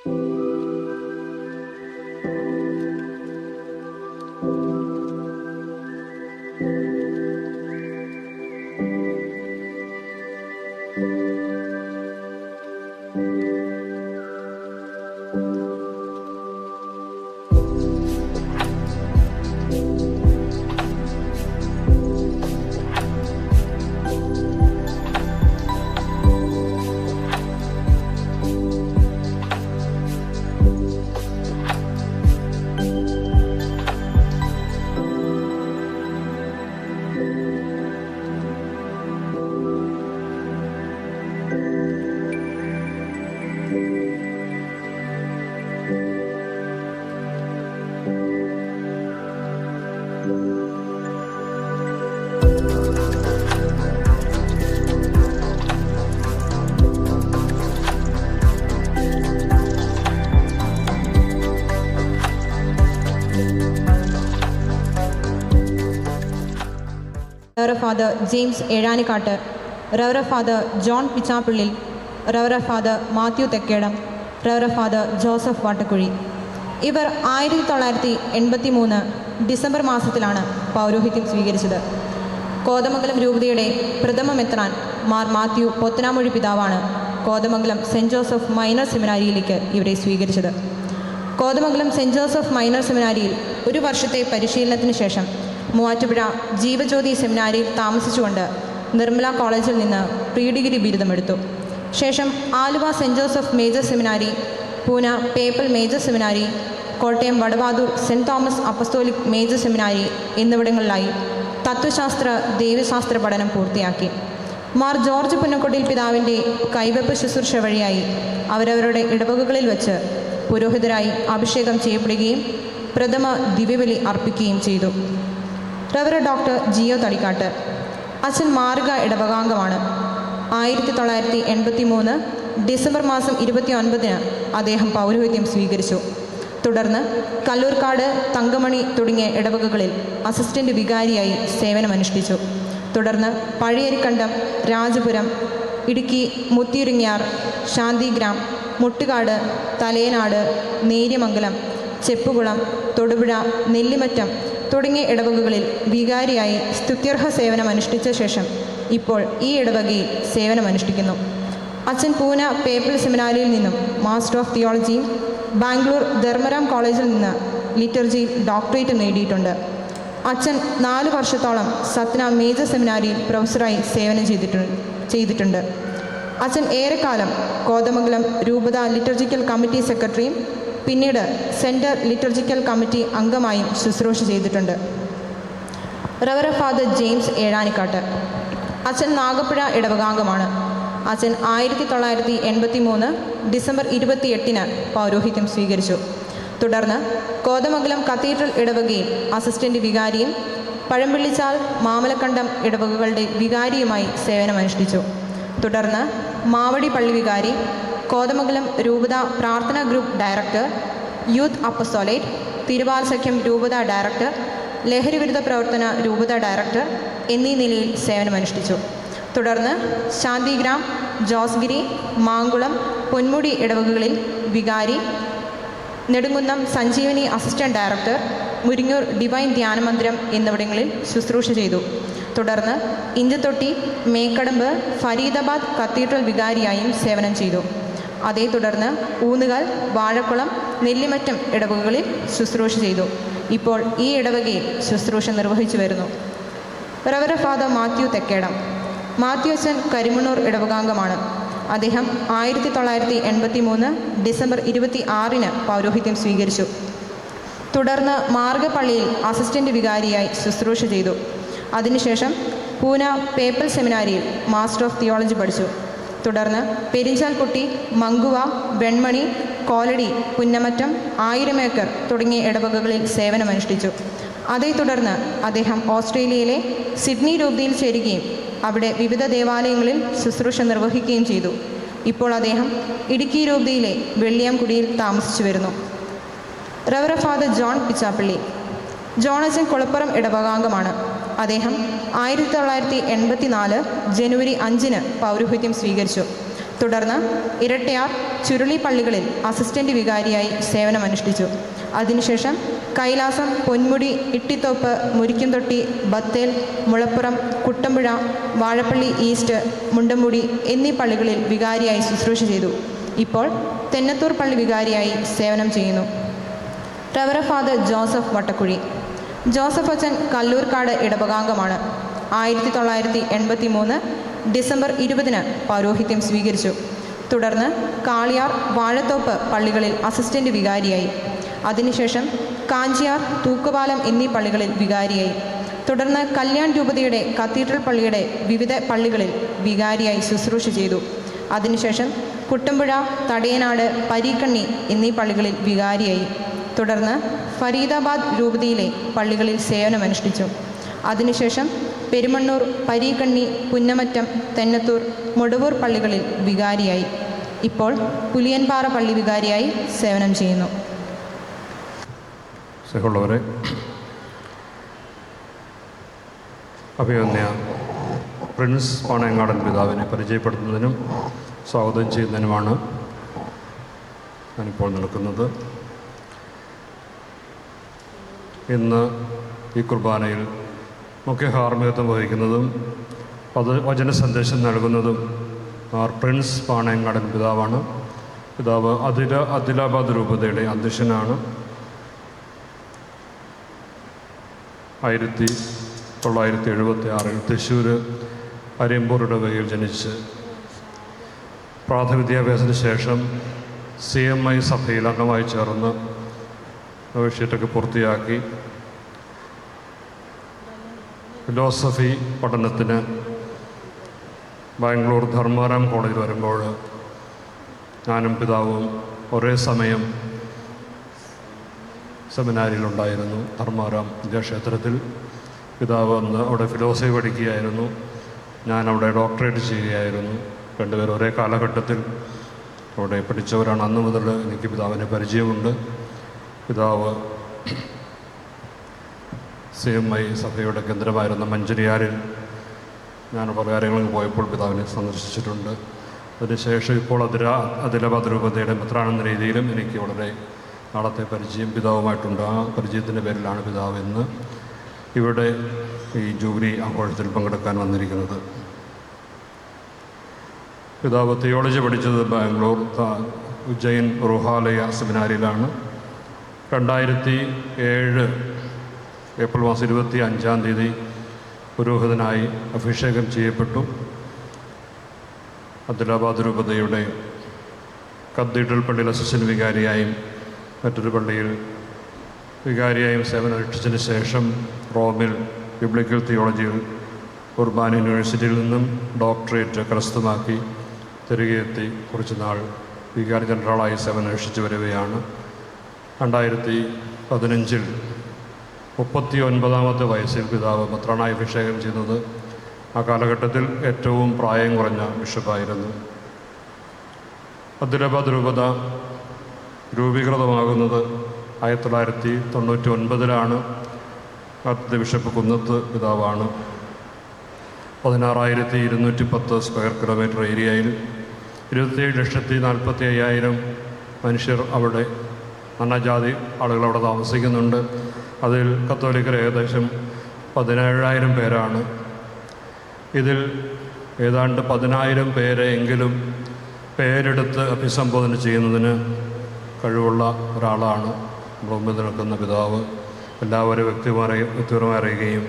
റവറ father James Ezhanikkattu, റവറ father John Pichappillil, റവറ father Mathew Thekkedam, റവറ ഫാദർ ജോസഫ് വാട്ടക്കുഴി. ഇവർ 1983 ഡിസംബർ മാസത്തിലാണ് പൗരോഹിത്യം സ്വീകരിച്ചത്. കോതമംഗലം രൂപതയുടെ പ്രഥമ മെത്രാൻ മാർ മാത്യു പൊത്തനാമൊഴി പിതാവാണ് കോതമംഗലം സെൻറ്റ് ജോസഫ് മൈനർ സെമിനാരിയിലേക്ക് ഇവരെ സ്വീകരിച്ചത്. കോതമംഗലം സെൻറ്റ് ജോസഫ് മൈനർ സെമിനാരിയിൽ 1 വർഷത്തെ പരിശീലനത്തിന് ശേഷം മൂവാറ്റുപുഴ ജീവജ്യോതി സെമിനാരിയിൽ താമസിച്ചുകൊണ്ട് നിർമ്മല കോളേജിൽ നിന്ന് പ്രീ ഡിഗ്രി ബിരുദമെടുത്തു. ശേഷം Aluva saint Joseph major seminary, Pune papal major seminary, Kottayam Vadavathoor saint Thomas apostolic major seminary എന്നിവിടങ്ങളിലായി തത്വശാസ്ത്ര ദൈവശാസ്ത്ര പഠനം പൂർത്തിയാക്കി. മാർ ജോർജ് പുന്നക്കൊടിയിൽ പിതാവിൻ്റെ കൈവെപ്പ് ശുശ്രൂഷ വഴിയായി അവരവരുടെ ഇടവകകളിൽ വച്ച് പുരോഹിതരായി അഭിഷേകം ചെയ്യപ്പെടുകയും പ്രഥമ ദിവ്യബലി അർപ്പിക്കുകയും ചെയ്തു. റവറ ഡോക്ടർ ജിയോ തടിക്കാട്ട്. അച്ഛൻ മാർഗ ഇടവകാംഗമാണ്. 1983 ഡിസംബർ മാസം 29 അദ്ദേഹം പൗരോഹിത്യം സ്വീകരിച്ചു. തുടർന്ന് കല്ലൂർക്കാട്, തങ്കമണി തുടങ്ങിയ ഇടവകകളിൽ അസിസ്റ്റൻ്റ് വികാരിയായി സേവനമനുഷ്ഠിച്ചു. തുടർന്ന് പഴയരിക്കണ്ടം, രാജപുരം, ഇടുക്കി മുത്തിയുരിങ്ങാർ, ശാന്തിഗ്രാം, മുട്ടുകാട്, തലയനാട്, നേര്യമംഗലം, ചെപ്പുകുളം, തൊടുപുഴ, നെല്ലിമറ്റം തുടങ്ങിയ ഇടവകകളിൽ വികാരിയായി സ്തുത്യർഹ സേവനം അനുഷ്ഠിച്ച ശേഷം ഇപ്പോൾ ഈ ഇടവകയിൽ സേവനമനുഷ്ഠിക്കുന്നു. അച്ഛൻ പൂന പേപ്പൽ സെമിനാരിയിൽ നിന്നും മാസ്റ്റർ ഓഫ് തിയോളജിയും ബാംഗ്ലൂർ ധർമ്മരാം കോളേജിൽ നിന്ന് ലിറ്റർജിയിൽ ഡോക്ടറേറ്റ് നേടിയിട്ടുണ്ട്. അച്ഛൻ 4 വർഷത്തോളം സത്ന മേജർ സെമിനാരിയിൽ പ്രൊഫസറായി സേവനം ചെയ്തിട്ടുണ്ട്. അച്ഛൻ ഏറെക്കാലം കോതമംഗലം രൂപത ലിറ്റർജിക്കൽ കമ്മിറ്റി സെക്രട്ടറിയും പിന്നീട് സെൻറ്റർ ലിറ്റർജിക്കൽ കമ്മിറ്റി അംഗമായും ശുശ്രൂഷ ചെയ്തിട്ടുണ്ട്. റവറ ഫാദർ ജെയിംസ് ഏഴാനിക്കാട്ട്. അച്ഛൻ നാഗപ്പുഴ ഇടവകാംഗമാണ്. അച്ഛൻ 1983 ഡിസംബർ 28 പൗരോഹിത്യം സ്വീകരിച്ചു. തുടർന്ന് കോതമംഗലം കത്തീഡ്രൽ ഇടവകയിൽ അസിസ്റ്റൻ്റ് വികാരിയും പഴമ്പിള്ളിച്ചാൽ, മാമലക്കണ്ടം ഇടവകകളുടെ വികാരിയുമായി സേവനമനുഷ്ഠിച്ചു. തുടർന്ന് മാവടി പള്ളി വികാരി, കോതമംഗലം രൂപത പ്രാർത്ഥനാ ഗ്രൂപ്പ് ഡയറക്ടർ, യൂത്ത് അപ്പസ്തോലേറ്റ്, തിരുവാൽ സഖ്യം രൂപത ഡയറക്ടർ, ലഹരിവിരുദ്ധ പ്രവർത്തന രൂപത ഡയറക്ടർ എന്നീ നിലയിൽ സേവനമനുഷ്ഠിച്ചു. തുടർന്ന് ശാന്തിഗ്രാം, ജോസ്ഗിരി, മാങ്കുളം, പൊന്മുടി ഇടവകകളിൽ വികാരി, Nedumkunnam Sanjeevani assistant director, Muringoor divine ധ്യാനമന്ദിരം എന്നിവിടങ്ങളിൽ ശുശ്രൂഷ ചെയ്തു. തുടർന്ന് ഇഞ്ചത്തൊട്ടി, മേക്കടമ്പ്, ഫരീദാബാദ് കത്തീഡ്രൽ വികാരിയായും സേവനം ചെയ്തു. അതേ തുടർന്ന് ഊന്നുകാൽ, വാഴക്കുളം, നെല്ലിമറ്റം ഇടവകകളിൽ ശുശ്രൂഷ ചെയ്തു. ഇപ്പോൾ ഈ ഇടവകയിൽ ശുശ്രൂഷ നിർവഹിച്ചു വരുന്നു. റവറ ഫാദർ മാത്യു തെക്കേടം. മാത്യു അച്ഛൻ കരിമണ്ണൂർ ഇടവകാംഗമാണ്. അദ്ദേഹം 1983 ഡിസംബർ 26 പൗരോഹിത്യം സ്വീകരിച്ചു. തുടർന്ന് മാർഗപ്പള്ളിയിൽ അസിസ്റ്റൻ്റ് വികാരിയായി ശുശ്രൂഷ ചെയ്തു. അതിനുശേഷം പൂന പേപ്പൽ സെമിനാരിയിൽ മാസ്റ്റർ ഓഫ് തിയോളജി പഠിച്ചു. തുടർന്ന് പെരിഞ്ചാൽക്കുട്ടി, മങ്കുവ, വെൺമണി, കോലടി, പുന്നമറ്റം, 1000 ഏക്കർ തുടങ്ങിയ ഇടവകകളിൽ സേവനമനുഷ്ഠിച്ചു. അതേ തുടർന്ന് അദ്ദേഹം ഓസ്ട്രേലിയയിലെ സിഡ്നി രൂപതയിൽ ചേരുകയും അവിടെ വിവിധ ദേവാലയങ്ങളിൽ ശുശ്രൂഷ നിർവഹിക്കുകയും ചെയ്തു. ഇപ്പോൾ അദ്ദേഹം ഇടുക്കി രൂപതയിലെ വെള്ളിയാംകുടിയിൽ താമസിച്ചു വരുന്നു. റവറ ഫാദർ ജോൺ പിച്ചാപ്പള്ളി. ജോണച്ചൻ കുളപ്പുറം ഇടവകാംഗമാണ്. അദ്ദേഹം 1984 ജനുവരി 5 പൗരോഹിത്യം സ്വീകരിച്ചു. തുടർന്ന് ഇരട്ടയാർ, ചുരുളി പള്ളികളിൽ അസിസ്റ്റന്റ് വികാരിയായി സേവനമനുഷ്ഠിച്ചു. അതിനുശേഷം കൈലാസം, പൊന്മുടി, ഇട്ടിത്തോപ്പ്, മുരിക്കുംതൊട്ടി, ബത്തേൽ, മുളപ്പുറം, കുട്ടമ്പുഴ, വാഴപ്പള്ളി ഈസ്റ്റ്, മുണ്ടമുടി എന്നീ പള്ളികളിൽ വികാരിയായി ശുശ്രൂഷ ചെയ്തു. ഇപ്പോൾ തെന്നത്തൂർ പള്ളി വികാരിയായി സേവനം ചെയ്യുന്നു. റവറ ഫാദർ ജോസഫ് വട്ടക്കുഴി. ജോസഫ് അച്ഛൻ കല്ലൂർക്കാട് ഇടവകാംഗമാണ്. 1983 ഡിസംബർ 20 പൗരോഹിത്യം സ്വീകരിച്ചു. തുടർന്ന് കാളിയാർ, വാഴത്തോപ്പ് പള്ളികളിൽ അസിസ്റ്റന്റ് വികാരിയായി. അതിനുശേഷം കാഞ്ചിയാർ, തൂക്കുപാലം എന്നീ പള്ളികളിൽ വികാരിയായി. തുടർന്ന് കല്യാൺ രൂപതയുടെ കത്തീഡ്രൽ പള്ളിയുടെ വിവിധ പള്ളികളിൽ വികാരിയായി ശുശ്രൂഷ ചെയ്തു. അതിനുശേഷം കുട്ടമ്പുഴ, തടയനാട്, പരീക്കണ്ണി എന്നീ പള്ളികളിൽ വികാരിയായി. തുടർന്ന് ഫരീദാബാദ് രൂപതയിലെ പള്ളികളിൽ സേവനമനുഷ്ഠിച്ചു. അതിനുശേഷം പെരുമണ്ണൂർ, പരീക്കണ്ണി, പുന്നമറ്റം, തെന്നത്തൂർ, മൊടവൂർ പള്ളികളിൽ വികാരിയായി. ഇപ്പോൾ പുലിയൻപാറ പള്ളി വികാരിയായി സേവനം ചെയ്യുന്നു. സഹോദരരെ, അഭിമന്യ പ്രിൻസ് പാണയങ്ങാടൻ പിതാവിനെ പരിചയപ്പെടുത്തുന്നതിനും സ്വാഗതം ചെയ്യുന്നതിനുമാണ് ഞാനിപ്പോൾ നിൽക്കുന്നത്. ഇന്ന് ഈ കുർബാനയിൽ മുഖ്യ കാർമ്മികത്വം വഹിക്കുന്നതും വചന സന്ദേശം നൽകുന്നതും പ്രിൻസ് പാണയങ്ങാടൻ പിതാവാണ്. പിതാവ് അദിലാബാദ് രൂപതയുടെ അധ്യക്ഷനാണ്. 1976 തൃശ്ശൂർ അരിയമ്പൂർ ഇടവകയിൽ ജനിച്ച് പ്രാഥമിക വിദ്യാഭ്യാസത്തിന് ശേഷം CMI സഭയിൽ അംഗമായി ചേർന്ന് നോവേഷ്യറ്റൊക്കെ പൂർത്തിയാക്കി ഫിലോസഫി പഠനത്തിന് ബാംഗ്ലൂർ ധർമാരാം കോളേജിൽ വരുമ്പോൾ ഞാനും പിതാവും ഒരേ സമയം സെമിനാരിയിലുണ്ടായിരുന്നു. ധർമാരാം വിദ്യാക്ഷേത്രത്തിൽ പിതാവ് അന്ന് അവിടെ ഫിലോസഫി പഠിക്കുകയായിരുന്നു. ഞാൻ അവിടെ ഡോക്ടറേറ്റ് ചെയ്യുകയായിരുന്നു. രണ്ടുപേരും ഒരേ കാലഘട്ടത്തിൽ അവിടെ പഠിച്ചവരാണ്. അന്ന് മുതൽ എനിക്ക് പിതാവിനെ പരിചയമുണ്ട്. പിതാവ് CMI സഭയുടെ കേന്ദ്രമായിരുന്ന മഞ്ചരിയാറിൽ ഞാൻ പല കാര്യങ്ങൾക്ക് പോയപ്പോൾ പിതാവിനെ സന്ദർശിച്ചിട്ടുണ്ട്. അതിനുശേഷം ഇപ്പോൾ അദിലാബാദ് രൂപതയുടെ മെത്രാനെന്ന രീതിയിലും എനിക്ക് വളരെ നാളത്തെ പരിചയം പിതാവുമായിട്ടുണ്ട്. ആ പരിചയത്തിൻ്റെ പേരിലാണ് പിതാവ് ഇന്ന് ഇവിടെ ഈ ജൂബിലി ആഘോഷത്തിൽ പങ്കെടുക്കാൻ വന്നിരിക്കുന്നത്. പിതാവ് തിയോളജി പഠിച്ചത് ബാംഗ്ലൂർ ഉജ്ജയിൻ റുഹാലയ സെമിനാരിയിലാണ്. 2007 ഏപ്രിൽ മാസം 25 പുരോഹിതനായി അഭിഷേകം ചെയ്യപ്പെട്ടു. അദിലാബാദ് രൂപതയുടെ കത്തീഡ്രൽ പള്ളിയിൽ അസിസ്റ്റന്റ് വികാരിയായും മറ്റൊരു പള്ളിയിൽ വികാരിയായും സേവനമനുഷ്ഠിച്ചതിന് ശേഷം റോമിൽ ബിബ്ലിക്കൽ തിയോളജിയിൽ ഉർബാൻ യൂണിവേഴ്സിറ്റിയിൽ നിന്നും ഡോക്ടറേറ്റ് കരസ്ഥമാക്കി തിരികെ എത്തി കുറച്ച് നാൾ വികാരി ജനറലായി സേവനമനുഷ്ഠിച്ച് വരികയാണ്. 2015 39ാമത്തെ വയസ്സിൽ പിതാവ് മെത്രാനായി അഭിഷേകം ചെയ്യുന്നത് ആ കാലഘട്ടത്തിൽ ഏറ്റവും പ്രായം കുറഞ്ഞ ബിഷപ്പായിരുന്നു. അദിലാബാദ് രൂപത രൂപീകൃതമാകുന്നത് 1999 ആദ്യത്തെ ബിഷപ്പ് കുന്നത്ത് പിതാവാണ്. 16,210 സ്ക്വയർ കിലോമീറ്റർ ഏരിയയിൽ 27,45,000 മനുഷ്യർ അവിടെ നാനാജാതി ആളുകൾ അവിടെ താമസിക്കുന്നുണ്ട്. അതിൽ കത്തോലിക്കർ ഏകദേശം 17,000 പേരാണ്. ഇതിൽ ഏതാണ്ട് 10,000 പേരെ എങ്കിലും പേരെടുത്ത് അഭിസംബോധന ചെയ്യുന്നതിന് കഴിവുള്ള ഒരാളാണ് മുമ്പിൽ നിൽക്കുന്ന പിതാവ്. എല്ലാവരെയും വ്യക്തിപരമായി അറിയുകയും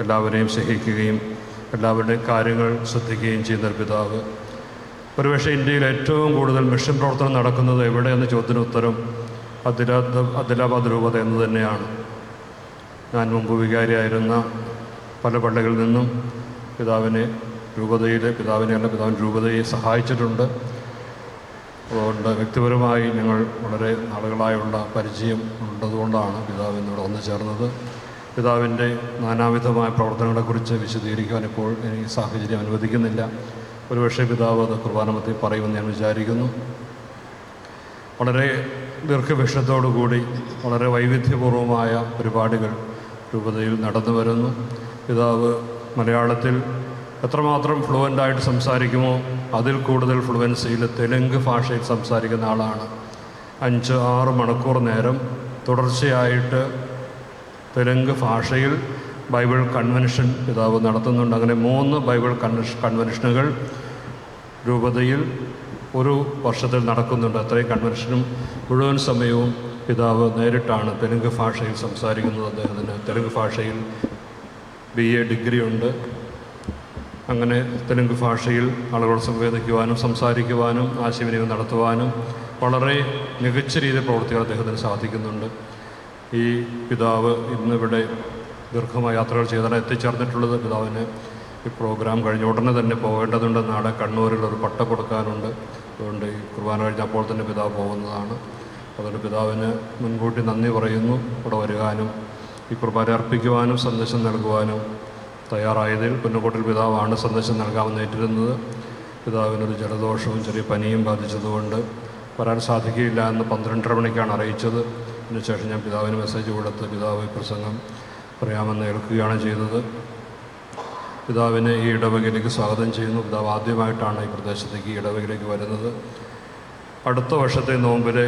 എല്ലാവരെയും സ്നേഹിക്കുകയും എല്ലാവരുടെയും കാര്യങ്ങൾ ശ്രദ്ധിക്കുകയും ചെയ്യുന്ന പിതാവ്. ഒരുപക്ഷെ ഇന്ത്യയിൽ ഏറ്റവും കൂടുതൽ മിഷൻ പ്രവർത്തനം നടക്കുന്നത് എവിടെയെന്ന ചോദ്യത്തിന് ഉത്തരം അദിലാബാദ് രൂപത എന്ന് തന്നെയാണ്. ഞാൻ മുമ്പ് വികാരിയായിരുന്ന പല പള്ളികളിൽ നിന്നും പിതാവിൻ്റെ രൂപതയെ സഹായിച്ചിട്ടുണ്ട്. അതുകൊണ്ട് വ്യക്തിപരമായി ഞങ്ങൾ വളരെ നാളുകളായുള്ള പരിചയം ഉള്ളതുകൊണ്ടാണ് പിതാവ് എന്നിവിടെ വന്നു ചേർന്നത്. പിതാവിൻ്റെ നാനാവിധമായ പ്രവർത്തനങ്ങളെക്കുറിച്ച് വിശദീകരിക്കാൻ ഇപ്പോൾ എനിക്ക് സാഹചര്യം അനുവദിക്കുന്നില്ല. ഒരുപക്ഷെ പിതാവ് അത് കുർബാനമത്തിൽ പറയുമെന്ന് ഞാൻ വിചാരിക്കുന്നു. വളരെ ദീർഘവീക്ഷണത്തോടുകൂടി വളരെ വൈവിധ്യപൂർവമായ പരിപാടികൾ രൂപതയിൽ നടന്നു വരുന്നു. പിതാവ് മലയാളത്തിൽ എത്രമാത്രം ഫ്ലുവൻ്റായിട്ട് സംസാരിക്കുമോ അതിൽ കൂടുതൽ ഫ്ലുവൻസിയിൽ തെലുങ്ക് ഭാഷയിൽ സംസാരിക്കുന്ന ആളാണ്. 5-6 മണിക്കൂർ നേരം തുടർച്ചയായിട്ട് തെലുങ്ക് ഭാഷയിൽ ബൈബിൾ കൺവെൻഷൻ പിതാവ് നടത്തുന്നുണ്ട്. അങ്ങനെ 3 ബൈബിൾ കൺവെൻഷനുകൾ രൂപതയിൽ ഒരു വർഷത്തിൽ നടക്കുന്നുണ്ട്. അത്രയും കൺവെൻഷനും മുഴുവൻ സമയവും പിതാവ് നേരിട്ടാണ് തെലുങ്ക് ഭാഷയിൽ സംസാരിക്കുന്നത്. അദ്ദേഹത്തിന് തെലുങ്ക് ഭാഷയിൽ BA ഡിഗ്രി ഉണ്ട്. അങ്ങനെ തെലുങ്ക് ഭാഷയിൽ ആളുകളോട് സംവേദിക്കുവാനും സംസാരിക്കുവാനും ആശയവിനിമയം നടത്തുവാനും വളരെ മികച്ച രീതിയിൽ പ്രവർത്തിക്കാൻ അദ്ദേഹത്തിന് സാധിക്കുന്നുണ്ട്. ഈ പിതാവ് ഇന്നിവിടെ ദീർഘമായ യാത്രകൾ ചെയ്താണ് എത്തിച്ചേർന്നിട്ടുള്ളത്. പിതാവിന് ഈ പ്രോഗ്രാം കഴിഞ്ഞ ഉടനെ തന്നെ പോകേണ്ടതുണ്ട്. നാളെ കണ്ണൂരിൽ ഒരു പട്ട കൊടുക്കാനുണ്ട്. അതുകൊണ്ട് ഈ കുർബാന കഴിഞ്ഞപ്പോൾ തന്നെ പിതാവ് പോകുന്നതാണ്. അതുകൊണ്ട് പിതാവിന് മുൻകൂട്ടി നന്ദി പറയുന്നു. ഇവിടെ വരുവാനും ഈ കുർബാന അർപ്പിക്കുവാനും സന്ദേശം നൽകുവാനും തയ്യാറായതിൽ. പുന്നക്കോട്ടിൽ പിതാവാണ് സന്ദേശം നൽകാമെന്ന് ഏറ്റിരുന്നത്. പിതാവിനൊരു ജലദോഷവും ചെറിയ പനിയും ബാധിച്ചതുകൊണ്ട് വരാൻ സാധിക്കുകയില്ല എന്ന് 12:30 മണിക്കാണ് അറിയിച്ചത്. അതിനുശേഷം ഞാൻ പിതാവിന് മെസ്സേജ് കൊടുത്ത് പിതാവ് പ്രസംഗം പറയാമെന്ന് ഏൽക്കുകയാണ് ചെയ്തത്. പിതാവിനെ ഈ ഇടവകയിലേക്ക് സ്വാഗതം ചെയ്യുന്നു. പിതാവ് ആദ്യമായിട്ടാണ് ഈ പ്രദേശത്തേക്ക് ഈ ഇടവകയിലേക്ക് വരുന്നത്. അടുത്ത വർഷത്തെ നോമ്പിലെ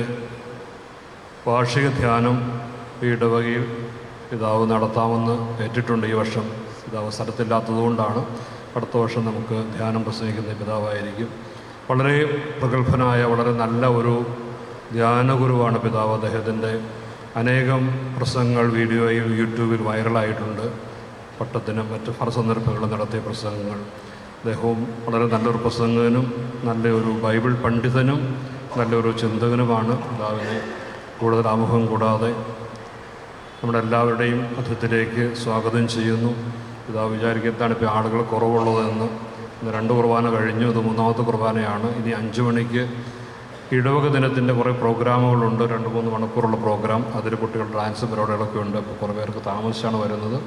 വാർഷിക ധ്യാനം ഈ ഇടവകയിൽ പിതാവ് നടത്താമെന്ന് ഏറ്റിട്ടുണ്ട്. ഈ വർഷം പിതാവ് സ്ഥലത്തില്ലാത്തതുകൊണ്ടാണ്. അടുത്ത വർഷം നമുക്ക് ധ്യാനം പ്രസംഗിക്കുന്ന പിതാവായിരിക്കും. വളരെ പ്രഗത്ഭനായ വളരെ നല്ല ഒരു ധ്യാനഗുരുവാണ് പിതാവ്. അദ്ദേഹത്തിൻ്റെ അനേകം പ്രസംഗങ്ങൾ വീഡിയോയിൽ യൂട്യൂബിൽ വൈറലായിട്ടുണ്ട്. പട്ടത്തിനും മറ്റ് പല സന്ദർഭങ്ങളും നടത്തിയ പ്രസംഗങ്ങൾ. അദ്ദേഹവും വളരെ നല്ലൊരു പ്രസംഗകനും നല്ലൊരു ബൈബിൾ പണ്ഡിതനും നല്ലൊരു ചിന്തകനുമാണ്. പിതാവിനെ കൂടുതൽ ആമുഖം കൂടാതെ നമ്മുടെ എല്ലാവരുടെയും മധ്യത്തിലേക്ക് സ്വാഗതം ചെയ്യുന്നു. പിതാവ് വിചാരിക്കത്താണ് ഇപ്പോൾ ആളുകൾ കുറവുള്ളതെന്ന്. ഇന്ന് 2 കുർബാന കഴിഞ്ഞു. ഇത് 3ാമത്തെ കുർബാനയാണ്. ഇനി 5 മണിക്ക് ഇടവക ദിനത്തിൻ്റെ കുറേ പ്രോഗ്രാമുകളുണ്ട്. 2-3 മണിക്കൂറുള്ള പ്രോഗ്രാം. അതിൽ കുട്ടികളുടെ ഡാൻസ് പരിപാടികളൊക്കെ ഉണ്ട്. അപ്പോൾ കുറേ പേർക്ക് താമസിച്ചാണ് വരുന്നത്.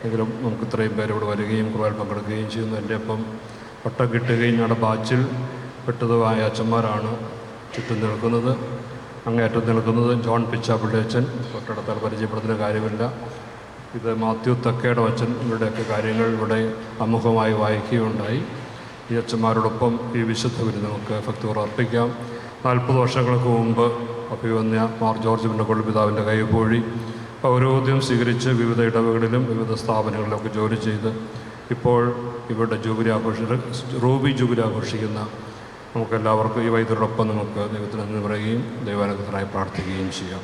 എങ്കിലും നമുക്ക് ഇത്രയും പേര് ഇവിടെ വരികയും കുർബാനയിൽ പങ്കെടുക്കുകയും ചെയ്യുന്നു. എൻ്റെ ഒപ്പം പട്ടം കിട്ടുകയും ഞങ്ങളുടെ ബാച്ചിൽ പെട്ടതുമായ അച്ഛന്മാരാണ് ചുറ്റും നിൽക്കുന്നത്. അങ്ങേയറ്റം നിൽക്കുന്നത് ജോൺ പിച്ചാപ്പള്ളി അച്ഛൻ. തൊട്ടടുത്താൽ പരിചയപ്പെടുത്തുന്ന കാര്യമില്ല. ഇത് മാത്യു തെക്കേട അച്ഛൻ. ഇവരുടെയൊക്കെ കാര്യങ്ങൾ ഇവിടെ അമുഖമായി വായിക്കുകയുണ്ടായി. ഈ അച്ഛന്മാരോടൊപ്പം ഈ വിശുദ്ധ ബലി നമുക്ക് ഭക്തിപൂർവ്വം അർപ്പിക്കാം. 40 വർഷങ്ങൾക്ക് മുമ്പ് അഭിവന്യ മാർ ജോർജ് പുന്നക്കോട് പിതാവിൻ്റെ കൈപ്പൊഴി പൗരോഹിത്യം സ്വീകരിച്ച് വിവിധ ഇടവകളിലും വിവിധ സ്ഥാപനങ്ങളിലൊക്കെ ജോലി ചെയ്ത് ഇപ്പോൾ ഇവിടെ റൂബി ജൂബിലി ആഘോഷിക്കുന്ന നമുക്കെല്ലാവർക്കും ഈ വൈദ്യരോടൊപ്പം നമുക്ക് ദൈവത്തിന് നന്ദി പറയുകയും ദൈവാനുഗ്രഹത്തിനായി പ്രാർത്ഥിക്കുകയും ചെയ്യാം.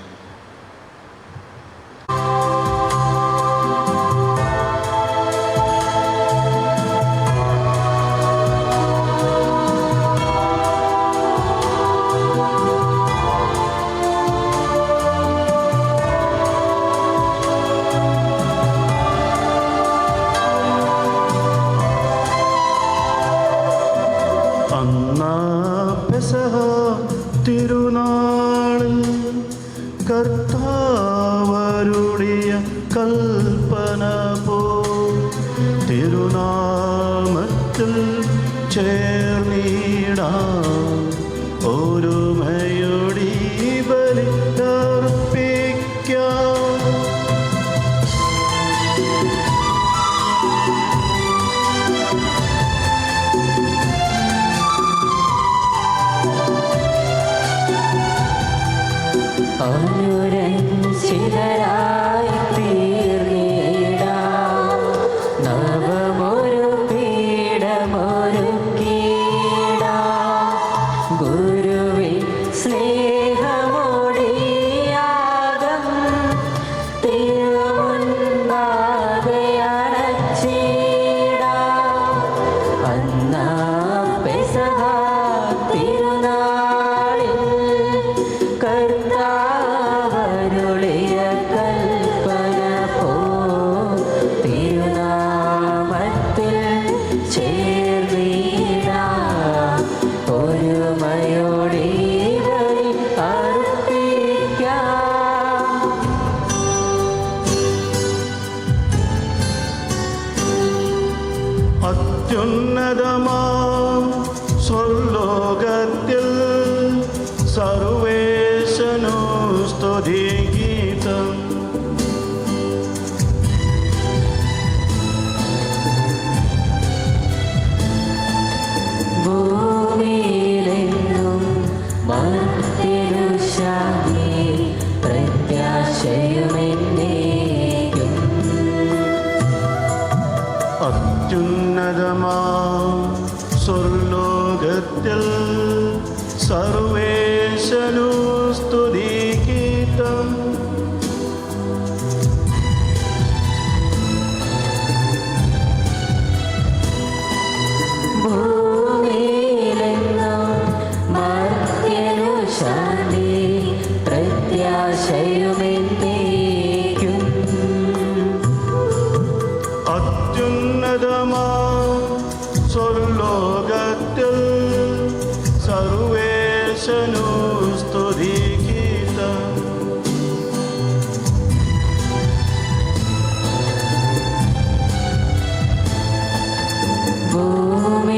തിരുനാളിൽ കർത്താവരുളിയ കൽപ്പന പോ തിരുനാമത്തിൽ ചേർന്നിടാം ഒരുമയോടി ബലി അർപ്പിക്കാം. അനുരഞ്ജിതരായി തീർന്നിടാം നവമൊരു പീഠമൊരുക്കിടാം ഗുരുവിൻ സ്നേഹമോടിയാകം തിരുമുൻപാകെ അണച്ചിടാം. അന്നാ പെസഹ തിരുനാളിൽ കർത്താവരുളിയ കൽപ്പന പോ തിരുനാമത്തിൽ ചേർന്നിടാം ഒരുമയോടെ ബലി അർപ്പിക്കാം. അത്യുന്നതമാം സ്വർലോകത്തിൽ സർവേശനു സ്തുതിഗീതം. മർത്യനു ശാന്തി പ്രത്യാശയുമെന്നേക്കും. അത്യുന്നതമാ സ്വർലോകത്തിൽ സർവേശനു സ്തുതികീർത്തം. ഭൂമിയിലെങ്ങും മർത്യനു ശാന്തി പ്രത്യാശയുമെന്നേക്കും. അത്യുന്നതമാ സ്വർലോകത്തിൽ സർവേശനു സ്തുതികീർത്തം.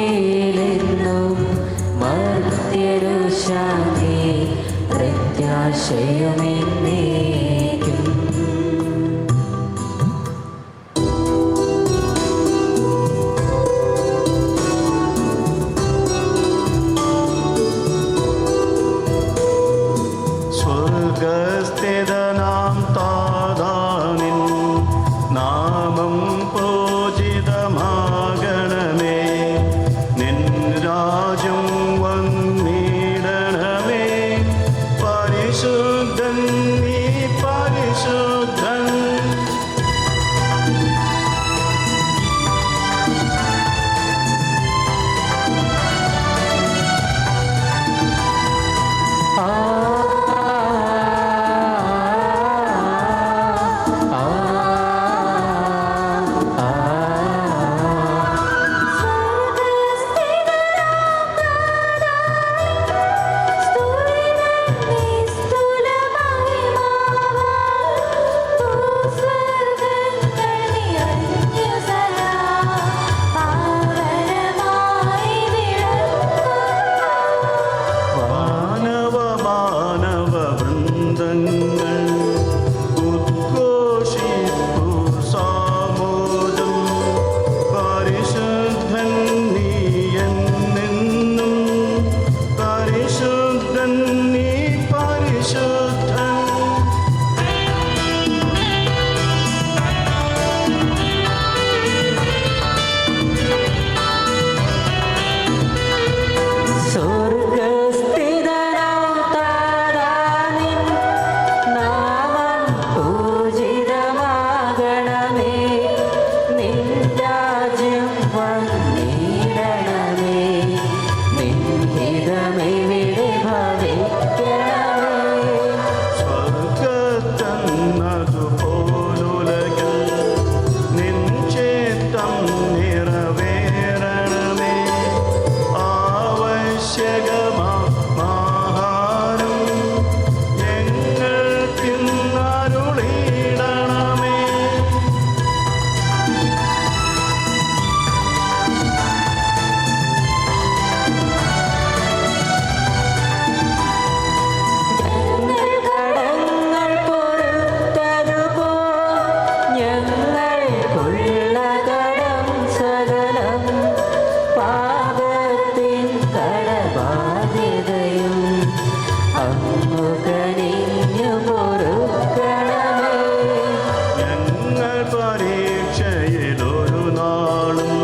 ഭൂമിയിലെങ്ങും മർത്യനു ശാന്തി പ്രത്യാശയുമെന്നേക്കും. സ്വർഗസ്ഥിതനാം താതാനിൻ നാമം പൂജിതമാകണമേ. നിൻ രാജ്യം വന്നിടണമേ. പരിശുദ്ധൻ നീ പരിശുദ്ധൻ. മാനവ വൃന്ദങ്ങൾ ഉദ്ഘോഷിപ്പു സാമോദം. പരിശുദ്ധൻ നീ എന്നെന്നും. പരിശുദ്ധൻ നീ പരിശുദ്ധൻ. സ്വർഗസ്ഥിതനാം താതാനിൻ നാമം പൂജിതമാകണമേ. നിൻ രാജ്യം വന്നിടണമേ. നിൻ ഹിതമിവിടെ ഭവിക്കണമേ. സ്വർഗത്തെന്നതുപോലുലകിൽ നിൻ ചിത്തം നിറവേറണമേ. ആവശ്യകമാഹാരം ഞങ്ങൾക്കിന്നരുളിയിടണമേ. ഞങ്ങൾ കടങ്ങൾ പൊറുത്തതുപോൽ ഞങ്ങൾക്കുള്ള കടം സകലം. പാപത്തിൻ കടബാധ്യതയും അങ്ങു കനിഞ്ഞു പൊറുക്കണമേ. ഞങ്ങൾ പരീക്ഷയിലൊരു നാളും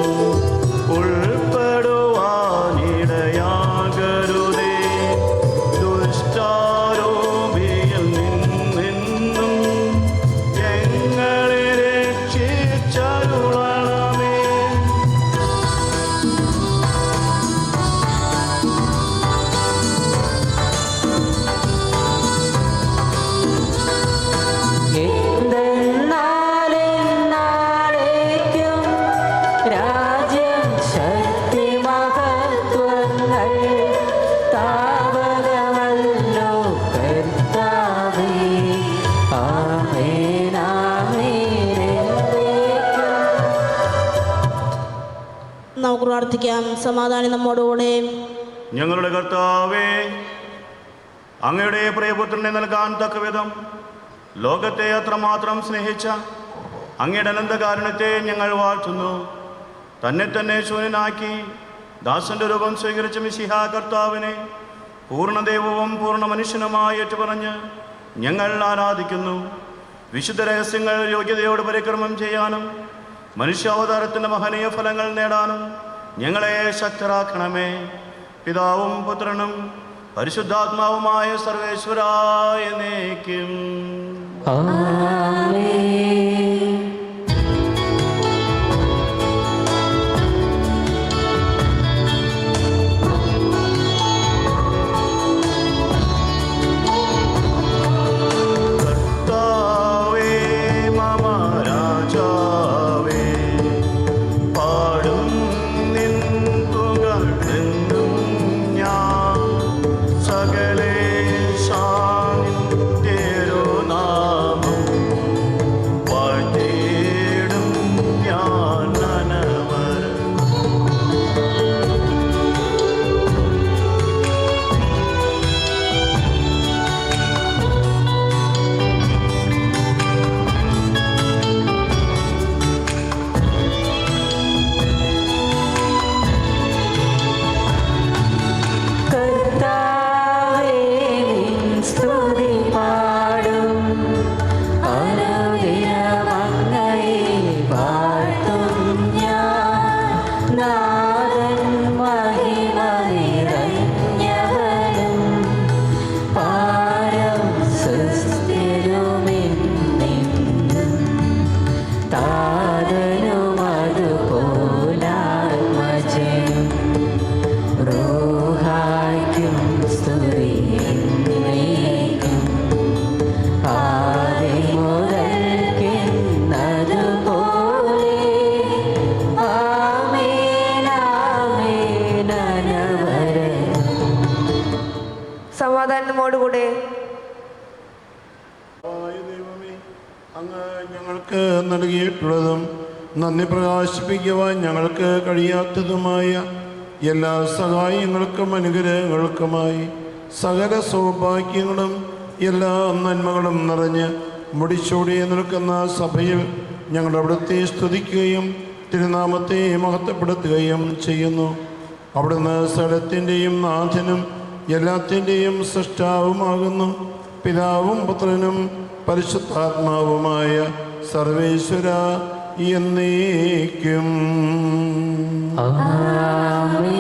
ഉൾപ്പെടുവാനിടയാകരുതേ. ദുഷ്ടാരോപിയിൽ നിന്നും ഞങ്ങളെ രക്ഷിച്ചരുളണമേ. എന്തെന്നാലെന്നാളേക്കും രാജ്യം ശക്തി മഹത്വങ്ങൾ താവകമല്ലോ കർത്താവേ. ആമേൻ ആമേൻ എന്നേക്കും. നമുക്ക് പ്രാർത്ഥിക്കാം. സമാധാനം നമ്മോടുകൂടെ. ഞങ്ങളുടെ കർത്താവേ, അങ്ങയുടെ പ്രിയപുത്രനെ നൽകാൻ തക്കവിധം ലോകത്തെ അത്രമാത്രം സ്നേഹിച്ച അങ്ങയുടെ അനന്തകാരുണ്യത്തെ ഞങ്ങൾ വാഴ്ത്തുന്നു. തന്നെ തന്നെ ശൂന്യനാക്കി ദാസന്റെ രൂപം സ്വീകരിച്ച മിശിഹാ കർത്താവിനെ പൂർണ്ണ ദൈവവും പൂർണ്ണ മനുഷ്യനുമായി ഏറ്റുപറഞ്ഞ് ഞങ്ങൾ ആരാധിക്കുന്നു. വിശുദ്ധ രഹസ്യങ്ങൾ യോഗ്യതയോട് പരിക്രമം ചെയ്യാനും മനുഷ്യാവതാരത്തിൻ്റെ മഹനീയ ഫലങ്ങൾ നേടാനും ഞങ്ങളെ ശക്തരാക്കണമേ. പിതാവും പുത്രനും പരിശുദ്ധാത്മാവുമായ സർവേശ്വരായ എന്നേക്കും. ആമേൻ. കർത്താവേ മമ രാജാവേ, പാടും നിൻ പുകഴ്ന്നെന്നും ഞാൻ. സകലേശാനിൻ തിരുനാമം വാഴ്ത്തിയിടും ഞാൻ അനവരം. കർത്താവേ, നിൻ സ്തുതി പാടും. അനുദിനം അങ്ങയെ വാഴ്ത്തും ഞാൻ. നാഥൻ മഹിമ നിറഞ്ഞവനും പാരം സുസ്ഥിരമെന്നെന്നും. താതനും അതുപോലാത്മജനും റൂഹായ്ക്കും സ്തുതി എന്നേക്കും. ആദിമുതൽക്കെന്നതുപോലെ ആമേൻ ആമേൻ അനവരതം. സമാധാനത്തോടുകൂടെ ദൈവമേ, അങ്ങ് ഞങ്ങൾക്ക് നൽകിയിട്ടുള്ളതും നന്ദി പ്രകാശിപ്പിക്കുവാൻ ഞങ്ങൾക്ക് കഴിയാത്തതുമായ എല്ലാ സഹായങ്ങൾക്കും അനുഗ്രഹങ്ങൾക്കുമായി സകല സൗഭാഗ്യങ്ങളും എല്ലാ നന്മകളും നിറഞ്ഞ് മുടിച്ചൂടി നിൽക്കുന്ന സഭയിൽ ഞങ്ങൾ അവിടുത്തെ സ്തുതിക്കുകയും തിരുനാമത്തെ മഹത്വപ്പെടുത്തുകയും ചെയ്യുന്നു. അവിടുന്ന് സ്ഥലത്തിൻ്റെയും നാഥനും എല്ലാത്തിൻ്റെയും സൃഷ്ടാവുമാകുന്നു. പിതാവും പുത്രനും പരിശുദ്ധാത്മാവുമായ സർവേശ്വര എന്നേക്കും. ആമേൻ.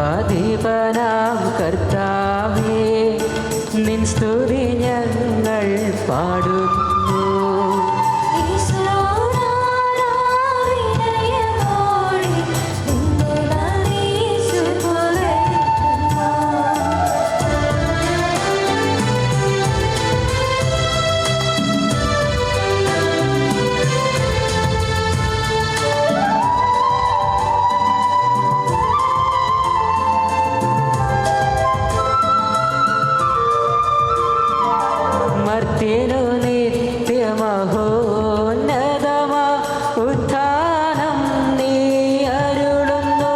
സർവാധിപനാം കർത്താവേ, നിൻ സ്തുതി ഞങ്ങൾ പാടുന്നു. മർത്യനു നിത്യമഹോന്നതമാ ഉത്ഥാനം നീ അരുളുന്നു.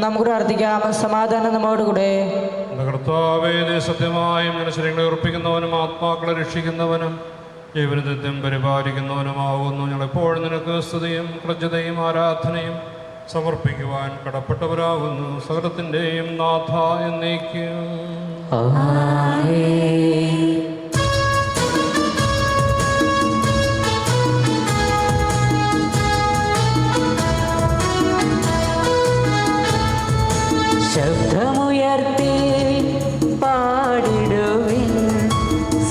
നമുക്ക് പ്രാർത്ഥിക്കാം. സമാധാനം നമ്മോടുകൂടെ. കർത്താവേ, നീ സത്യമായും മനുഷ്യരെ ഉറപ്പിക്കുന്നവനും ആത്മാക്കളെ രക്ഷിക്കുന്നവനും ജീവനത്വം പരിപാലിക്കുന്നവനുമാകുന്നു. ഞങ്ങളെപ്പോഴും നിനക്ക് സ്തുതിയും കൃത്യതയും ആരാധനയും സമർപ്പിക്കുവാൻ കടപ്പെട്ടവരാകുന്നു. സകലത്തിൻ്റെയും നാഥ എന്നേക്കും. ആമേൻ. ശബ്ദമുയർത്തി പാടിടുവിൻ,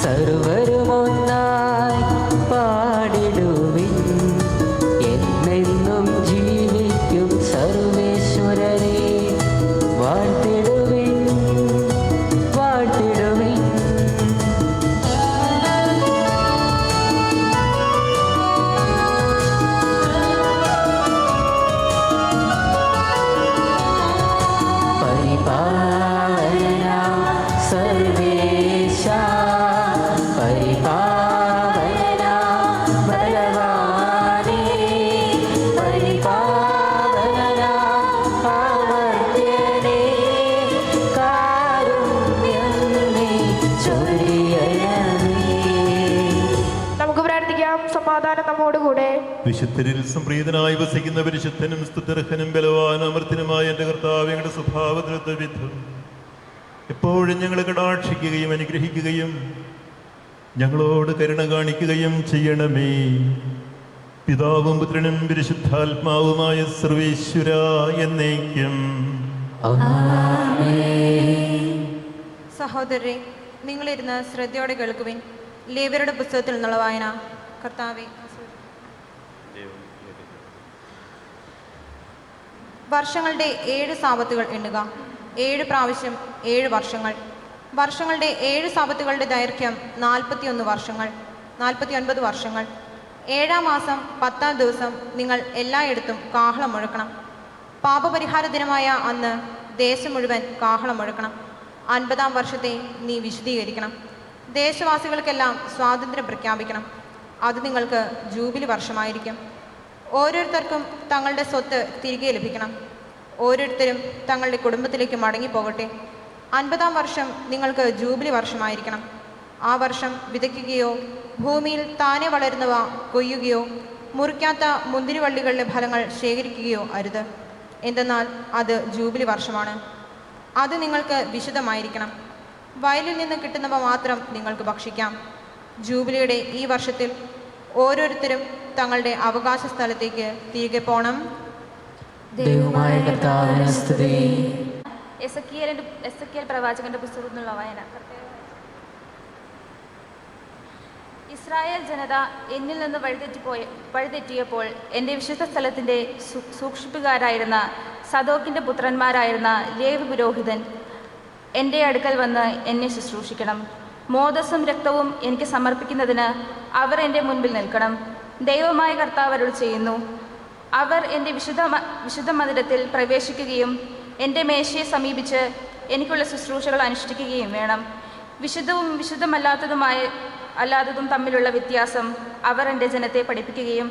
സർവരുമൊന്നായി പാടിടുവിൻ. എന്നെന്നും ജീവിക്കും സർവേശ്വരനെ വാഴ്ത്തിടുവിൻ, വാഴ്ത്തിടുവിൻ. സമാധാനം നമ്മോടുകൂടെ. വിശുദ്ധരിൽ സംപ്രീതനായി വസിക്കുന്ന പരിശുദ്ധനും സ്തുത്യർഹനും ബലവാനും അമർത്തിനുമായ എൻ്റെ കർത്താവ്, ഞങ്ങളുടെ സ്വഭാവവിധം എപ്പോഴും ഞങ്ങളെ കടാക്ഷിക്കുകയും അനുഗ്രഹിക്കുകയും ഞങ്ങളോട് കരുണ കാണിക്കുകയും ചെയ്യണമേ. പിതാവും പുത്രനും പരിശുദ്ധാത്മാവുമായ സർവേശ്വര എന്നേക്കും. സഹോദരരെ, നിങ്ങളിരുന്ന് ശ്രദ്ധയോടെ കേൾക്കുവിൻ. ലേവ്യരുടെ പുസ്തകത്തിൽ നിന്നുള്ള വായന. കർത്താവേ, വർഷങ്ങളുടെ 7 സാപത്തുകൾ എണ്ണുക. 7 പ്രാവശ്യം 7 വർഷങ്ങൾ. വർഷങ്ങളുടെ 7 സാപത്തുകളുടെ ദൈർഘ്യം 41 വർഷങ്ങൾ, 49 വർഷങ്ങൾ. 7-ാം മാസം 10-ാം ദിവസം നിങ്ങൾ എല്ലായിടത്തും കാഹളം മുഴക്കണം. പാപപരിഹാര ദിനമായ അന്ന് ദേശം മുഴുവൻ കാഹളം മുഴക്കണം. 50-ാം വർഷത്തെ നീ വിശദീകരിക്കണം. ദേശവാസികൾക്കെല്ലാം സ്വാതന്ത്ര്യം പ്രഖ്യാപിക്കണം. അത് നിങ്ങൾക്ക് ജൂബിലി വർഷമായിരിക്കും. ഓരോരുത്തർക്കും തങ്ങളുടെ സ്വത്ത് തിരികെ ലഭിക്കണം. ഓരോരുത്തരും തങ്ങളുടെ കുടുംബത്തിലേക്ക് മടങ്ങിപ്പോകട്ടെ. 50-ാം വർഷം നിങ്ങൾക്ക് ജൂബിലി വർഷമായിരിക്കണം. ആ വർഷം വിതയ്ക്കുകയോ ഭൂമിയിൽ താനെ വളരുന്നവ കൊയ്യുകയോ മുറിക്കാത്ത മുന്തിരിവള്ളികളുടെ ഫലങ്ങൾ ശേഖരിക്കുകയോ അരുത്. എന്തെന്നാൽ അത് ജൂബിലി വർഷമാണ്. അത് നിങ്ങൾക്ക് വിശുദ്ധമായിരിക്കണം. വയലിൽ നിന്ന് കിട്ടുന്നവ മാത്രം നിങ്ങൾക്ക് ഭക്ഷിക്കാം. ജൂബിലിയുടെ ഈ വർഷത്തിൽ ഓരോരുത്തരും തങ്ങളുടെ അവകാശ സ്ഥലത്തേക്ക് തിരികെ പോകണം. ദൈവമായ കർത്താവിനെ സ്തുതി. എസെക്കിയേൽ പ്രവാചകന്റെ പുസ്തകത്തിൽ നിന്നുള്ള വായന. ഇസ്രായേൽ ജനത എന്നിൽ നിന്ന് വഴിതെറ്റിയപ്പോൾ എൻ്റെ വിശുദ്ധ സ്ഥലത്തിൻ്റെ സൂക്ഷിപ്പുകാരായിരുന്ന സദോക്കിൻ്റെ പുത്രന്മാരായിരുന്ന ലേവി പുരോഹിതൻ എൻ്റെ അടുക്കൽ വന്ന് എന്നെ ശുശ്രൂഷിക്കണം. മോദസ്സും രക്തവും എനിക്ക് സമർപ്പിക്കുന്നതിന് അവർ എൻ്റെ മുൻപിൽ നിൽക്കണം. ദൈവമായ കർത്താവ് അരുൾ ചെയ്യുന്നു, അവർ എൻ്റെ വിശുദ്ധ മന്ദിരത്തിൽ പ്രവേശിക്കുകയും എൻ്റെ മേശയെ സമീപിച്ച് എനിക്കുള്ള ശുശ്രൂഷകൾ അനുഷ്ഠിക്കുകയും വേണം. വിശുദ്ധവും വിശുദ്ധമല്ലാത്തതും തമ്മിലുള്ള വ്യത്യാസം അവർ എൻ്റെ ജനത്തെ പഠിപ്പിക്കുകയും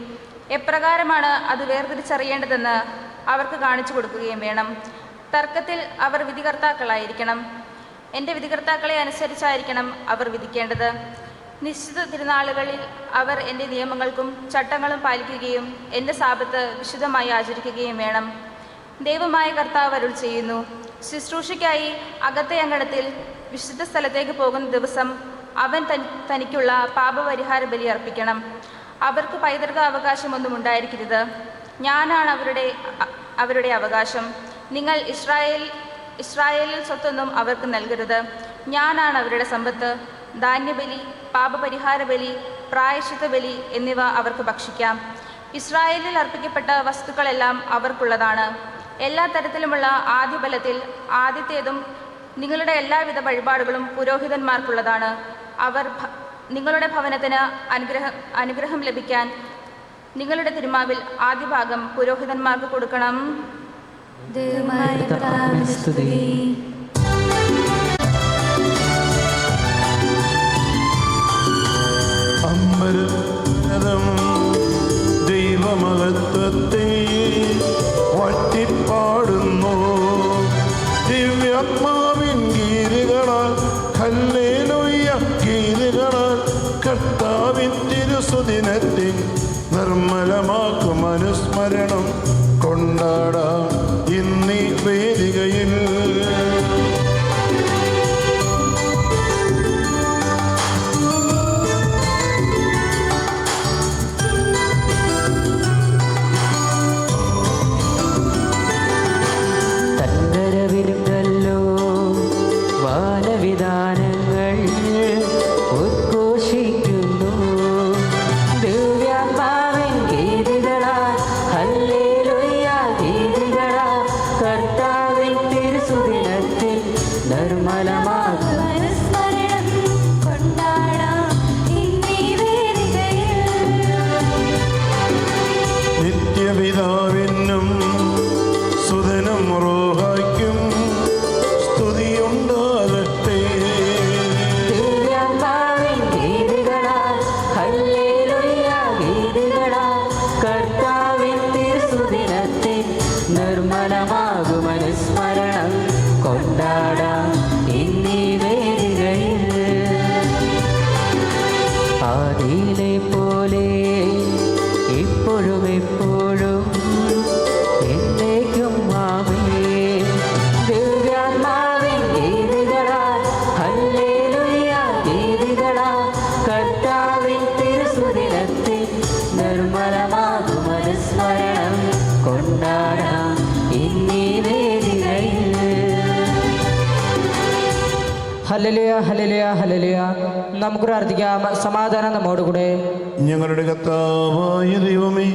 എപ്രകാരമാണ് അത് വേർതിരിച്ചറിയേണ്ടതെന്ന് അവർക്ക് കാണിച്ചു കൊടുക്കുകയും വേണം. തർക്കത്തിൽ അവർ വിധികർത്താക്കളായിരിക്കണം. എൻ്റെ വിധികർത്താക്കളെ അനുസരിച്ചായിരിക്കണം അവർ വിധിക്കേണ്ടത്. നിശ്ചിത തിരുനാളുകളിൽ അവർ എൻ്റെ നിയമങ്ങൾക്കും ചട്ടങ്ങളും പാലിക്കുകയും എൻ്റെ സാബത്ത് വിശുദ്ധമായി ആചരിക്കുകയും വേണം. ദൈവമായ കർത്താവ് അരുൾ ചെയ്യുന്നു, ശുശ്രൂഷയ്ക്കായി അകത്തെ അങ്കണത്തിൽ വിശുദ്ധ സ്ഥലത്തേക്ക് പോകുന്ന ദിവസം അവൻ തനിക്കുള്ള പാപപരിഹാര ബലി അർപ്പിക്കണം. അവർക്ക് പൈതൃക അവകാശമൊന്നും ഉണ്ടായിരിക്കരുത്. ഞാനാണ് അവരുടെ അവകാശം. നിങ്ങൾ ഇസ്രായേലിൽ സ്വത്തൊന്നും അവർക്ക് നൽകരുത്. ഞാനാണ് അവരുടെ സമ്പത്ത്. ധാന്യബലി, പാപപരിഹാര ബലി, പ്രായശ്ചിത്ത ബലി എന്നിവ അവർക്ക് ഭക്ഷിക്കാം. ഇസ്രായേലിൽ അർപ്പിക്കപ്പെട്ട വസ്തുക്കളെല്ലാം അവർക്കുള്ളതാണ്. എല്ലാ തരത്തിലുമുള്ള ആദ്യബലത്തിൽ ആദ്യത്തേതും നിങ്ങളുടെ എല്ലാവിധ വഴിപാടുകളും പുരോഹിതന്മാർക്കുള്ളതാണ്. അവർ നിങ്ങളുടെ ഭവനത്തിന് അനുഗ്രഹം ലഭിക്കാൻ നിങ്ങളുടെ തിരുമാവിൽ ആദ്യ ഭാഗം പുരോഹിതന്മാർക്ക് കൊടുക്കണം. ദൈവമഹത്വത്തെ വട്ടിപ്പാടുന്നു. ദിവ്യാത്മാവിൻ ഗീതികളാൽ ഹല്ലേലൂയ ഗീതികളാൽ കർത്താവിൻ തിരുസുദിനത്തിൽ നിർമ്മലമാക്കും അനുസ്മരണം കൊണ്ടാടാം ഇന്നീ വേദികയിൽ. തന്നരവിരുന്നല്ലോ വാനവിധാനങ്ങൾ ഉദ്ഘോഷിക്കുന്നു. ദിവ്യാത്മാവിൻ ഗീതികളാൽ ഹല്ലേലൂയ ഗീതികളാൽ കർത്താവിൻ തിരുസുദിനത്തിൽ നിർമ്മലമാകും നിത്യപിതാവിനും സുതനും റൂഹായ്ക്കും സ്തുതിയുണ്ടാകട്ടെ. ദിവ്യാത്മാവിൻ ഹല്ലേലൂയ ഹല്ലേലൂയ ഹല്ലേലൂയ. നമുക്ക് പ്രാർത്ഥിക്കാം. സമാധാനം നമ്മോടുകൂടെ. ഞങ്ങളുടെ കർത്താവായ ദൈവമേ,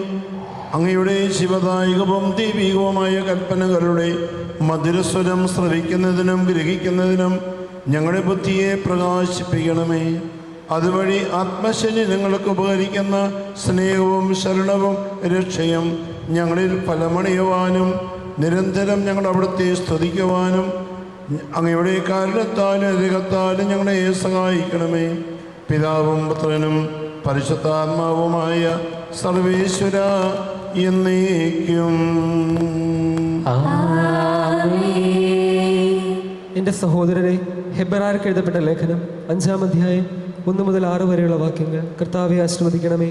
അങ്ങയുടെ ശിവദായകവും ദൈവികവുമായ കൽപ്പനകളുടെ മധുരസ്വരം ശ്രവിക്കുന്നതിനും ഗ്രഹിക്കുന്നതിനും ഞങ്ങളുടെ ബുദ്ധിയെ പ്രകാശിപ്പിക്കണമേ. അതുവഴി ആത്മശരീരങ്ങൾക്ക് ഉപകരിക്കുന്ന സ്നേഹവും ശരണവും രക്ഷയും ഞങ്ങളിൽ ഫലമണിയുവാനും നിരന്തരം ഞങ്ങൾ അവിടുത്തെ സ്തുതിക്കുവാനും അങ്ങയുടെ കാരണത്താലും അനുഗ്രഹത്താലും ഞങ്ങളെ സഹായിക്കണമേ. പിതാവും പുത്രനും പരിശുദ്ധാത്മാവുമായ സർവേശ്വര എന്നേക്കും. എൻ്റെ സഹോദരരെ, ഹെബ്രായർക്ക് എഴുതപ്പെട്ട ലേഖനം 5-ാം അധ്യായം 1 മുതൽ 6 വരെയുള്ള വാക്യങ്ങൾ കർത്താവെ ആശീർവദിക്കണമേ.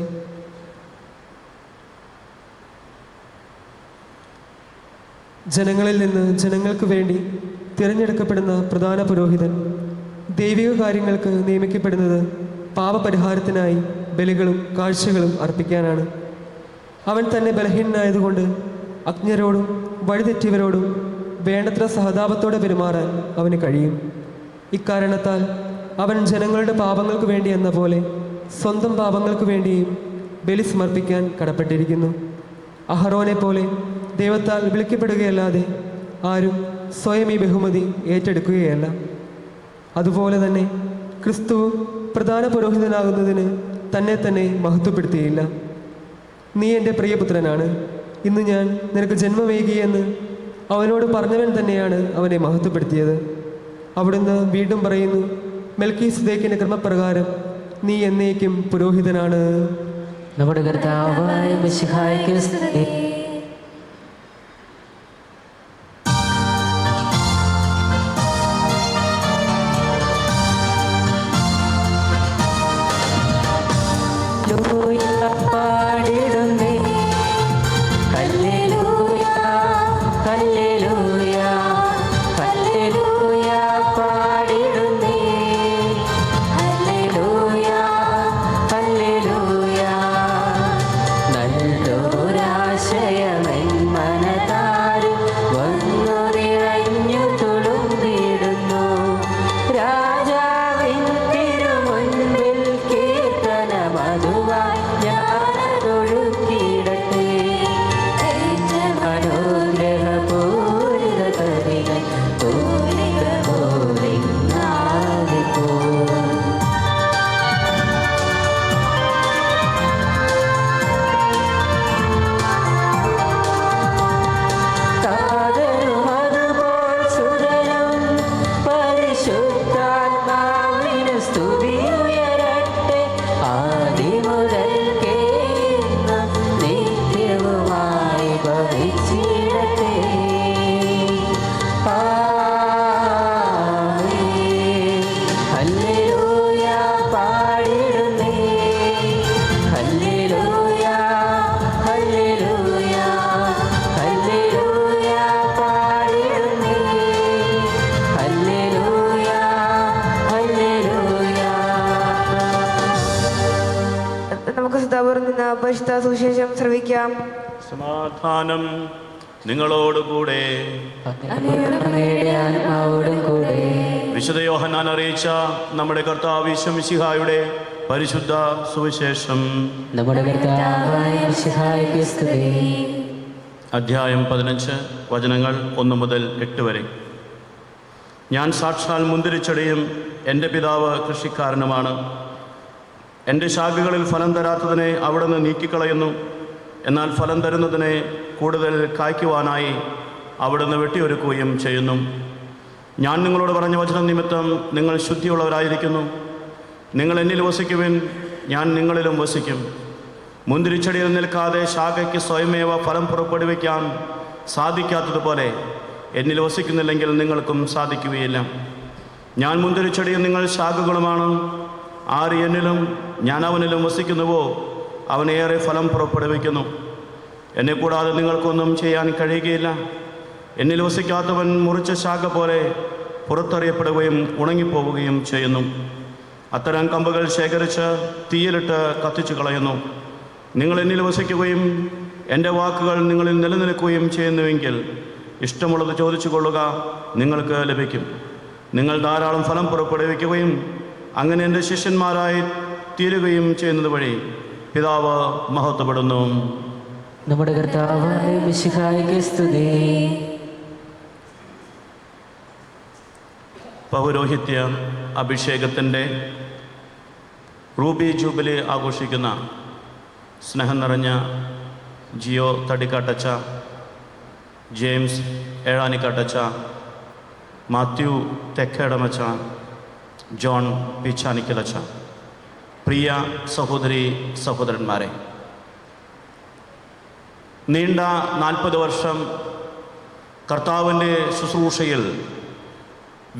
ജനങ്ങളിൽ നിന്ന് ജനങ്ങൾക്ക് വേണ്ടി തിരഞ്ഞെടുക്കപ്പെടുന്ന പ്രധാന പുരോഹിതൻ ദൈവിക കാര്യങ്ങൾക്ക് നിയമിക്കപ്പെടുന്നത് പാപപരിഹാരത്തിനായി ബലികളും കാഴ്ചകളും അർപ്പിക്കാനാണ്. അവൻ തന്നെ ബലഹീനനായതുകൊണ്ട് അജ്ഞരോടും വഴിതെറ്റിയവരോടും വേണ്ടത്ര സഹതാപത്തോടെ പെരുമാറാൻ അവന് കഴിയും. ഇക്കാരണത്താൽ അവൻ ജനങ്ങളുടെ പാപങ്ങൾക്ക് വേണ്ടി എന്ന പോലെ സ്വന്തം പാപങ്ങൾക്ക് വേണ്ടിയും ബലി സമർപ്പിക്കാൻ കടപ്പെട്ടിരിക്കുന്നു. അഹറോനെ പോലെ ദൈവത്താൽ വിളിക്കപ്പെടുകയല്ലാതെ ആരും സ്വയം ഈ ബഹുമതി ഏറ്റെടുക്കുകയല്ല. അതുപോലെ തന്നെ ക്രിസ്തു പ്രധാന പുരോഹിതനാകുന്നതിന് തന്നെ തന്നെ മഹത്വപ്പെടുത്തിയില്ല. നീ എൻ്റെ പ്രിയപുത്രനാണ്, ഇന്ന് ഞാൻ നിനക്ക് ജന്മമേകിയെന്ന് അവനോട് പറഞ്ഞവൻ തന്നെയാണ് അവനെ മഹത്വപ്പെടുത്തിയത്. അവിടുന്ന് വീണ്ടും പറയുന്നു, മെൽക്കീസദേക്കിൻ്റെ ക്രമപ്രകാരം നീ എന്നേക്കും പുരോഹിതനാണ്. നമ്മുടെ കർത്താവായ മിശിഹായ്ക്ക് സ്തുതി. പാടിടുന്നേ ഹല്ലേലൂയ ഹല്ലേലൂയ ഹല്ലേലൂയ പാടിടുന്നേ ഹല്ലേലൂയ ഹല്ലേലൂയ. നല്ലൊരാശയമെൻ മനതാരിൽ വന്നു നിറഞ്ഞു തുളുമ്പിടുന്നു. രാജാവിൻ തിരുമുൻപിൽ കീർത്തനമതുവായി ഞാനതൊഴുക്കിയിടട്ടെ. അനുഗ്രഹപൂരിത കവികൾ തൂലിക പോലിങ്ങാതിപ്പോ. താതനും അതുപോൽ സുതനും പരിശുദ്ധാത്മാവിനു സ്തുതിയുയരട്ടെ. ആദിമുതൽക്കേ ഇന്നും നിത്യവുമായി ഭവിച്ചിടട്ടെ. ആമേൻ. ഹല്ലേലൂയ പാടിടുന്നേ ഹല്ലേലൂയ ഹല്ലേലൂയ ഹല്ലേലൂയ പാടിടുന്നേ ഹല്ലേലൂയ ഹല്ലേലൂയ. നമുക്ക് സദാപൂർവ്വം നിന്ന് പരിശുദ്ധ സുവിശേഷം ശ്രവിക്കാം. സമാധാനം നിങ്ങളോടുകൂടെ. അങ്ങയുടെ ആത്മാവോടും കൂടെ. വിശുദ്ധ യോഹന്നാൻ അറിയിച്ച നമ്മുടെ കർത്താവ് ഈശോ മിശിഹായുടെ പരിശുദ്ധ സുവിശേഷം. നമ്മുടെ കർത്താവായ മിശിഹായ്ക്ക് സ്തുതി. അധ്യായം 15 വചനങ്ങൾ 1 മുതൽ 8 വരെ. ഞാൻ സാക്ഷാൽ മുന്തിരിച്ചെടിയും എൻ്റെ പിതാവ് കൃഷിക്കാരനുമാണ്. എൻ്റെ ശാഖകളിൽ ഫലം തരാത്തതിനെ അവിടുന്ന് നീക്കിക്കളയുന്നു. എന്നാൽ ഫലം തരുന്നതിനെ കൂടുതൽ കായ്ക്കുവാനായി അവിടുന്ന് വെട്ടിയൊരുക്കുകയും ചെയ്യുന്നു. ഞാൻ നിങ്ങളോട് പറഞ്ഞ വചനം നിമിത്തം നിങ്ങൾ ശുദ്ധിയുള്ളവരായിരിക്കുന്നു. നിങ്ങൾ എന്നിൽ വസിക്കുവിൻ, ഞാൻ നിങ്ങളിലും വസിക്കും. മുന്തിരിച്ചെടിയിൽ നിൽക്കാതെ ശാഖയ്ക്ക് സ്വയമേവ ഫലം പുറപ്പെടുവിക്കാൻ സാധിക്കാത്തതുപോലെ എന്നിൽ വസിക്കുന്നില്ലെങ്കിൽ നിങ്ങൾക്കും സാധിക്കുകയില്ല. ഞാൻ മുന്തിരിച്ചെടിയും നിങ്ങൾ ശാഖകളുമാണ്. ആര് എന്നിലും ഞാൻ അവനിലും വസിക്കുന്നുവോ അവൻ ഏറെ ഫലം പുറപ്പെടുവിക്കുന്നു. എന്നെ കൂടാതെ നിങ്ങൾക്കൊന്നും ചെയ്യാൻ കഴിയുകയില്ല. എന്നിൽ വസിക്കാത്തവൻ മുറിച്ച ശാഖ പോലെ പുറത്തറിയപ്പെടുകയും ഉണങ്ങിപ്പോവുകയും ചെയ്യുന്നു. അത്തരം കമ്പുകൾ ശേഖരിച്ച് തീയിലിട്ട് കത്തിച്ചു കളയുന്നു. നിങ്ങൾ എന്നിൽ വസിക്കുകയും എൻ്റെ വാക്കുകൾ നിങ്ങളിൽ നിലനിൽക്കുകയും ചെയ്യുന്നുവെങ്കിൽ ഇഷ്ടമുള്ളത് ചോദിച്ചു കൊള്ളുക, നിങ്ങൾക്ക് ലഭിക്കും. നിങ്ങൾ ധാരാളം ഫലം പുറപ്പെടുവിക്കുകയും അങ്ങനെ എൻ്റെ ശിഷ്യന്മാരായി തീരുകയും ചെയ്യുന്നത് വഴി പിതാവ് മഹത്വപ്പെടുന്നു. നമ്മുടെ കർത്താവായ മിശിഹായ്ക്ക് സ്തുതി. പൗരോഹിത്യ അഭിഷേകത്തിൻ്റെ റൂബി ജൂബിലി ആഘോഷിക്കുന്ന സ്നേഹം നിറഞ്ഞ ജിയോ തടിക്കാട്ടച്ച, ജെയിംസ് ഏഴാനിക്കാട്ടച്ച, മാത്യു തെക്കേടമച്ച, ജോൺ പിച്ചാനിക്കലച്ച, പ്രിയ സഹോദരി സഹോദരന്മാരെ, നീണ്ട 40 വർഷം കർത്താവിൻ്റെ ശുശ്രൂഷയിൽ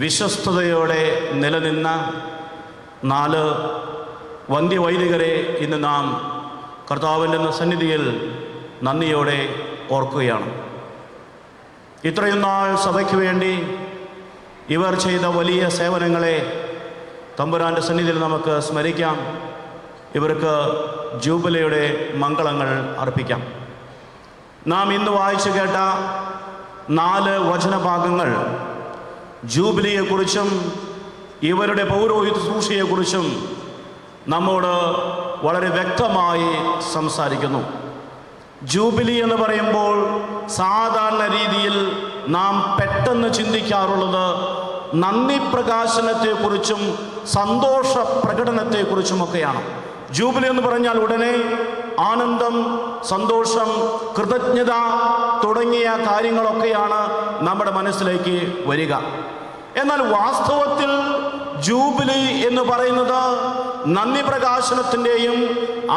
വിശ്വസ്തയോടെ നിലനിന്ന 4 വന്ധ്യവൈദികരെ ഇന്ന് നാം കർത്താവിൻ്റെ സന്നിധിയിൽ നന്ദിയോടെ ഓർക്കുകയാണ്. ഇത്രയും നാൾ സഭയ്ക്ക് വേണ്ടി ഇവർ ചെയ്ത വലിയ സേവനങ്ങളെ തമ്പുരാൻ്റെ സന്നിധിയിൽ നമുക്ക് സ്മരിക്കാം. ഇവർക്ക് ജൂബിലിയുടെ മംഗളങ്ങൾ അർപ്പിക്കാം. നാം ഇന്ന് വായിച്ചു കേട്ട 4 വചനഭാഗങ്ങൾ ജൂബിലിയെക്കുറിച്ചും ഇവരുടെ പൗരോഹിത്യ ശുശ്രൂഷയെക്കുറിച്ചും നമ്മോട് വളരെ വ്യക്തമായി സംസാരിക്കുന്നു. ജൂബിലി എന്ന് പറയുമ്പോൾ സാധാരണ രീതിയിൽ നാം പെട്ടെന്ന് ചിന്തിക്കാറുള്ളത് നന്ദി പ്രകാശനത്തെക്കുറിച്ചും സന്തോഷ പ്രകടനത്തെക്കുറിച്ചുമൊക്കെയാണ്. ജൂബിലി എന്ന് പറഞ്ഞാൽ ഉടനെ ആനന്ദം, സന്തോഷം, കൃതജ്ഞത തുടങ്ങിയ കാര്യങ്ങളൊക്കെയാണ് നമ്മുടെ മനസ്സിലേക്ക് വരിക. എന്നാൽ വാസ്തവത്തിൽ ജൂബിലി എന്ന് പറയുന്നത് നന്ദി പ്രകാശനത്തിൻ്റെയും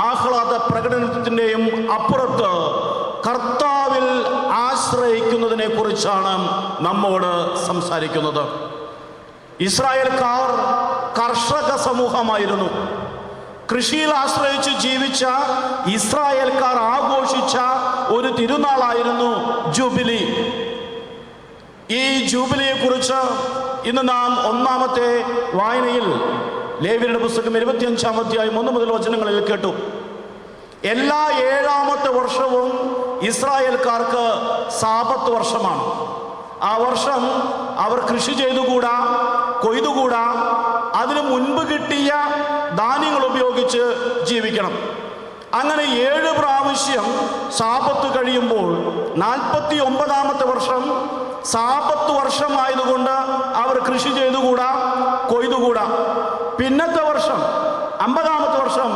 ആഹ്ലാദ പ്രകടനത്തിൻ്റെയും അപ്പുറത്ത് കർത്താവിൽ ആശ്രയിക്കുന്നതിനെ കുറിച്ചാണ് നമ്മോട് സംസാരിക്കുന്നത്. ഇസ്രായേൽക്കാർ കർഷക സമൂഹമായിരുന്നു. കൃഷിയിൽ ആശ്രയിച്ച് ജീവിച്ച ഇസ്രായേൽക്കാർ ആഘോഷിച്ച ഒരു തിരുനാളായിരുന്നു ജൂബിലി. ഈ ജൂബിലിയെക്കുറിച്ച് ഇന്ന് നാം ഒന്നാമത്തെ വായനയിൽ ലേവ്യരുടെ പുസ്തകം 25-ാം അധ്യായം 1 മുതൽ വചനങ്ങളിൽ കേട്ടു. എല്ലാ 7ാമത്തെ വർഷവും ഇസ്രായേൽക്കാർക്ക് സാബത്ത് വർഷമാണ്. ആ വർഷം അവർ കൃഷി ചെയ്തുകൂടാ, കൊയ്തുകൂടാ. അതിനു മുൻപ് കിട്ടിയ ധാന്യങ്ങൾ ഉപയോഗിച്ച് ജീവിക്കണം. അങ്ങനെ 7 പ്രാവശ്യം സാബത്ത് കഴിയുമ്പോൾ 49ാമത്തെ വർഷം സാബത്ത് വർഷമായതുകൊണ്ട് അവർ കൃഷി ചെയ്തുകൂടാ, കൊയ്തുകൂടാ. പിന്നത്തെ വർഷം 50ാമത്തെ വർഷം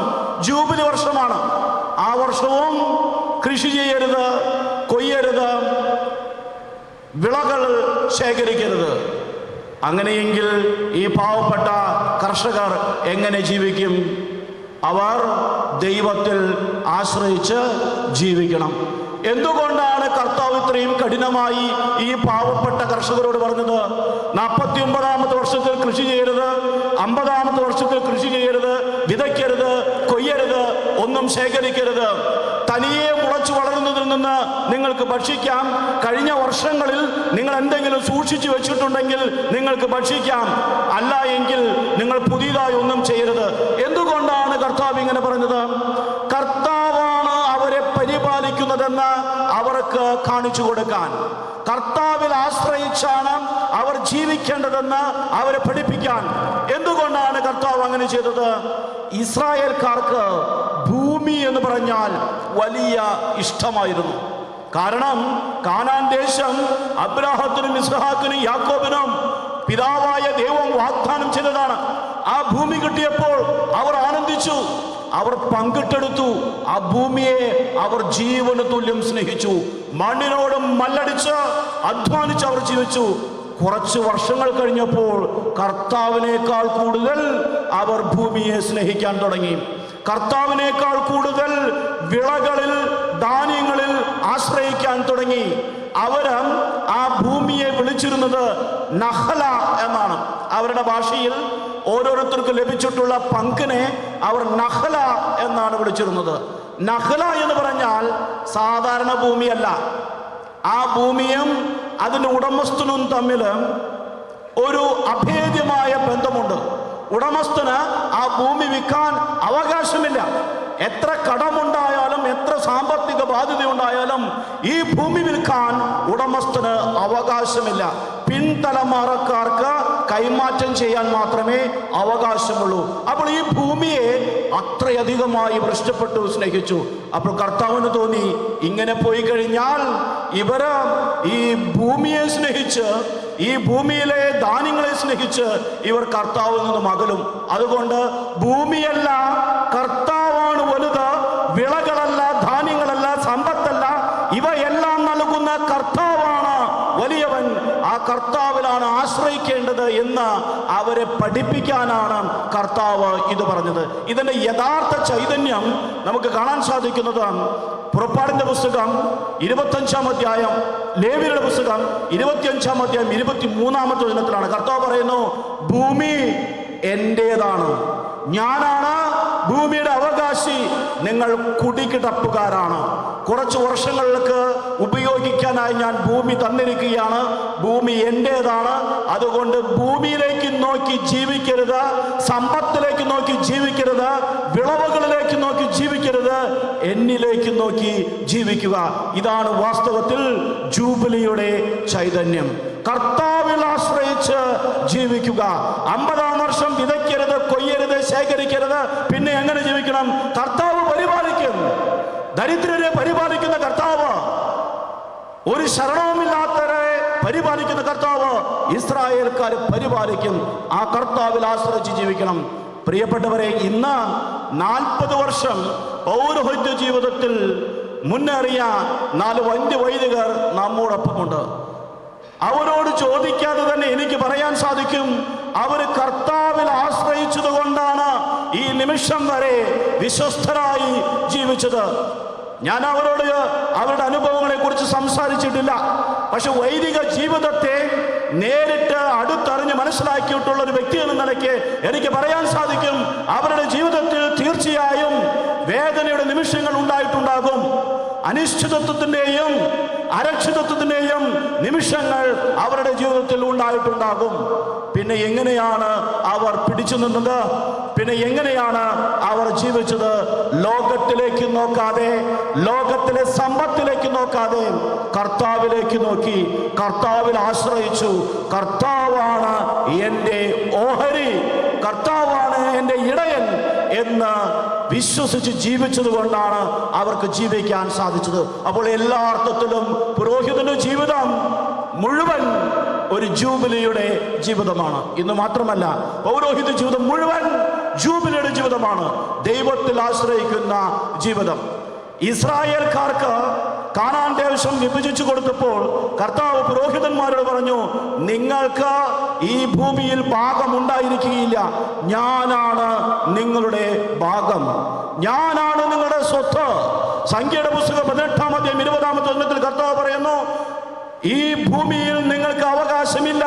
ജൂബിലി വർഷമാണ്. ആ വർഷവും കൃഷി ചെയ്യരുത്, കൊയ്യരുത്, വിളകൾ ശേഖരിക്കരുത്. അങ്ങനെയെങ്കിൽ ഈ പാവപ്പെട്ട കർഷകർ എങ്ങനെ ജീവിക്കും? അവർ ദൈവത്തിൽ ആശ്രയിച്ച് ജീവിക്കണം. എന്തുകൊണ്ടാണ് കർത്താവ് ഇത്രയും കഠിനമായി ഈ പാവപ്പെട്ട കർഷകരോട് പറഞ്ഞത്? 49ാമത്തെ വർഷത്തിൽ കൃഷി ചെയ്യരുത്, 50ാമത്തെ വർഷത്തിൽ കൃഷി ചെയ്യരുത്, വിതയ്ക്കരുത്, കൊയ്യരുത്, ഒന്നും ശേഖരിക്കരുത്. തനിയെ മുളച്ചു വളരുന്നതിൽ നിന്ന് നിങ്ങൾക്ക് ഭക്ഷിക്കാം. കഴിഞ്ഞ വർഷങ്ങളിൽ നിങ്ങൾ എന്തെങ്കിലും സൂക്ഷിച്ചു വെച്ചിട്ടുണ്ടെങ്കിൽ നിങ്ങൾക്ക് ഭക്ഷിക്കാം. അല്ല എങ്കിൽ നിങ്ങൾ പുതിയതായി ഒന്നും ചെയ്യരുത്. എന്തുകൊണ്ടാണ് കർത്താവ് ഇങ്ങനെ പറഞ്ഞത്? കർത്താവാണ് അവരെ പരിപാലിക്കുന്നതെന്ന് അവർക്ക് കാണിച്ചു കൊടുക്കാൻ, കർത്താവിൽ ആശ്രയിച്ചാണ് അവർ ജീവിക്കേണ്ടതെന്ന് അവരെ പഠിപ്പിക്കാൻ. എന്തുകൊണ്ടാണ് കർത്താവ് അങ്ങനെ ചെയ്തത്? ഇസ്രായേൽക്കാർക്ക് ഭൂമി എന്ന് പറഞ്ഞാൽ വലിയ ഇഷ്ടമായിരുന്നു. കാരണം കാനാൻ ദേശം അബ്രാഹത്തിനും ഇസ്ഹാക്കിനും യാക്കോബിനും പിതാവായ ദൈവം വാഗ്ദാനം ചെയ്തതാണ്. ആ ഭൂമി കിട്ടിയപ്പോൾ അവർ ആനന്ദിച്ചു, അവർ പങ്കിട്ടെടുത്തു. ആ ഭൂമിയെ അവർ ജീവന് തുല്യം സ്നേഹിച്ചു. മണ്ണിനോടും മല്ലടിച്ച് അധ്വാനിച്ച് അവർ ജീവിച്ചു. കുറച്ച് വർഷങ്ങൾ കഴിഞ്ഞപ്പോൾ കർത്താവിനേക്കാൾ കൂടുതൽ അവർ ഭൂമിയെ സ്നേഹിക്കാൻ തുടങ്ങി. കർത്താവിനേക്കാൾ കൂടുതൽ വിളകളിൽ, ധാന്യങ്ങളിൽ ആശ്രയിക്കാൻ തുടങ്ങി. അവര് ആ ഭൂമിയെ വിളിച്ചിരുന്നത് നഹല എന്നാണ്. അവരുടെ ഭാഷയിൽ ഓരോരുത്തർക്ക് ലഭിച്ചിട്ടുള്ള പങ്കിനെ അവർ നഹല എന്നാണ് വിളിച്ചിരുന്നത്. നഹല എന്ന് പറഞ്ഞാൽ സാധാരണ ഭൂമിയല്ല. ആ ഭൂമിയും അതിൻ്റെ ഉടമസ്ഥനും തമ്മിൽ ഒരു അഭേദ്യമായ ബന്ധമുണ്ട്. ഉടമസ്ഥന് ആ ഭൂമി വിൽക്കാൻ അവകാശമില്ല. എത്ര കടമുണ്ടായാലും, എത്ര സാമ്പത്തിക ബാധ്യത ഉണ്ടായാലും ഈ ഭൂമി വിൽക്കാൻ ഉടമസ്ഥന് അവകാശമില്ല. പിൻതലമുറക്കാർക്ക് കൈമാറ്റം ചെയ്യാൻ മാത്രമേ അവകാശമുള്ളൂ. അപ്പോൾ ഈ ഭൂമിയെ അത്രയധികമായി ഇഷ്ടപ്പെട്ടു, സ്നേഹിച്ചു. അപ്പോൾ കർത്താവിന് തോന്നി, ഇങ്ങനെ പോയി കഴിഞ്ഞാൽ ഇവര് ഈ ഭൂമിയെ സ്നേഹിച്ച്, ഈ ഭൂമിയിലെ ധാന്യങ്ങളെ സ്നേഹിച്ച് ഇവർ കർത്താവിൽ നിന്നും അകലും. അതുകൊണ്ട് ഭൂമിയല്ല, കർത്താവാണ് വലുത്. വിളകളല്ല, ധാന്യങ്ങളല്ല, സമ്പത്തല്ല, ഇവയെല്ലാം നൽകുന്ന കർത്താവാണ് വലിയവൻ. ആ കർത്താവിലാണ് ആശ്രയിക്കേണ്ടത് എന്ന് അവരെ പഠിപ്പിക്കാനാണ് കർത്താവ് ഇത് പറഞ്ഞത്. ഇതിന്റെ യഥാർത്ഥ ചൈതന്യം നമുക്ക് കാണാൻ സാധിക്കുന്നത് പുറപ്പാടിന്റെ പുസ്തകം 25-ാം അധ്യായം, ലേവ്യരുടെ പുസ്തകം 25-ാം അധ്യായം 23-ാമത്തെ വചനത്തിലാണ്. കർത്താവ് പറയുന്നു, ഭൂമി എന്റേതാണ്, ഞാനാണ് ഭൂമിയുടെ അവകാശി, നിങ്ങൾ കുടികിടപ്പുകാരാണ്. കുറച്ച് വർഷങ്ങൾക്ക് ഉപയോഗിക്കാനായി ഞാൻ ഭൂമി തന്നിരിക്കുകയാണ്. ഭൂമി എന്റേതാണ്. അതുകൊണ്ട് ഭൂമിയിലേക്ക് നോക്കി ജീവിക്കരുത്, സമ്പത്തിലേക്ക് നോക്കി ജീവിക്കരുത്, വിളവുകളിലേക്ക് നോക്കി ജീവിക്കരുത്, എന്നിലേക്ക് നോക്കി ജീവിക്കുക. ഇതാണ് വാസ്തവത്തിൽ ജൂബിലിയുടെ ചൈതന്യം. കർത്താവിൽ ആശ്രയിച്ച് ജീവിക്കുക. 50-ാം വർഷം വിതയ്ക്കരുത്, കൊയ്യരുത്, ശേഖരിക്കരുത്. പിന്നെ എങ്ങനെ ജീവിക്കണം? കർത്താവ് പരിപാലിക്കും. ദരിദ്രരെ പരിപാലിക്കുന്ന കർത്താവ്, ഒരു ശരണവുമില്ലാത്തവരെ പരിപാലിക്കുന്ന കർത്താവ് ഇസ്രായേൽക്കാരെ പരിപാലിക്കും. ആ കർത്താവിൽ ആശ്രയിച്ച് ജീവിക്കണം. പ്രിയപ്പെട്ടവരെ, ഇന്ന് 40 വർഷം പൗരോഹിത്യ ജീവിതത്തിൽ മുന്നേറിയ 4 വൈദികർ നമ്മോടൊപ്പമുണ്ട്. അവരോട് ചോദിക്കാതെ തന്നെ എനിക്ക് പറയാൻ സാധിക്കും, അവർ കർത്താവിൽ ആശ്രയിച്ചത് കൊണ്ടാണ് ഈ നിമിഷം വരെ വിശ്വസ്തരായി ജീവിച്ചത്. ഞാൻ അവരോട് അവരുടെ അനുഭവങ്ങളെ കുറിച്ച് സംസാരിച്ചിട്ടില്ല. പക്ഷെ വൈദിക ജീവിതത്തെ നേരിട്ട് അടുത്തറിഞ്ഞ് മനസ്സിലാക്കിയിട്ടുള്ള ഒരു വ്യക്തി എന്ന നിലയ്ക്ക് എനിക്ക് പറയാൻ സാധിക്കും, അവരുടെ ജീവിതത്തിൽ തീർച്ചയായും വേദനയുടെ നിമിഷങ്ങൾ ഉണ്ടായിട്ടുണ്ടാകും. അനിശ്ചിതത്വത്തിൻ്റെയും അരക്ഷിതത്വത്തിൻ്റെയും നിമിഷങ്ങൾ അവരുടെ ജീവിതത്തിൽ ഉണ്ടായിട്ടുണ്ടാകും. പിന്നെ എങ്ങനെയാണ് അവർ പിടിച്ചു നിന്നത്? പിന്നെ എങ്ങനെയാണ് അവർ ജീവിച്ചത്? ലോകത്തിലേക്ക് നോക്കാതെ, ലോകത്തിലെ സമ്പത്തിലേക്ക് നോക്കാതെ കർത്താവിലേക്ക് നോക്കി, കർത്താവിൽ ആശ്രയിച്ചു. കർത്താവാണ് എൻ്റെ ഓഹരി, കർത്താവാണ് എൻ്റെ ഇടയൻ എന്ന് വിശ്വസിച്ച് ജീവിച്ചത് കൊണ്ടാണ് അവർക്ക് ജീവിക്കാൻ സാധിച്ചത്. അപ്പോൾ എല്ലാ അർത്ഥത്തിലും പുരോഹിതന്റെ ജീവിതം മുഴുവൻ ഒരു ജൂബിലിയുടെ ജീവിതമാണ്. ഇന്ന് മാത്രമല്ല, പൗരോഹിത്യ ജീവിതം മുഴുവൻ ജൂബിലിയുടെ ജീവിതമാണ്. ദൈവത്തിൽ ആശ്രയിക്കുന്ന ജീവിതം. ഇസ്രായേൽക്കാർക്ക് കാനാൻ ദേശം വിഭജിച്ചു കൊടുത്തപ്പോൾ കർത്താവ് പുരോഹിതന്മാരോട് പറഞ്ഞു, നിങ്ങൾക്ക് ഈ ഭൂമിയിൽ ഭാഗമുണ്ടായിരിക്കുകയില്ല, ഞാനാണ് നിങ്ങളുടെ ഭാഗം, ഞാനാണ് നിങ്ങളുടെ സ്വത്ത്. സംഖ്യയുടെ പുസ്തകം 18-ാം അധ്യായം 20-ാമത്തെ വചനത്തിൽ കർത്താവ് പറയുന്നു, ഈ ഭൂമിയിൽ നിങ്ങൾക്ക് അവകാശമില്ല,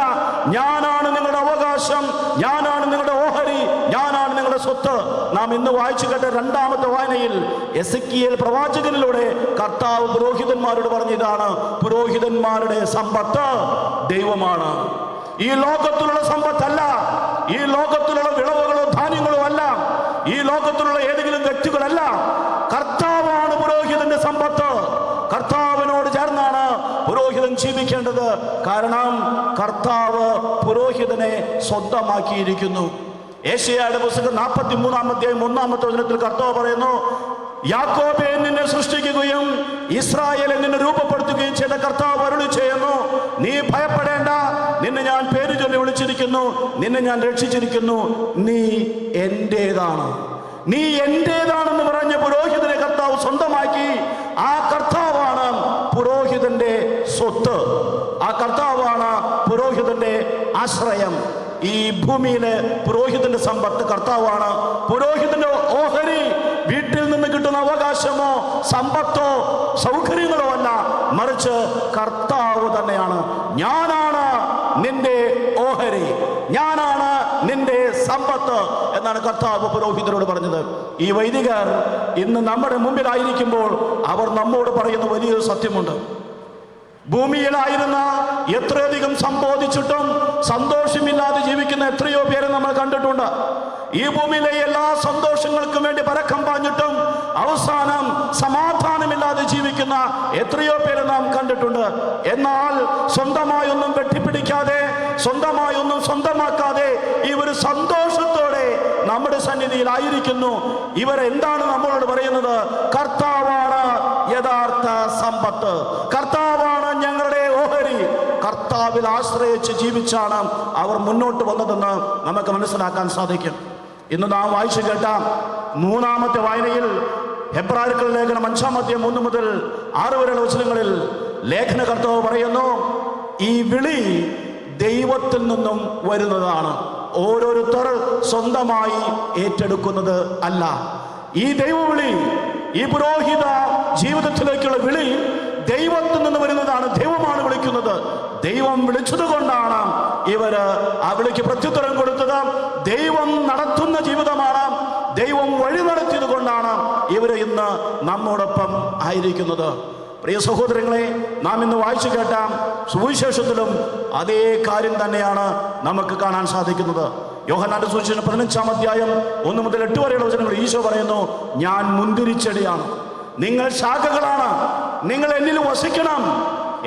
ഞാനാണ് നിങ്ങളുടെ അവകാശം, ഞാനാണ് നിങ്ങളുടെ ഓഹരി, ഞാനാണ് നിങ്ങളുടെ സ്വത്ത്. നാം ഇന്ന് വായിച്ചു കേട്ട 2-ാമത്തെ വായനയിൽ എസെക്കിയേൽ പ്രവാചകനിലൂടെ കർത്താവ് പുരോഹിതന്മാരോട് പറഞ്ഞതാണ്, പുരോഹിതന്മാരുടെ സമ്പത്ത് ദൈവമാണ്. ഈ ലോകത്തിലുള്ള സമ്പത്തല്ല, ഈ ലോകത്തിലുള്ള വിളവുകളോ ധാന്യങ്ങളോ അല്ല, ഈ ലോകത്തിലുള്ള ഏതെങ്കിലും വ്യക്തികളല്ല. കർത്താവാണ് പുരോഹിതന്റെ സമ്പത്ത്. കർത്താവിനോട് ചേർന്നാണ് പുരോഹിതൻ ജീവിക്കേണ്ടത്. കാരണം കർത്താവ് പുരോഹിതനെ സ്വന്തമാക്കിയിരിക്കുന്നു. യേശയ്യായുടെ പുസ്തകം 43-ാം അധ്യായം 1-ാമത്തെ വചനത്തിൽ കർത്താവ് പറയുന്നു, യാക്കോബെ നിന്നെ സൃഷ്ടിക്കുകയും ഇസ്രായേലെ നിന്നെ രൂപപ്പെടുത്തുകയും ചെയ്ത കർത്താവ് അരുളി ചെയ്യുന്നു, നീ ഭയപ്പെടേണ്ട, നിന്നെ ഞാൻ പേര് ചൊല്ലി വിളിച്ചിരിക്കുന്നു, നിന്നെ ഞാൻ രക്ഷിച്ചിരിക്കുന്നു, നീ എന്റേതാണ്. നീ എന്റേതാണെന്ന് പറഞ്ഞ പുരോഹിതനെ കർത്താവ് സ്വന്തമാക്കി. ആ കർത്താവാണ് പുരോഹിതന്റെ സ്വത്ത്, ആ കർത്താവാണ് പുരോഹിതന്റെ ആശ്രയം. ഈ ഭൂമിയിലെ പുരോഹിതന്റെ സമ്പത്ത് കർത്താവാണ്. പുരോഹിതന്റെ ഓഹരി വീട്ടിൽ നിന്ന് കിട്ടുന്ന അവകാശമോ സമ്പത്തോ സൗകര്യങ്ങളോ അല്ല, മറിച്ച് കർത്താവ് തന്നെയാണ്. ഞാനാണ് നിന്റെ ഓഹരി, ഞാനാണ് നിന്റെ സമ്പത്ത് എന്നാണ് കർത്താവ് പുരോഹിതരോട് പറഞ്ഞത്. ഈ വൈദികർ ഇന്ന് നമ്മുടെ മുമ്പിലായിരിക്കുമ്പോൾ അവർ നമ്മോട് പറയുന്ന വലിയൊരു സത്യമുണ്ട്. ഭൂമിയിലായിരുന്ന എത്രയധികം സമ്പാദിച്ചിട്ടും സന്തോഷമില്ലാതെ ജീവിക്കുന്ന എത്രയോ പേരെ നമ്മൾ കണ്ടിട്ടുണ്ട്. ഈ ഭൂമിയിലെ എല്ലാ സന്തോഷങ്ങൾക്കും വേണ്ടി പരക്കം പാഞ്ഞിട്ടും അവസാനം സമാധാനമില്ലാതെ ജീവിക്കുന്ന എത്രയോ പേരെ നാം കണ്ടിട്ടുണ്ട്. എന്നാൽ സ്വന്തമായൊന്നും വെട്ടിപ്പിടിക്കാതെ സ്വന്തമായി ഒന്നും സ്വന്തമാക്കാതെ ഇവർ സന്തോഷത്തോടെ നമ്മുടെ സന്നിധിയിലായിരിക്കുന്നു. ഇവരെന്താണ് നമ്മളോട് പറയുന്നത്? കർത്താവാണ് യഥാർത്ഥ സമ്പത്ത്, കർത്താവാണ് ഞങ്ങളുടെ ഓഹരി. കർത്താവിൽ ആശ്രയിച്ച് ജീവിച്ചാണ് അവർ മുന്നോട്ട് വന്നതെന്ന് നമുക്ക് മനസ്സിലാക്കാൻ സാധിക്കും. ഇന്ന് നാം വായിച്ചു കേട്ട മൂന്നാമത്തെ വായനയിൽ ഹെബ്രായർക്കുള്ള ലേഖനം 5-ാം അധ്യായം 1 മുതൽ 6 വരെയുള്ള വചനങ്ങളിൽ ലേഖനകർത്താവ് പറയുന്നു, ഈ വിളി ദൈവത്തിൽ നിന്നും വരുന്നതാണ്, ഓരോരുത്തർ സ്വന്തമായി ഏറ്റെടുക്കുന്നത് അല്ല. ഈ ദൈവവിളി, ഈ പുരോഹിത ജീവിതത്തിലേക്കുള്ള വിളി ദൈവത്തിൽ നിന്ന് വരുന്നതാണ്. ദൈവമാണ് വിളിക്കുന്നത്. ദൈവം വിളിച്ചത് കൊണ്ടാണ് ഇവര് ആ വിളിക്ക് പ്രത്യുത്തരം കൊടുത്തത്. ദൈവം നടത്തുന്ന ജീവിതമാണ്, ദൈവം വഴി നടത്തിയത് കൊണ്ടാണ് ഇവര് ഇന്ന് നമ്മോടൊപ്പം ആയിരിക്കുന്നത്. പ്രിയ സഹോദരങ്ങളെ, നാം ഇന്ന് വായിച്ചു കേട്ട സുവിശേഷത്തിലും അതേ കാര്യം തന്നെയാണ് നമുക്ക് കാണാൻ സാധിക്കുന്നത്. യോഹന്നാന്റെ സുവിശേഷം 15-ാം അധ്യായം 1 മുതൽ 8 വരെയുള്ള വചനങ്ങൾ ഈശോ പറയുന്നു, ഞാൻ മുന്തിരിച്ചെടിയാണ്, നിങ്ങൾ ശാഖകളാണ്, നിങ്ങൾ എന്നിൽ വസിക്കണം.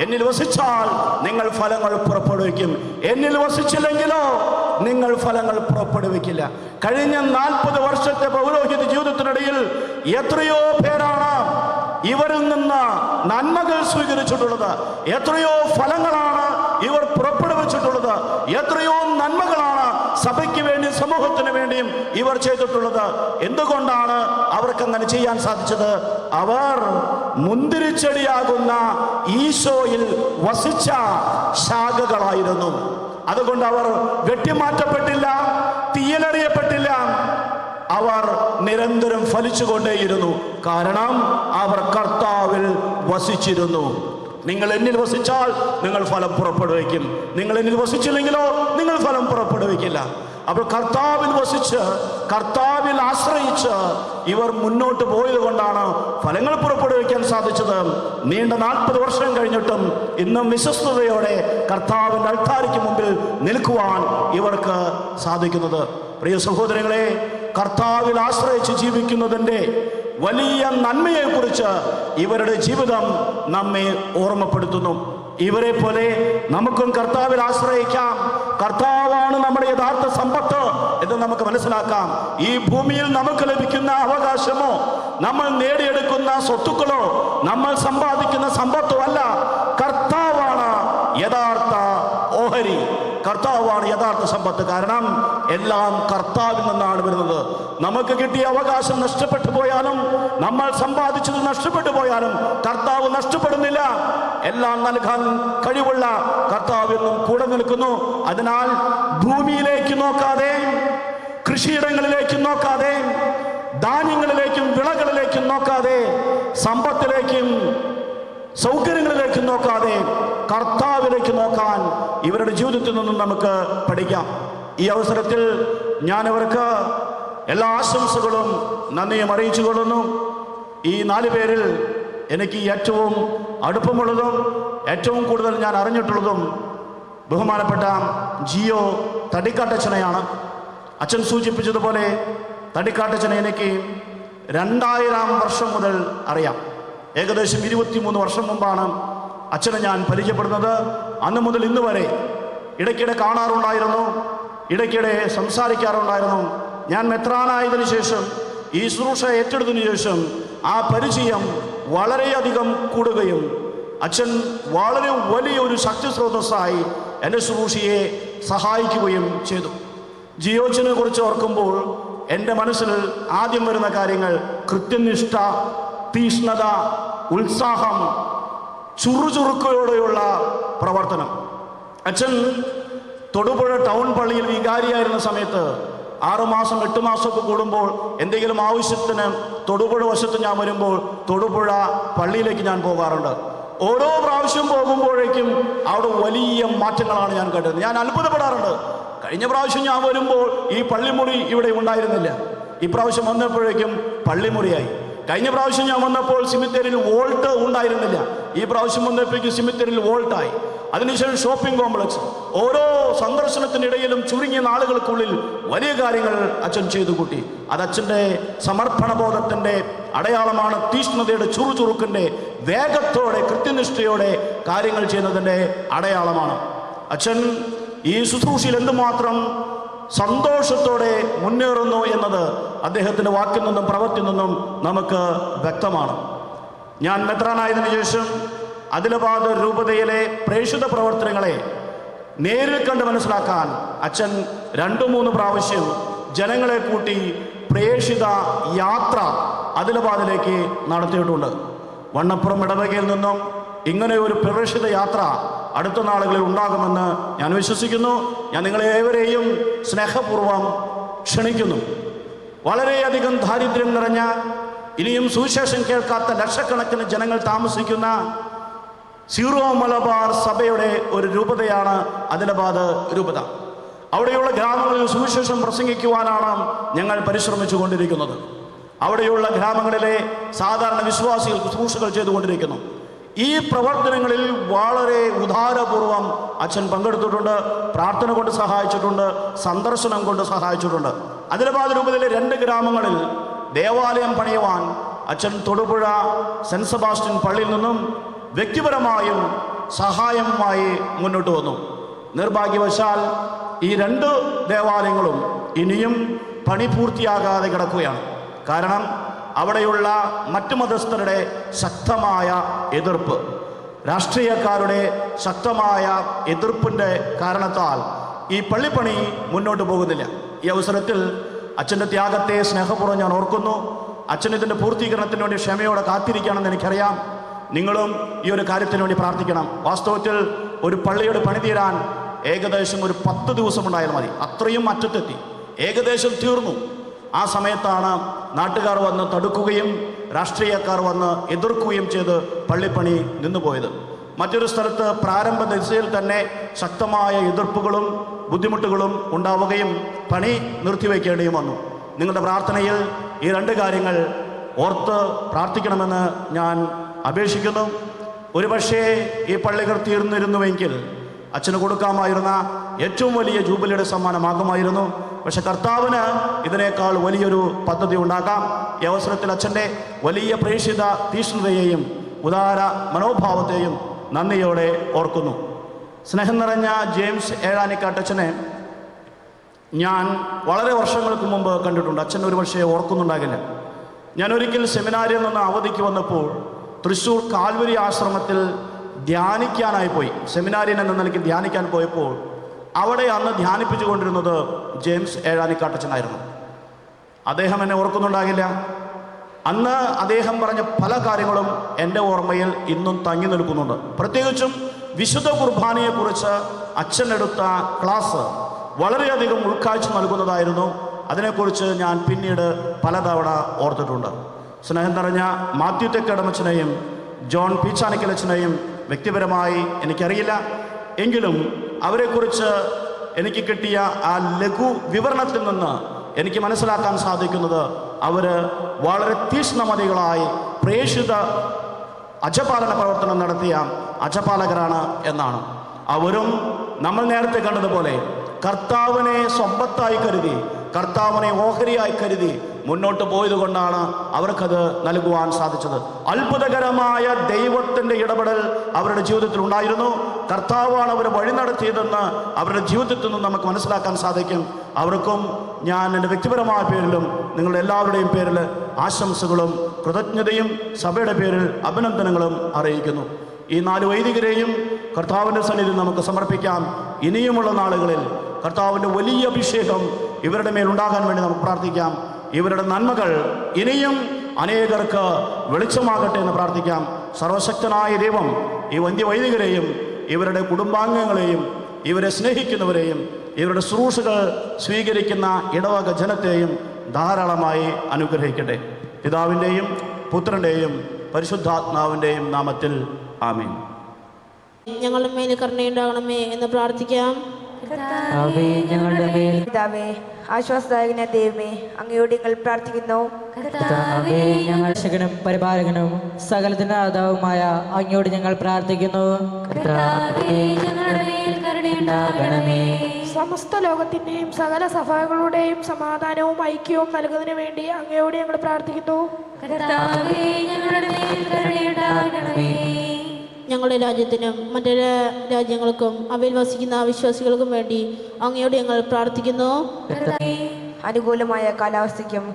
എന്നിൽ വസിച്ചാൽ നിങ്ങൾ ഫലങ്ങൾ പുറപ്പെടുവിക്കും, എന്നിൽ വസിച്ചില്ലെങ്കിലോ നിങ്ങൾ ഫലങ്ങൾ പുറപ്പെടുവിക്കില്ല. കഴിഞ്ഞ 40 വർഷത്തെ പൗരോഹിത ജീവിതത്തിനിടയിൽ എത്രയോ പേരാണ് ഇവരിൽ നിന്ന് നന്മകൾ സ്വീകരിച്ചിട്ടുള്ളത്, എത്രയോ ഫലങ്ങളാണ് ഇവർ പുറപ്പെടുവിച്ചിട്ടുള്ളത്, എത്രയോ നന്മകളാണ് സഭയ്ക്ക് വേണ്ടി സമൂഹത്തിന് വേണ്ടിയും ഇവർ ചെയ്തിട്ടുള്ളത്. എന്തുകൊണ്ടാണ് അവർക്ക് അങ്ങനെ ചെയ്യാൻ സാധിച്ചത്? അവർ മുന്തിരിച്ചെടിയാകുന്ന ഈശോയിൽ വസിച്ച ശാഖകളായിരുന്നു. അതുകൊണ്ട് അവർ വെട്ടിമാറ്റപ്പെട്ടില്ല, തീയലെറിയപ്പെട്ടില്ല, അവർ നിരന്തരം ഫലിച്ചുകൊണ്ടേയിരുന്നു. കാരണം അവർ കർത്താവിൽ വസിച്ചിരുന്നു. നിങ്ങൾ എന്നിൽ വസിച്ചാൽ നിങ്ങൾ ഫലം പുറപ്പെടുവിക്കും, നിങ്ങൾ എന്നിൽ വസിച്ചില്ലെങ്കിലോ നിങ്ങൾ ഫലം പുറപ്പെടുവിക്കില്ല. അപ്പോൾ കർത്താവിൽ വസിച്ച്, കർത്താവിൽ ആശ്രയിച്ച് ഇവർ മുന്നോട്ട് പോയത് കൊണ്ടാണ് ഫലങ്ങൾ പുറപ്പെടുവിക്കാൻ സാധിച്ചത്. നീണ്ട 40 വർഷം കഴിഞ്ഞിട്ടും ഇന്നും വിശ്വസ്തയോടെ കർത്താവിൻ്റെ അൾത്താരയ്ക്ക് മുമ്പിൽ നിൽക്കുവാൻ ഇവർക്ക് സാധിക്കുന്നത്. പ്രിയ സഹോദരങ്ങളെ, കർത്താവിൽ ആശ്രയിച്ച് ജീവിക്കുന്നതിൻ്റെ വലിയ നന്മയെക്കുറിച്ച് ഇവരുടെ ജീവിതം നമ്മെ ഓർമ്മപ്പെടുത്തുന്നു. ഇവരെ പോലെ നമുക്കും കർത്താവിൽ ആശ്രയിക്കാം. കർത്താവാണ് നമ്മുടെ യഥാർത്ഥ സമ്പത്ത് എന്ന് നമുക്ക് മനസ്സിലാക്കാം. ഈ ഭൂമിയിൽ നമുക്ക് ലഭിക്കുന്ന അവകാശമോ, നമ്മൾ നേടിയെടുക്കുന്ന സ്വത്തുക്കളോ, നമ്മൾ സമ്പാദിക്കുന്ന സമ്പത്തോ അല്ല. കർത്താവാണ് യഥാർത്ഥ ഓഹരി, കർത്താവാണ് യഥാർത്ഥ സമ്പത്ത്. കാരണം എല്ലാം കർത്താവിൽ നിന്നാണ് വരുന്നത്. നമുക്ക് കിട്ടിയ അവകാശം നഷ്ടപ്പെട്ടു പോയാലും, നമ്മൾ സമ്പാദിച്ചത് നഷ്ടപ്പെട്ടു പോയാലും കർത്താവ് നഷ്ടപ്പെടുന്നില്ല. എല്ലാം നൽകാൻ കഴിവുള്ള കർത്താവ് എന്നും കൂടെ നിൽക്കുന്നു. അതിനാൽ ഭൂമിയിലേക്ക് നോക്കാതെ, കൃഷിയിടങ്ങളിലേക്ക് നോക്കാതെ, ധാന്യങ്ങളിലേക്കും വിളകളിലേക്കും നോക്കാതെ, സമ്പത്തിലേക്കും സൗകര്യങ്ങളിലേക്ക് നോക്കാതെ കർത്താവിലേക്ക് നോക്കാൻ ഇവരുടെ ജീവിതത്തിൽ നിന്നും നമുക്ക് പഠിക്കാം. ഈ അവസരത്തിൽ ഞാൻ ഇവർക്ക് എല്ലാ ആശംസകളും നന്ദിയും അറിയിച്ചു കൊള്ളുന്നു. ഈ 4 പേരിൽ എനിക്ക് ഏറ്റവും അടുപ്പമുള്ളതും ഏറ്റവും കൂടുതൽ ഞാൻ അറിഞ്ഞിട്ടുള്ളതും ബഹുമാനപ്പെട്ട ജിയോ തടിക്കാട്ടച്ചനെയാണ്. അച്ഛൻ സൂചിപ്പിച്ചതുപോലെ തടിക്കാട്ടച്ചനെ എനിക്ക് 2000 വർഷം മുതൽ അറിയാം. ഏകദേശം 23 വർഷം മുമ്പാണ് അച്ഛനെ ഞാൻ പരിചയപ്പെടുന്നത്. അന്ന് മുതൽ ഇന്ന് വരെ ഇടയ്ക്കിടെ കാണാറുണ്ടായിരുന്നു, ഇടയ്ക്കിടെ സംസാരിക്കാറുണ്ടായിരുന്നു. ഞാൻ മെത്രാനായതിനു ശേഷം, ഈ ശുശ്രൂഷ ഏറ്റെടുത്തതിനു ശേഷം ആ പരിചയം വളരെയധികം കൂടുകയും അച്ഛൻ വളരെ വലിയൊരു ശക്തി സ്രോതസ്സായി എൻ്റെ ശുശ്രൂഷയെ സഹായിക്കുകയും ചെയ്തു. ജിയോച്ചനെ കുറിച്ച് ഓർക്കുമ്പോൾ എൻ്റെ മനസ്സിൽ ആദ്യം വരുന്ന കാര്യങ്ങൾ കൃത്യനിഷ്ഠ, തീഷ്ണത, ഉത്സാഹം, ചുറുചുറുക്കോടെയുള്ള പ്രവർത്തനം. അച്ഛൻ തൊടുപുഴ ടൗൺ പള്ളിയിൽ വികാരിയായിരുന്ന സമയത്ത് 6 മാസം 8 മാസമൊക്കെ കൂടുമ്പോൾ എന്തെങ്കിലും ആവശ്യത്തിന് തൊടുപുഴ വശത്ത് ഞാൻ വരുമ്പോൾ തൊടുപുഴ പള്ളിയിലേക്ക് ഞാൻ പോകാറുണ്ട്. ഓരോ പ്രാവശ്യം പോകുമ്പോഴേക്കും അവിടെ വലിയ മാറ്റങ്ങളാണ് ഞാൻ കണ്ടത്. ഞാൻ അത്ഭുതപ്പെടാറുണ്ട്. കഴിഞ്ഞ പ്രാവശ്യം ഞാൻ വരുമ്പോൾ ഈ പള്ളിമുറി ഇവിടെ ഉണ്ടായിരുന്നില്ല, ഇപ്രാവശ്യം വന്നപ്പോഴേക്കും പള്ളിമുറിയായി. കഴിഞ്ഞ പ്രാവശ്യം ഞാൻ വന്നപ്പോൾ സിമിത്തേരിയിൽ വോൾട്ട് ഉണ്ടായിരുന്നില്ല, ഈ പ്രാവശ്യം വന്നപ്പോഴേക്കും സിമിത്തേരിയിൽ വോൾട്ടായി. അതിനുശേഷം ഷോപ്പിംഗ് കോംപ്ലക്സ്. ഓരോ സന്ദർശനത്തിനിടയിലും ചുരുങ്ങിയ നാളുകൾക്കുള്ളിൽ വലിയ കാര്യങ്ങൾ അച്ഛൻ ചെയ്തു കൂട്ടി. അത് അച്ഛൻ്റെ സമർപ്പണബോധത്തിൻ്റെ അടയാളമാണ്. തീഷ്ണതയുടെ, ചുറുചുറുക്കിൻ്റെ, വേഗത്തോടെ, കൃത്യനിഷ്ഠയോടെ കാര്യങ്ങൾ ചെയ്യുന്നതിൻ്റെ അടയാളമാണ്. അച്ഛൻ ഈ ശുശ്രൂഷയിൽ എന്തുമാത്രം സന്തോഷത്തോടെ മുന്നേറുന്നു എന്നത് അദ്ദേഹത്തിൻ്റെ വാക്കിൽ നിന്നും പ്രവൃത്തിയിൽ നിന്നും നമുക്ക് വ്യക്തമാണ്. ഞാൻ മെത്രാനായതിനു ശേഷം ആദിലാബാദ് രൂപതയിലെ പ്രേക്ഷിത പ്രവർത്തനങ്ങളെ നേരിൽ കണ്ട് മനസ്സിലാക്കാൻ അച്ഛൻ 2-3 പ്രാവശ്യം ജനങ്ങളെ കൂട്ടി പ്രേക്ഷിത യാത്ര ആദിലാബാദിലേക്ക് നടത്തിയിട്ടുണ്ട്. വണ്ണപ്പുറം ഇടവകയിൽ നിന്നും ഇങ്ങനെ ഒരു പ്രേക്ഷിത യാത്ര അടുത്ത നാളുകളിൽ ഉണ്ടാകുമെന്ന് ഞാൻ വിശ്വസിക്കുന്നു. ഞാൻ നിങ്ങളെ ഏവരെയും സ്നേഹപൂർവ്വം ക്ഷണിക്കുന്നു. വളരെയധികം ദാരിദ്ര്യം നിറഞ്ഞ, ഇനിയും സുവിശേഷം കേൾക്കാത്ത ലക്ഷക്കണക്കിന് ജനങ്ങൾ താമസിക്കുന്ന സീറോ മലബാർ സഭയുടെ ഒരു രൂപതയാണ് ആദിലാബാദ് രൂപത. അവിടെയുള്ള ഗ്രാമങ്ങളിൽ സുവിശേഷം പ്രസംഗിക്കുവാനാണ് ഞങ്ങൾ പരിശ്രമിച്ചു കൊണ്ടിരിക്കുന്നത്. അവിടെയുള്ള ഗ്രാമങ്ങളിലെ സാധാരണ വിശ്വാസികൾ ശുശ്രൂഷകൾ ചെയ്തുകൊണ്ടിരിക്കുന്നു. ഈ പ്രവർത്തനങ്ങളിൽ വളരെ ഉദാരപൂർവം അച്ഛൻ പങ്കെടുത്തിട്ടുണ്ട്. പ്രാർത്ഥന കൊണ്ട് സഹായിച്ചിട്ടുണ്ട്, സന്ദർശനം കൊണ്ട് സഹായിച്ചിട്ടുണ്ട്. ആദിലാബാദ് രൂപതയിലെ 2 ഗ്രാമങ്ങളിൽ ദേവാലയം പണിയുവാൻ അച്ഛൻ തൊടുപുഴ സെൻറ്റ് സെബാസ്റ്റ്യൻ പള്ളിയിൽ നിന്നും വ്യക്തിപരമായും സഹായവുമായി മുന്നോട്ട് വന്നു. നിർഭാഗ്യവശാൽ ഈ 2 ദേവാലയങ്ങളും ഇനിയും പണി പൂർത്തിയാകാതെ കിടക്കുകയാണ്. കാരണം അവിടെയുള്ള മറ്റു മതസ്ഥരുടെ ശക്തമായ എതിർപ്പ്, രാഷ്ട്രീയക്കാരുടെ ശക്തമായ എതിർപ്പിൻ്റെ കാരണത്താൽ ഈ പള്ളിപ്പണി മുന്നോട്ട് പോകുന്നില്ല. ഈ അവസരത്തിൽ അച്ഛൻ്റെ ത്യാഗത്തെ സ്നേഹപൂർവ്വം ഞാൻ ഓർക്കുന്നു. അച്ഛൻ ഇതിൻ്റെ പൂർത്തീകരണത്തിന് വേണ്ടി ക്ഷമയോടെ കാത്തിരിക്കണമെന്ന് എനിക്കറിയാം. നിങ്ങളും ഈ ഒരു കാര്യത്തിന് വേണ്ടി പ്രാർത്ഥിക്കണം. വാസ്തവത്തിൽ ഒരു പള്ളിയുടെ പണി തീരാൻ ഏകദേശം ഒരു 10 ദിവസം ഉണ്ടായാൽ മതി. അത്രയും അറ്റത്തെത്തി, ഏകദേശം തീർന്നു. ആ സമയത്താണ് നാട്ടുകാർ വന്ന് തടുക്കുകയും രാഷ്ട്രീയക്കാർ വന്ന് എതിർക്കുകയും ചെയ്ത് പള്ളിപ്പണി നിന്നുപോയത്. മറ്റൊരു സ്ഥലത്ത് പ്രാരംഭ ദിശയിൽ തന്നെ ശക്തമായ എതിർപ്പുകളും ബുദ്ധിമുട്ടുകളും ഉണ്ടാവുകയും പണി നിർത്തിവെക്കേണ്ടിയും വന്നു. നിങ്ങളുടെ പ്രാർത്ഥനയിൽ ഈ 2 കാര്യങ്ങൾ ഓർത്ത് പ്രാർത്ഥിക്കണമെന്ന് ഞാൻ അപേക്ഷിക്കുന്നു. ഒരുപക്ഷേ ഈ പള്ളികൾ തീർന്നിരുന്നുവെങ്കിൽ അച്ഛന് കൊടുക്കാമായിരുന്ന ഏറ്റവും വലിയ ജൂബിലിയുടെ സമ്മാനമാകുമായിരുന്നു. പക്ഷെ കർത്താവിന് ഇതിനേക്കാൾ വലിയൊരു പദ്ധതി ഉണ്ടാക്കാം. ഈ അവസരത്തിൽ അച്ഛൻ്റെ വലിയ പ്രേക്ഷിത തീഷ്ണതയെയും ഉദാര മനോഭാവത്തെയും നന്ദിയോടെ ഓർക്കുന്നു. സ്നേഹം നിറഞ്ഞ ജെയിംസ് ഏഴാനിക്കാട്ടച്ഛനെ ഞാൻ വളരെ വർഷങ്ങൾക്ക് മുമ്പ് കണ്ടിട്ടുണ്ട്. അച്ഛൻ ഒരു പക്ഷേ ഓർക്കുന്നുണ്ടാകില്ല. ഞാനൊരിക്കൽ സെമിനാരിയിൽ നിന്ന് അവധിക്ക് വന്നപ്പോൾ തൃശ്ശൂർ കാൽവരി ആശ്രമത്തിൽ ധ്യാനിക്കാനായി പോയി. സെമിനാരിയൻ എന്ന നിലയ്ക്ക് ധ്യാനിക്കാൻ പോയപ്പോൾ അവിടെ അന്ന് ധ്യാനിപ്പിച്ചു കൊണ്ടിരുന്നത് ജെയിംസ് ഏഴാനിക്കാട്ടച്ഛനായിരുന്നു. അദ്ദേഹം എന്നെ ഓർക്കുന്നുണ്ടാകില്ല. അന്ന് അദ്ദേഹം പറഞ്ഞ പല കാര്യങ്ങളും എൻ്റെ ഓർമ്മയിൽ ഇന്നും തങ്ങി നിൽക്കുന്നുണ്ട്. പ്രത്യേകിച്ചും വിശുദ്ധ കുർബാനയെക്കുറിച്ച് അച്ഛനെടുത്ത ക്ലാസ് വളരെയധികം ഉൾക്കാഴ്ച നൽകുന്നതായിരുന്നു. അതിനെക്കുറിച്ച് ഞാൻ പിന്നീട് പലതവണ ഓർത്തിട്ടുണ്ട്. സ്നേഹം നിറഞ്ഞ മാത്യു തെക്കേടമച്ചനെയും ജോൺ പീച്ചാനിക്കലച്ചനെയും വ്യക്തിപരമായി എനിക്കറിയില്ല. എങ്കിലും അവരെക്കുറിച്ച് എനിക്ക് കിട്ടിയ ആ ലഘു വിവരണത്തിൽ നിന്ന് എനിക്ക് മനസ്സിലാക്കാൻ സാധിക്കുന്നത് അവർ വളരെ തീക്ഷ്ണമതികളായി പ്രേക്ഷിത അജപാലന പ്രവർത്തനം നടത്തിയ അജപാലകരാണ് എന്നാണ്. അവരും നമ്മൾ നേരത്തെ കണ്ടതുപോലെ കർത്താവിനെ സ്വന്തത്തായി കരുതി, കർത്താവിനെ ഓഹരിയായി കരുതി മുന്നോട്ട് പോയത് കൊണ്ടാണ് അവർക്കത് നൽകുവാൻ സാധിച്ചത്. അത്ഭുതകരമായ ദൈവത്തിൻ്റെ ഇടപെടൽ അവരുടെ ജീവിതത്തിൽ ഉണ്ടായിരുന്നു. കർത്താവാണ് അവരെ വഴി നടത്തിയതെന്ന് അവരുടെ ജീവിതത്തിൽ നിന്ന് നമുക്ക് മനസ്സിലാക്കാൻ സാധിക്കും. അവർക്കും ഞാൻ എൻ്റെ വ്യക്തിപരമായ പേരിലും നിങ്ങളുടെ എല്ലാവരുടെയും പേരിൽ ആശംസകളും കൃതജ്ഞതയും സഭയുടെ പേരിൽ അഭിനന്ദനങ്ങളും അറിയിക്കുന്നു. ഈ 4 വൈദികരെയും കർത്താവിൻ്റെ സന്നിധിയിൽ നമുക്ക് സമർപ്പിക്കാം. ഇനിയുമുള്ള നാളുകളിൽ കർത്താവിൻ്റെ വലിയ അഭിഷേകം ഇവരുടെ മേലുണ്ടാകാൻ വേണ്ടി നമുക്ക് പ്രാർത്ഥിക്കാം. ഇവരുടെ നന്മകൾ ഇനിയും അനേകർക്ക് വെളിച്ചമാകട്ടെ എന്ന് പ്രാർത്ഥിക്കാം. സർവശക്തനായ ദൈവം ഈ വന്ധ്യവൈദികരെയും ഇവരുടെ കുടുംബാംഗങ്ങളെയും ഇവരെ സ്നേഹിക്കുന്നവരെയും ഇവരുടെ ശുശ്രൂഷകൾ സ്വീകരിക്കുന്ന ഇടവക ജനത്തെയും ധാരാളമായി അനുഗ്രഹിക്കട്ടെ. പിതാവിൻ്റെയും പുത്രൻ്റെയും പരിശുദ്ധാത്മാവിൻ്റെയും നാമത്തിൽ ആമേൻ. ഞങ്ങളുടെ മേൽ കരുണയുണ്ടാകണമേ എന്ന് പ്രാർത്ഥിക്കാം. ഞങ്ങളുടെ മേൽ പിതാവേ, ആശ്വാസദായകനായ ദൈവമേ, അങ്ങയോട് ഞങ്ങൾ പ്രാർത്ഥിക്കുന്നു. ഞങ്ങൾ രക്ഷകനും പരിപാലകനും സകലത്തിനാദാവുമായ അങ്ങയോട് ഞങ്ങൾ പ്രാർത്ഥിക്കുന്നു. സമസ്ത ലോകത്തിന്റെയും സകല സഭകളുടെയും സമാധാനവും ഐക്യവും നൽകുന്നതിന് വേണ്ടി അങ്ങയോട് ഞങ്ങൾ പ്രാർത്ഥിക്കുന്നു. ഞങ്ങളുടെ രാജ്യത്തിനും മറ്റു രാജ്യങ്ങൾക്കും അവയിൽ വസിക്കുന്ന വിശ്വാസികൾക്കും വേണ്ടി അങ്ങയോട് ഞങ്ങൾ പ്രാർത്ഥിക്കുന്നു. അനുകൂലമായ കാലാവസ്ഥയ്ക്കും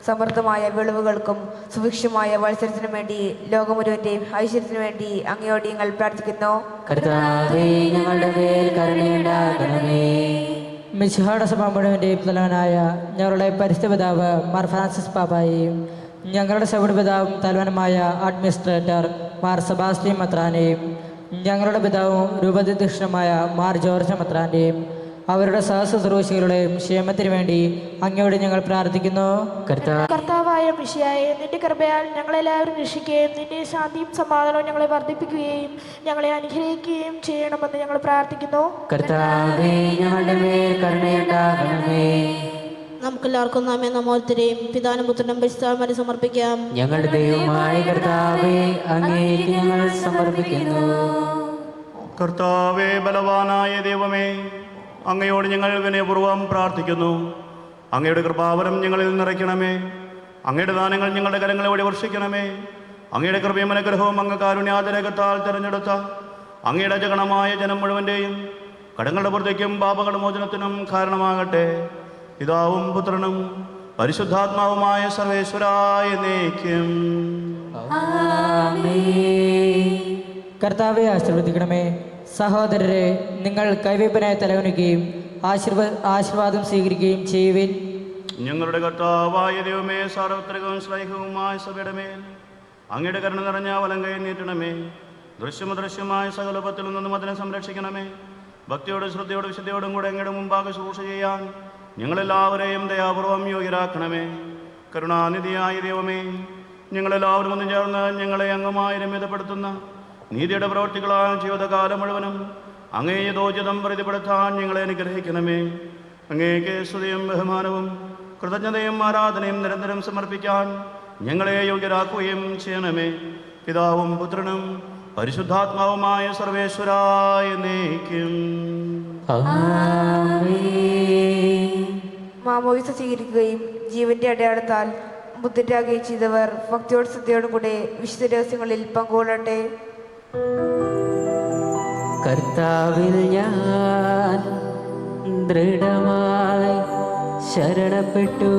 സമൃദ്ധമായ വിളവുകൾക്കും സുഭിക്ഷമായ മത്സരത്തിനു വേണ്ടി ലോകമുഴുവൻ്റെയും ഐശ്വര്യത്തിനു വേണ്ടി അങ്ങയോട് ഞങ്ങൾ പ്രാർത്ഥിക്കുന്നു. കർത്താവേ ഞങ്ങളുടെ മേൽ കരുണയുണ്ടാകണമേ. മിശിഹായുടെ സഭ മുഴുവൻ്റെയും തലവനായ ഞങ്ങളുടെ പരിസ്ഥിതി പിതാവ് മാർ ഫ്രാൻസിസ് പാപ്പായെയും ഞങ്ങളുടെ സഭയുടെ പിതാവും തലവനുമായ അഡ്മിനിസ്ട്രേറ്റർ മാർ സെബാസ്റ്റ്യൻ മെത്രാനെയും ഞങ്ങളുടെ പിതാവും രൂപതീക്ഷണമായ മാർ ജോർജ് മെത്രാൻ്റെയും അവരുടെ സഹശുശ്രൂഷികളുടെയും ക്ഷേമത്തിനു വേണ്ടി അങ്ങയോട് ഞങ്ങൾ പ്രാർത്ഥിക്കുന്നു. കർത്താവായ മിശിഹായെ, നിന്റെ കൃപയാൽ ഞങ്ങളെല്ലാവരും രക്ഷിക്കുകയും നിന്റെ ശാന്തിയും സമാധാനവും ഞങ്ങളെ വർദ്ധിപ്പിക്കുകയും ഞങ്ങളെ അനുഗ്രഹിക്കുകയും ചെയ്യണമെന്ന് ഞങ്ങൾ പ്രാർത്ഥിക്കുന്നു. കർത്താവേ ഞങ്ങളുടെ മേൽ കരുണയുണ്ടാകണമേ. നമുക്കെല്ലാവർക്കും നാമേ നമ്മോരുത്തരെയും പിതാനും പുത്രനും പരിശുദ്ധാത്മാവിനെ സമർപ്പിക്കാം. ഞങ്ങളുടെ ദൈവമായ കർത്താവേ, അങ്ങേക്ക് ഞങ്ങൾ സമർപ്പിക്കുന്നു. കർത്താവേ, ബലവാനായ ദൈവമേ, അങ്ങയോട് ഞങ്ങൾ വിനയപൂർവ്വം പ്രാർത്ഥിക്കുന്നു. അങ്ങയുടെ കൃപാവരം ഞങ്ങളിൽ നിറയ്ക്കണമേ. അങ്ങയുടെ ദാനങ്ങൾ ഞങ്ങളുടെ കരങ്ങളെ വഴി വർഷിക്കണമേ. അങ്ങയുടെ കൃപയും അനുഗ്രഹവും അങ്ങ് കാരുണ്യാതിരകത്താൽ തിരഞ്ഞെടുത്ത അങ്ങയുടെ ജഗണമായ ജനം മുഴുവൻ്റെയും കടങ്ങളുടെ പുറത്തേക്കും പാപങ്ങളുടെ മോചനത്തിനും കാരണമാകട്ടെ. പിതാവും പുത്രനും പരിശുദ്ധാത്മാവുമായ സർവേശ്വരായ എന്നേക്കും. കർത്താവെ ആശീർവദിക്കണമേ. സഹോദരരെ, നിങ്ങൾ കൈവയ്പനായി തലവനിക്കുകയും ആശീർവാദം സ്വീകരിക്കുകയും ചെയ്യുവിൻ. ഞങ്ങളുടെ കർത്താവായ ദൈവമേ, സാർവത്രികവും സ്നേഹവുമായ സഭയുടെ മേൽ അങ്ങയുടെ കരുണ നിറഞ്ഞ വലങ്കൈ നീട്ടണമേ. ദൃശ്യമദൃശ്യമായ സകലപത്തിൽ നിന്നും അതിനെ സംരക്ഷിക്കണമേ. ഭക്തിയോടും ശ്രദ്ധയോടും വിശുദ്ധിയോടും കൂടെ അങ്ങയുടെ മുമ്പാകെ ശുശ്രൂഷ ചെയ്യാൻ ഞങ്ങളെല്ലാവരെയും ദയാപൂർവം യോഗ്യരാക്കണമേ. കരുണാനിധിയായ ദൈവമേ, ഞങ്ങളെല്ലാവരും ഒന്നും ചേർന്ന് ഞങ്ങളെ അങ്ങുമായി രമ്യതപ്പെടുത്തുന്ന നീതിയുടെ പ്രവർത്തികളാൽ ജീവിതകാലം മുഴുവനും അങ്ങേ യഥോചിതം പ്രതിപ്പെടുത്താൻ ഞങ്ങളെ അനുഗ്രഹിക്കണമേ. അങ്ങേക്ക് സ്തുതിയും ബഹുമാനവും കൃതജ്ഞതയും ആരാധനയും നിരന്തരം സമർപ്പിക്കാൻ ഞങ്ങളെ യോഗ്യരാക്കുകയും ചെയ്യണമേ. പിതാവും പുത്രനും പരിശുദ്ധാത്മാവുമായ സർവേശ്വരായ എന്നേക്കും. മാമോദിസ സ്വീകരിക്കുകയും ജീവന്റെ അടയാളത്താൽ ബുദ്ധരാകുകയും ചെയ്തവർ ഭക്തിയോട് ശ്രദ്ധയോടും കൂടെ വിശുദ്ധ രഹസ്യങ്ങളിൽ പങ്കുകൊള്ളട്ടെ. കർത്താവിൽ ഞാൻ ദൃഢമായി ശരണപ്പെട്ടു.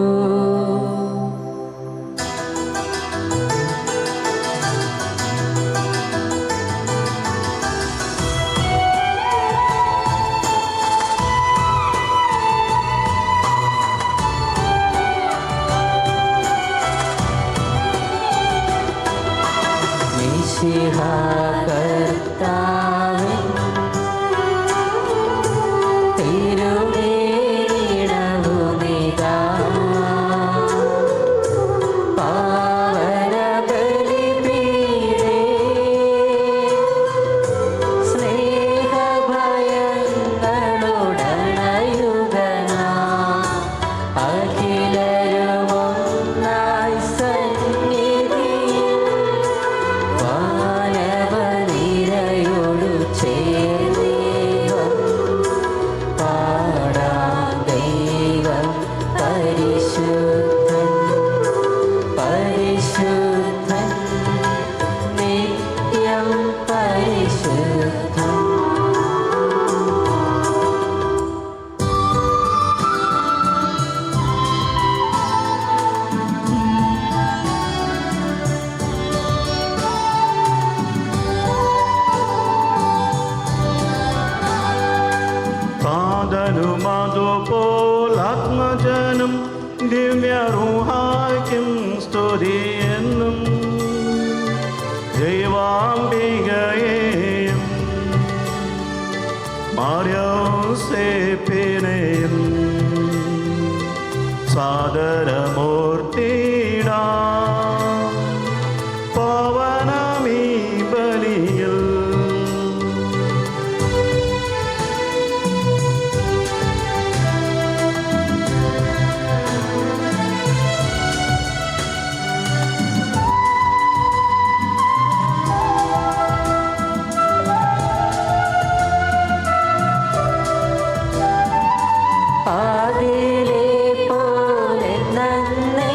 ആത്മജനം ദിവ്യറൂഹായ്ക്കും സ്തുതിയെന്നും ദൈവാംബികയെയും മാർയോസേപ്പിനെയും സാദരമൂർത്തിടാ പവനമീ ബലിയിൽ ആദിയിലെ പോലെ നന്നേ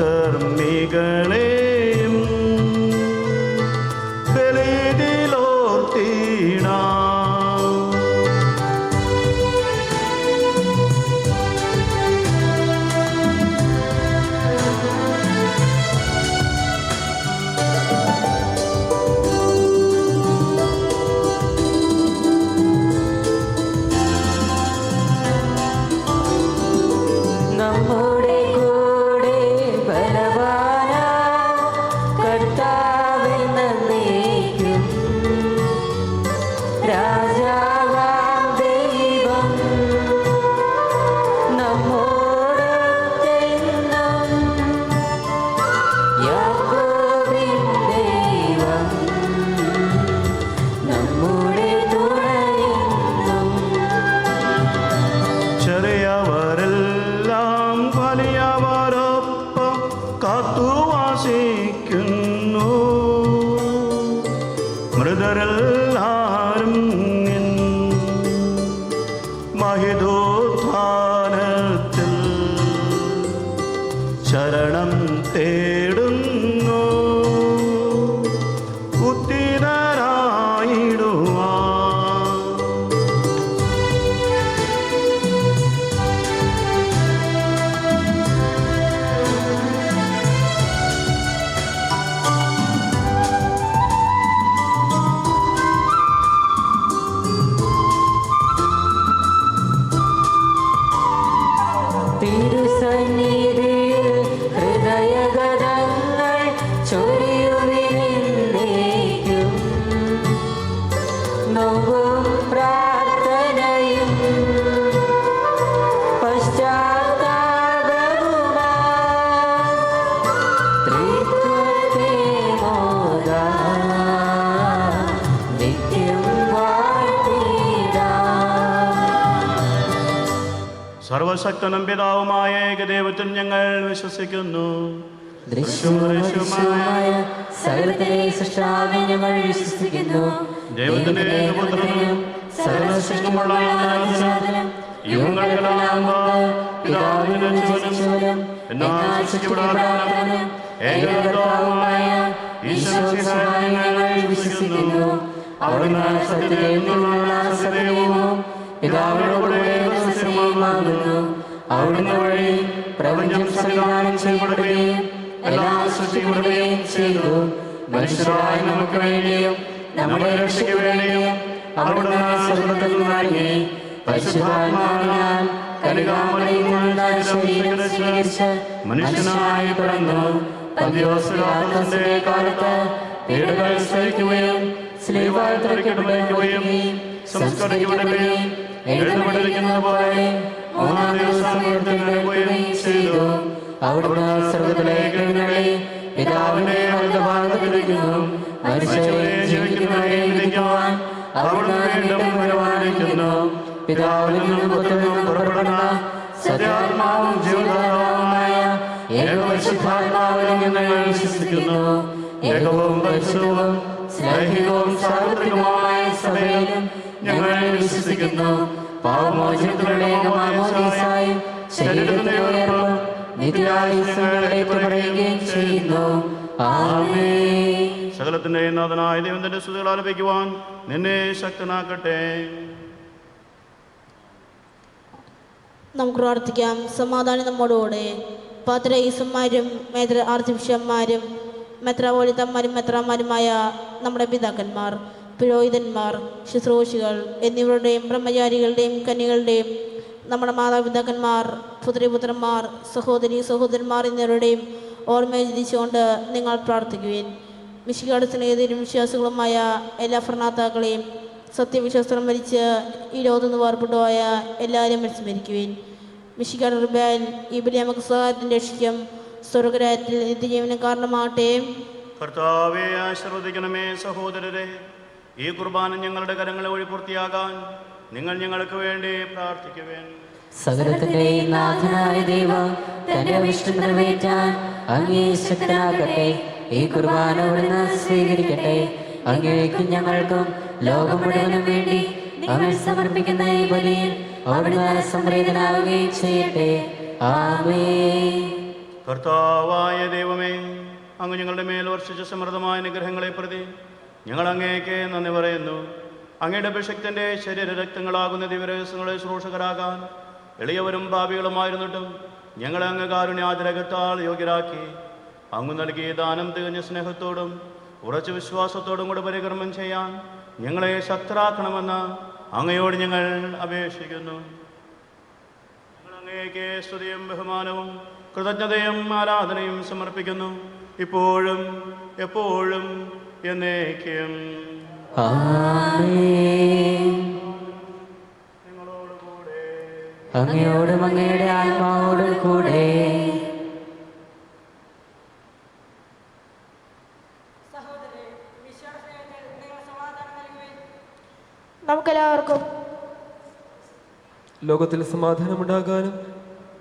സൽക്കർമ്മികളെയും ബലിയിലോർത്തിടാം. നമ്മുടെ കൂടെ ബലവാന കർത്താവിൻ നന്ദിക്കും രാജാവാം ദൈവം നമ്മോടൊത്തെന്നും യാക്കോബിൻ ദൈവം നമ്മുടെ തുണയെന്നും. ചെറിയവരെല്ലാം വലിയവരൊപ്പം കാത്തുവാസിക്കുന്നു. മൃതരെല്ലാരും നിൻ മഹിതോത്ഥാനത്തിൽ ശരണം തേടുന്നു. ഉത്തിരരായിടുവാൻ തിരുസന്നിധിയിൽ ഹൃദയഗതങ്ങൾ ചൊരിയുവിനെന്നേക്കും നോവും പ്രാർത്ഥനയും പശ്ചാത്താപവുമായി ത്രിത്വത്തെ മോദാം നിത്യം വാഴ്ത്തിടാം. സർവശക്തനും പിതാവുമായ ഏകദൈവത്തിൽ ഞങ്ങൾ വിശ്വസിക്കുന്നു. ദൃശ്യമായ സകലത്തിലെ സൃഷ്ടാവിനെ ഞങ്ങൾ വിശ്വസിക്കുന്നു. ദൈവത്തിന്റെ പുത്രനും സർവസൃഷ്ടിമുള്ള നാഥനും യുഗങ്ങളെല്ലാം പിതാവിനും ജീവനും എന്നാൽ സൃഷ്ടിപ്പെടാത്തവനും ഏകകർത്താവുമായ ഈശ്വരസിഹായെ ഞങ്ങൾ വിശ്വസിക്കുന്നു. അവിടുന്ന് സത്യദൈവവും സത്യദൈവവും പിതാവിനോടുകൂടെ സത്യമാകുന്നു. അവിടുന്ന് വഴി പ്രപഞ്ചം സംവിധാനം ചെയ്യപ്പെടുകയും എല്ലാം സൃഷ്ടിക്കപ്പെടുകയും ചെയ്തു. മനുഷ്യരായ നമുക്ക് വേണ്ടിയും നമ്മുടെ രക്ഷയ്ക്ക് വേണ്ടിയും അവിടുന്ന് സ്വർഗ്ഗത്തിൽ നിന്നിറങ്ങി പരിശുദ്ധാത്മാവിനാൽ കന്യകാമറിയത്തിൽ ശരീരം സ്വീകരിച്ച് മനുഷ്യനായി പിറന്നു. പന്തിയോസ് പിലാത്തോസിന്റെ കാലത്ത് പീഡകൾ സഹിക്കുകയും സ്ലീവായി തറയ്ക്കപ്പെടുകയും സംസ്കരിക്കപ്പെടുകയും എഴുതപ്പെട്ടിരിക്കുന്നത് പോലെ മൂന്നാം ദിവസം ഉയർത്തെഴുന്നേൽക്കുകയും ചെയ്തു. അവിടുന്ന് സ്വർഗ്ഗത്തിലേക്ക് എഴുന്നള്ളി പിതാവിന്റെ വലതുഭാഗത്തിരിക്കുന്നു. മരിച്ചവരെ ജീവിക്കുന്നവരെയും വിധിക്കുവാൻ അവിടുന്ന് വീണ്ടും വരുവാനിരിക്കുന്നു. പിതാവിൽ നിന്നും പുത്രനിൽ നിന്നും പുറപ്പെടുന്ന സത്യാത്മാവും ജീവദാതാവുമായ ഏകപരിശുദ്ധാത്മാവിലും ഞങ്ങൾ വിശ്വസിക്കുന്നു. ഏകവും പരിശുദ്ധവും സ്നേഹികവും സാർവത്രികവുമായ സഭയിലും ഞങ്ങൾ വിശ്വസിക്കുന്നു. പാപമോചനത്തിനുള്ള ഏകമാമോദീസായും ശരീരത്തിന്റെ ഉയർപ്പും നിത്യായുസ്സുകൾ ഏറ്റുപറയുകയും ചെയ്യുന്നു. ആമേൻ. സകലത്തിന്റെ നാഥനായ ദൈവത്തിന്റെ സ്തുതികൾ ആലപിക്കുവാൻ നിന്നെ ശക്തനാക്കട്ടെ. നമുക്ക് പ്രാർത്ഥിക്കാം. സമാധാനം നമ്മോടുകൂടെ. പാത്രയീസന്മാരും മേത്ര ആർച്ച് ബിഷപ്പ്മാരും മെത്രാപോലിത്തന്മാരും മെത്രാന്മാരുമായ നമ്മുടെ പിതാക്കന്മാർ, പുരോഹിതന്മാർ, ശുശ്രൂഷികൾ എന്നിവരുടെയും ബ്രഹ്മചാരികളുടെയും കന്യകളുടെയും നമ്മുടെ മാതാപിതാക്കന്മാർ, പുത്രിപുത്രന്മാർ, സഹോദരി സഹോദരന്മാർ എന്നിവരുടെയും ഓർമ്മയെ ചിന്തിച്ചുകൊണ്ട് നിങ്ങൾ പ്രാർത്ഥിക്കുവിൻ. മിശിഹായുടെ സ്നേഹിതരും വിശ്വാസികളുമായ എല്ലാ ഭരണാത്താക്കളെയും സത്യവിശ്വാസം മരിച്ച് ഈ ലോകത്തു നിന്ന് വേർപെട്ടുപോയ എല്ലാവരെയും സ്മരിക്കുവിൻ. മിശിഹായുടെ കൃപയാൽ ഈ ബലി നമുക്ക് സഹായത്തിൻ്റെ രക്ഷിക്കും സ്വർഗരാജ്യത്തിൽ നിത്യജീവന് കാരണമാകട്ടെ. കർത്താവെ ആശീർവദിക്കണമേ. സഹോദരരെ, ഈ കുർബാന ഞങ്ങളുടെ കരങ്ങളെ വഴി പൂർത്തിയാകാൻ നിങ്ങൾ ഞങ്ങൾക്ക് വേണ്ടി പ്രാർത്ഥിക്കുവേൻ. സകലത്തിന്റെ നാഥനായ ദൈവം തന്റെ അഭിഷ്ടം നിറവേറ്റാൻ അങ്ങേ ശക്തനാകട്ടെ. ഈ കുർബാന അവിടുന്ന് സ്വീകരിക്കട്ടെ. അങ്ങേക്കും ഞങ്ങൾക്കും ലോകം മുഴുവനും വേണ്ടി അങ്ങ് സമർപ്പിക്കുന്ന ഈ ബലിയിൽ അവിടുന്ന് സംപ്രീതനാവുകയും ചെയ്യട്ടെ. ആമേൻ. കർത്താവായ ദൈവമേ, അങ്ങ് ഞങ്ങളുടെ മേൽ വർഷിച്ച സമൃദ്ധമായ അനുഗ്രഹങ്ങളെ പ്രതി ഞങ്ങൾ അങ്ങേക്ക് നന്ദി പറയുന്നു. അങ്ങയുടെ അഭിഷക്തൻ്റെ ശരീര രക്തങ്ങളാകുന്ന ദിവരഹസ്യങ്ങളെ ശുശ്രൂഷകരാകാൻ എളിയവരും പാപികളുമായിരുന്നിട്ടും ഞങ്ങളെ അങ്ങ് കാരുണ്യാതിരകത്താൽ യോഗ്യരാക്കി. അങ്ങ് നൽകിയ ദാനം തികഞ്ഞ സ്നേഹത്തോടും ഉറച്ച വിശ്വാസത്തോടും കൂടെ പരികർമ്മം ചെയ്യാൻ ഞങ്ങളെ ശക്തരാക്കണമെന്ന് അങ്ങയോട് ഞങ്ങൾ അപേക്ഷിക്കുന്നു. ഞങ്ങൾ അങ്ങേക്ക് സ്തുതിയും ബഹുമാനവും കൃതജ്ഞതയും ആരാധനയും സമർപ്പിക്കുന്നു, ഇപ്പോഴും എപ്പോഴും എന്നേക്കും. അങ്ങയോടും അങ്ങയുടെ ആത്മാവോടും കൂടെ. നമുക്കെല്ലാവർക്കും ലോകത്തിൽ സമാധാനമുണ്ടാകാനും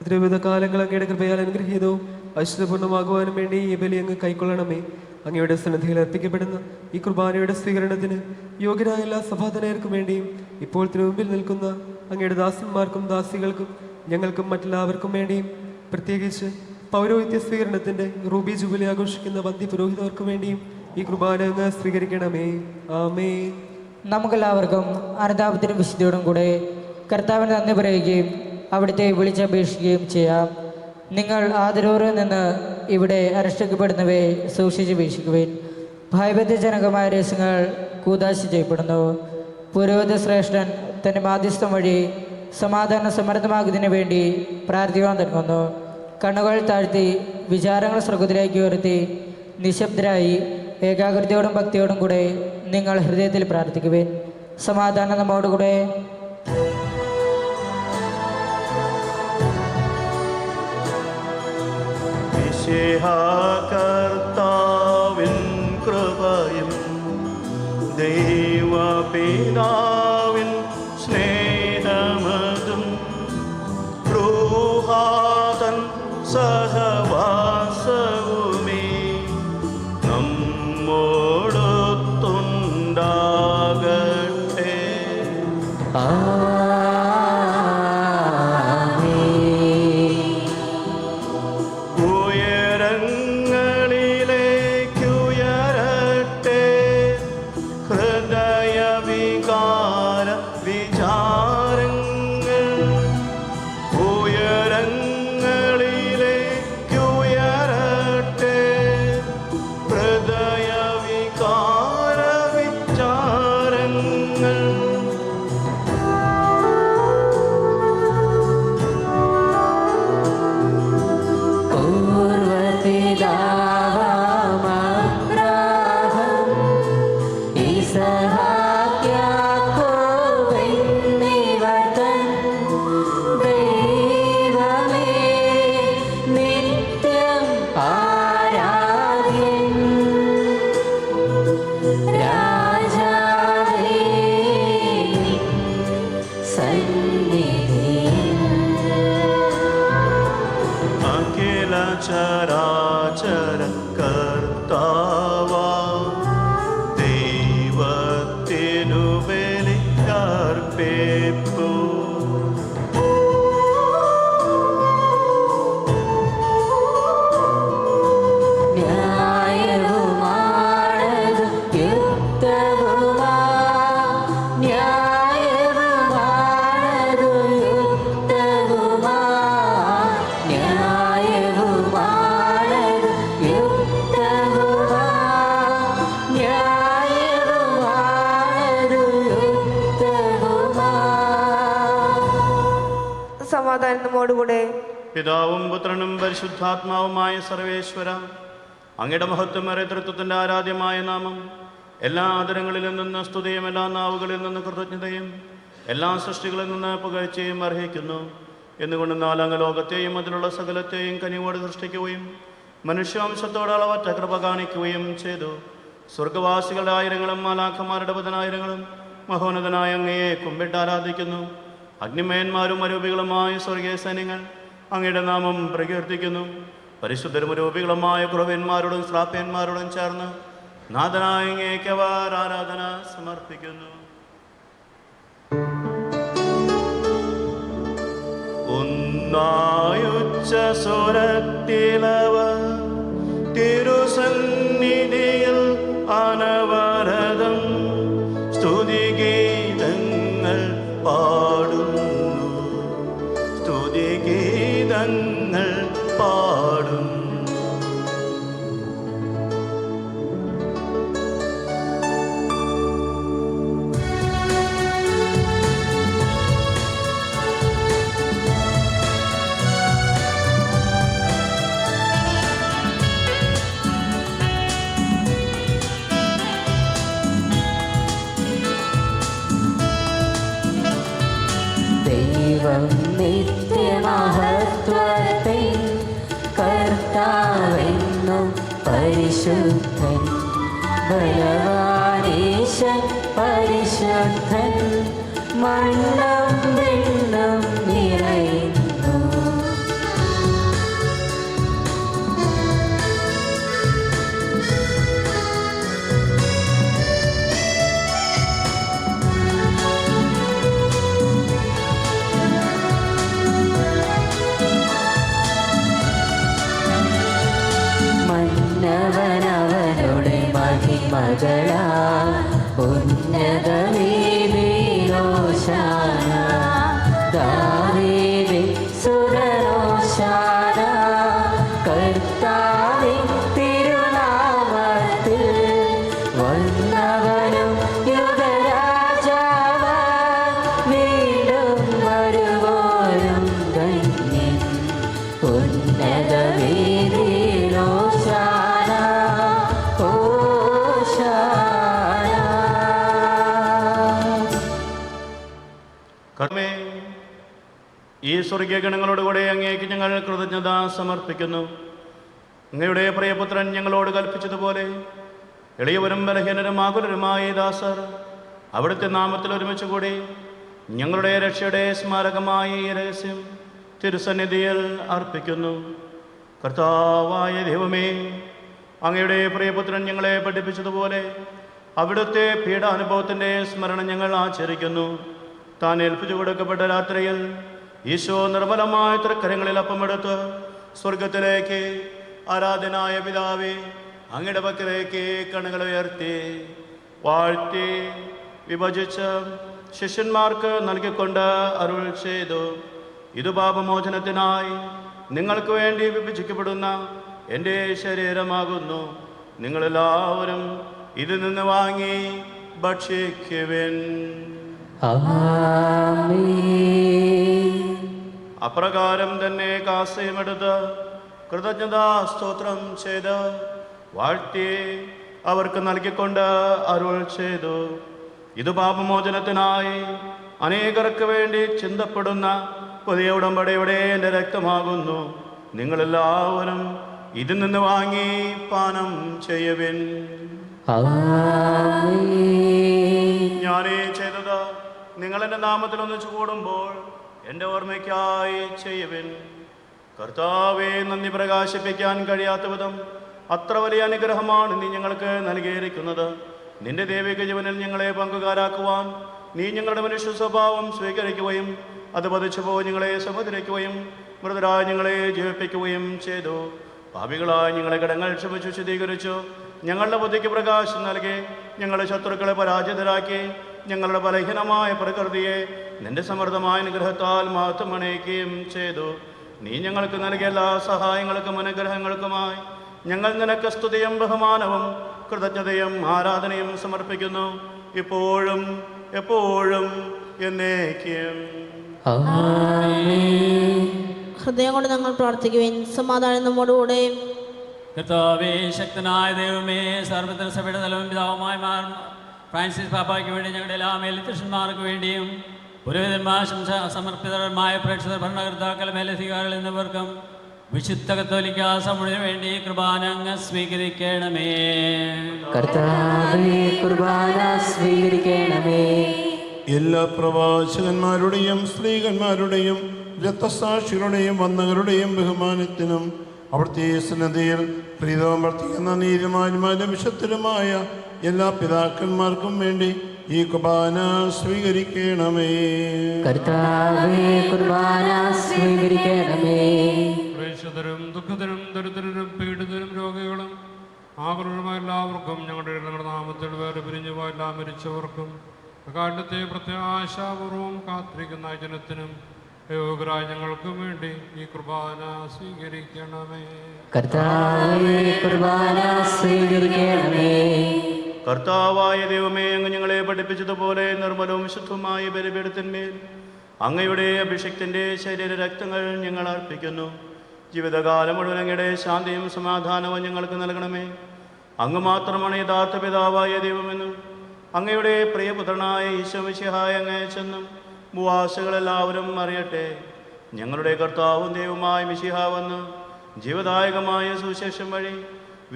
ദ്രവിത കാലങ്ങൾ അങ്ങയുടെ കൃപയാൽ അനുഗ്രഹീതവും ഐശ്വര്യപൂർണ്ണമാകുവാനും വേണ്ടി ഈ ബലി അങ്ങ് കൈക്കൊള്ളണമേ. അങ്ങയുടെ സന്നിധിയിൽ അർപ്പിക്കപ്പെടുന്ന ഈ കുർബാനയുടെ സ്വീകരണത്തിന് യോഗ്യരായ എല്ലാ സഭാതനയർക്കും വേണ്ടിയും ഇപ്പോൾ തിരുമുമ്പിൽ നിൽക്കുന്ന അങ്ങയുടെ ദാസന്മാർക്കും ദാസികൾക്കും ഞങ്ങൾക്കും മറ്റെല്ലാവർക്കും വേണ്ടിയും പ്രത്യേകിച്ച് പൗരോഹിത്യ സ്വീകരണത്തിൻ്റെ റൂബി ജൂബിലി ആഘോഷിക്കുന്ന വന്ധ്യ പുരോഹിതർക്കും വേണ്ടിയും ഈ കുർബാന അങ്ങ് സ്വീകരിക്കണമേ. ആമേൻ. നമുക്കെല്ലാവർക്കും അനുതാപത്തിനും വിശുദ്ധിയോടും കൂടെ കർത്താവിന് നന്ദി പറയുകയും അവിടുത്തെ വിളിച്ചപേക്ഷിക്കുകയും ചെയ്യാം. നിങ്ങൾ ആദരവോടെ നിന്ന് ഇവിടെ അനുഷ്ഠിക്കപ്പെടുന്നവയെ സൂക്ഷിച്ച് വീക്ഷിക്കുവിൻ. ഭയഭക്തിജനകമായ രഹസ്യങ്ങൾ കൂദാശ ചെയ്യപ്പെടുന്നു. പുരോഹിത ശ്രേഷ്ഠൻ തൻ്റെ മാധ്യസ്ഥം വഴി സമാധാനം സമൃദ്ധമാകുന്നതിന് വേണ്ടി പ്രാർത്ഥിക്കാൻ തുടങ്ങുന്നു. കണ്ണുകൾ താഴ്ത്തി വിചാരങ്ങൾ സ്വർഗത്തിലേക്ക് ഉയർത്തി നിശബ്ദരായി ഏകാഗ്രതയോടും ഭക്തിയോടും കൂടെ നിങ്ങൾ ഹൃദയത്തിൽ പ്രാർത്ഥിക്കുവിൻ. സമാധാനം നമ്മോടുകൂടെ. കർത്താവിൻ കൃപയും ദൈവപിതാവിൻ സ്നേഹമതും റൂഹാതൻ സഹവാസവുമേ നമ്മോടൊത്തുണ്ടാകട്ടെ. ഉയരങ്ങളിലേക്കുയരട്ടെ ഹൃദയവികാര വിചാരങ്ങൾ. ഉയരങ്ങളിലേക്കുയരട്ടെ ഹൃദയവികാര വിചാരങ്ങൾ. അഖില ചരാചര കർത്താവാ ദൈവത്തിനു ബലിയർപ്പിപ്പൂ. സമാധാനം നമ്മോടുകൂടെ. പിതാവും പുത്രനും പരിശുദ്ധാത്മാവുമായ സർവേശ്വര, അങ്ങയുടെ മഹത്വമേറിയ തൃത്വത്തിൻ്റെ ആരാധ്യമായ നാമം എല്ലാ ആദരങ്ങളിലും നിന്ന് സ്തുതിയും എല്ലാ നാവുകളിൽ നിന്ന് കൃതജ്ഞതയും എല്ലാ സൃഷ്ടികളിൽ നിന്ന് പുകഴ്ചയും അർഹിക്കുന്നു. എന്നുകൊണ്ടെന്നാൽ അങ്ങ് ലോകത്തെയും അതിലുള്ള സകലത്തെയും കനിവോട് സൃഷ്ടിക്കുകയും മനുഷ്യവംശത്തോട് അളവറ്റ കൃപ കാണിക്കുകയും ചെയ്തു. സ്വർഗവാസികളുടെ ആയിരങ്ങളും മാലാഖമാരുടെ പതിനായിരങ്ങളും മഹോന്നതനായ അങ്ങയെ കുമ്പിട്ട് ആരാധിക്കുന്നു. അഗ്നിമയന്മാരും അരൂപികളുമായ സ്വർഗീയ സൈന്യങ്ങൾ അങ്ങയുടെ നാമം പ്രകീർത്തിക്കുന്നു. പരിശുദ്ധരും അരൂപികളുമായ കുറവന്മാരോടും ശ്രാപ്യന്മാരോടും ചേർന്ന് നാഥനായ അങ്ങേക്ക് അവർ ആരാധന സമർപ്പിക്കുന്നു. ഒന്ന് ഒന്നായുച്ച സ്വരത്തിലവർ തിരുസന്നിധിയിൽ അനവരതം സ്തുതിഗീതങ്ങൾ പാടുന്നു, സ്തുതിഗീതങ്ങൾ പാടുന്നു. ദൈവം നിത്യമഹത്വത്തെ കർത്താവെന്നും പരിശുദ്ധൻ, ബലവാനീശൻ പരിശുദ്ധൻ, മണ്ണും വിണ്ണും നിറയുന്നു. മന്നവനവനുടെ മഹിമകളാ ഉന്നതമേലോശാന, ദാവീദിൻ സുരനോശാന, കർത്താവിൻ തിരുനാമത്തിൽ വന്നവനും യുഗരാജാവ്, വീണ്ടും വരുവോരും ധന്യൻ. ഉന്നതമേലോശാന, ഓശാന. കർമ്മേ, ഈ സ്വർഗീയ ഗണങ്ങളോടുകൂടെ അങ്ങേക്ക് ഞങ്ങൾ കൃതജ്ഞത സമർപ്പിക്കുന്നു. അങ്ങയുടെ പ്രിയപുത്രൻ ഞങ്ങളോട് കൽപ്പിച്ചതുപോലെ എളിയവരും ബലഹീനരും ആകുലരുമായ ഈ ദാസർ അവിടുത്തെ നാമത്തിൽ ഒരുമിച്ച് കൂടി ഞങ്ങളുടെ രക്ഷയുടെ സ്മാരകമായ ഈ രഹസ്യം തിരുസന്നിധിയിൽ അർപ്പിക്കുന്നു. കർത്താവായ ദൈവമേ, അങ്ങയുടെ പ്രിയപുത്രൻ ഞങ്ങളെ പഠിപ്പിച്ചതുപോലെ അവിടുത്തെ പീഡാനുഭവത്തിൻ്റെ സ്മരണ ഞങ്ങൾ ആചരിക്കുന്നു. താൻ ഏൽപ്പിച്ചു കൊടുക്കപ്പെട്ട രാത്രിയിൽ ഈശോ നിർമ്മലമായ തൃക്കരങ്ങളിൽ അപ്പമെടുത്ത് സ്വർഗത്തിലേക്ക് ആരാധനായ പിതാവേ അങ്ങയുടെ പക്കലേക്ക് കണ്ണുകൾ ഉയർത്തി വാഴ്ത്തി വിഭജിച്ച് ശിഷ്യന്മാർക്ക് നൽകിക്കൊണ്ട് അരുൾ ചെയ്തു, ഇത് പാപമോചനത്തിനായി നിങ്ങൾക്ക് വേണ്ടി വിഭജിക്കപ്പെടുന്ന എൻ്റെ ശരീരമാകുന്നു. നിങ്ങളെല്ലാവരും ഇതിൽ നിന്ന് വാങ്ങി ഭക്ഷിക്കുവിൻ. അപ്രകാരം തന്നെ കാസയുമെടുത്ത് കൃതജ്ഞതാ സ്തോത്രം ചെയ്ത് വാഴ്ത്തി അവർക്ക് നൽകിക്കൊണ്ട് അരുൾ ചെയ്തു, ഇത് പാപമോചനത്തിനായി അനേകർക്ക് വേണ്ടി ചിന്തപ്പെടുന്ന പുതിയ ഉടമ്പടിയുടെ എൻ്റെ രക്തമാകുന്നു. നിങ്ങളെല്ലാവരും ഇതിൽ നിന്ന് വാങ്ങി പാനം ചെയ്യുവിൻ. ഞാനീ ചെയ്തത് നിങ്ങൾ എൻ്റെ നാമത്തിൽ ഒന്നിച്ചു കൂടുമ്പോൾ എൻ്റെ ഓർമ്മയ്ക്കായി ചെയ്യുവിൻ. കർത്താവെ, നന്ദി പ്രകാശിപ്പിക്കാൻ കഴിയാത്ത വിധം അത്ര വലിയ അനുഗ്രഹമാണ് നീ ഞങ്ങൾക്ക് നൽകിയിരിക്കുന്നത്. നിന്റെ ദൈവിക ജീവനിൽ ഞങ്ങളെ പങ്കുകാരാക്കുവാൻ നീ ഞങ്ങളുടെ മനുഷ്യ സ്വഭാവം സ്വീകരിക്കുകയും അത് പതിച്ചുപോയി ഞങ്ങളെ സമുദ്രിക്കുകയും മൃതരായ ഞങ്ങളെ ജീവിപ്പിക്കുകയും ചെയ്തു. പാപികളായ ഞങ്ങളെ കടങ്ങൾ ക്ഷമിച്ചു ശുദ്ധീകരിച്ചു. ഞങ്ങളുടെ ബുദ്ധിക്ക് പ്രകാശം നൽകി ഞങ്ങളുടെ ശത്രുക്കളെ പരാജിതരാക്കി ഞങ്ങളുടെ ബലഹീനമായ പ്രകൃതിയെ നിന്റെ സമൃദ്ധമായ അനുഗ്രഹത്താൽ മാറ്റമണയിക്കുകയും ചെയ്തു. നീ ഞങ്ങൾക്ക് നൽകിയ എല്ലാ സഹായങ്ങൾക്കും അനുഗ്രഹങ്ങൾക്കുമായി ഞങ്ങൾ നിനക്ക് സ്തുതിയും ബഹുമാനവും കൃതജ്ഞതയും ആരാധനയും സമർപ്പിക്കുന്നു, ഇപ്പോഴും എപ്പോഴും എന്നേക്കും. ഹൃദയം കൊണ്ട് ഞങ്ങൾ പ്രാർത്ഥിക്കുവിൻ. സമാധാനം നമ്മോടുകൂടെ. കർത്താവേ, ശക്തനായ ദൈവമേ, സർവ്വത്ര സഭയുടെ തലവും പിതാവുമായ ഫ്രാൻസിസ് പാപ്പായ്ക്ക് വേണ്ടി ഞങ്ങളുടെ എല്ലാ മേലധ്യക്ഷന്മാർക്ക് വേണ്ടിയും പുരോഹിതന്മാർ സമർപ്പിതരമായ പ്രേക്ഷകർ ഭരണകർത്താക്കൾ മേലധികാരികൾ എന്നിവർക്കും വിശുദ്ധ കത്തോലിക്ക സഭയ്ക്ക് വേണ്ടി കുർബാന അങ്ങ് സ്വീകരിക്കണമേ. കർത്താവേ, കുർബാന സ്വീകരിക്കണമേ. എല്ലാ പ്രവാചകന്മാരുടെയും സ്ത്രീകന്മാരുടെയും രക്തസാക്ഷികളുടെയും വന്ദകരുടെയും ബഹുമാനത്തിനും അവിടുത്തെ സന്നദ്ധയിൽ പ്രീതവും വർത്തിക്കുന്ന നീതിമാന്മാരും വിശുദ്ധരുമായ എല്ലാ പിതാക്കന്മാർക്കും വേണ്ടി ഈ കുർബാന സ്വീകരിക്കണമേ. കർത്താവേ കുർബാന സ്വീകരിക്കണമേ. പ്രേക്ഷിതരും ദുഃഖിതരും ദരിദ്രരും പീഡിതരും രോഗികളും ആകുലരുമായ എല്ലാവർക്കും ഞങ്ങളുടെ നാമത്തിൽ വേറെ പിരിഞ്ഞു പോയ എല്ലാ മരിച്ചവർക്കും അകാലത്തെ പ്രത്യാശാപൂർവം കാത്തിരിക്കുന്ന ജനത്തിനും യോഗ്യരായ ഞങ്ങൾക്കും വേണ്ടി ഈ കുർബാന സ്വീകരിക്കണമേ. കർത്താവേ കുർബാന സ്വീകരിക്കണമേ. കർത്താവായ ദൈവമേ, അങ്ങ് ഞങ്ങളെ പഠിപ്പിച്ചതുപോലെ നിർമ്മലവും ശുദ്ധവുമായ ബലിപീഠത്തിന്മേൽ അങ്ങയുടെ അഭിഷേകത്തിൻ്റെ ശരീര രക്തങ്ങൾ ഞങ്ങൾ അർപ്പിക്കുന്നു. ജീവിതകാലം മുഴുവൻ അങ്ങയുടെ ശാന്തിയും സമാധാനവും ഞങ്ങൾക്ക് നൽകണമേ. അങ്ങ് മാത്രമാണ് യഥാർത്ഥ പിതാവായ ദൈവമെന്നും അങ്ങയുടെ പ്രിയപുത്രനായ ഈശോ മിശിഹായ അങ്ങയച്ചെന്നും ഭൂവാസികളെല്ലാവരും അറിയട്ടെ. ഞങ്ങളുടെ കർത്താവും ദൈവമായ മിശിഹാ വന്ന് ജീവദായകമായ സുവിശേഷം വഴി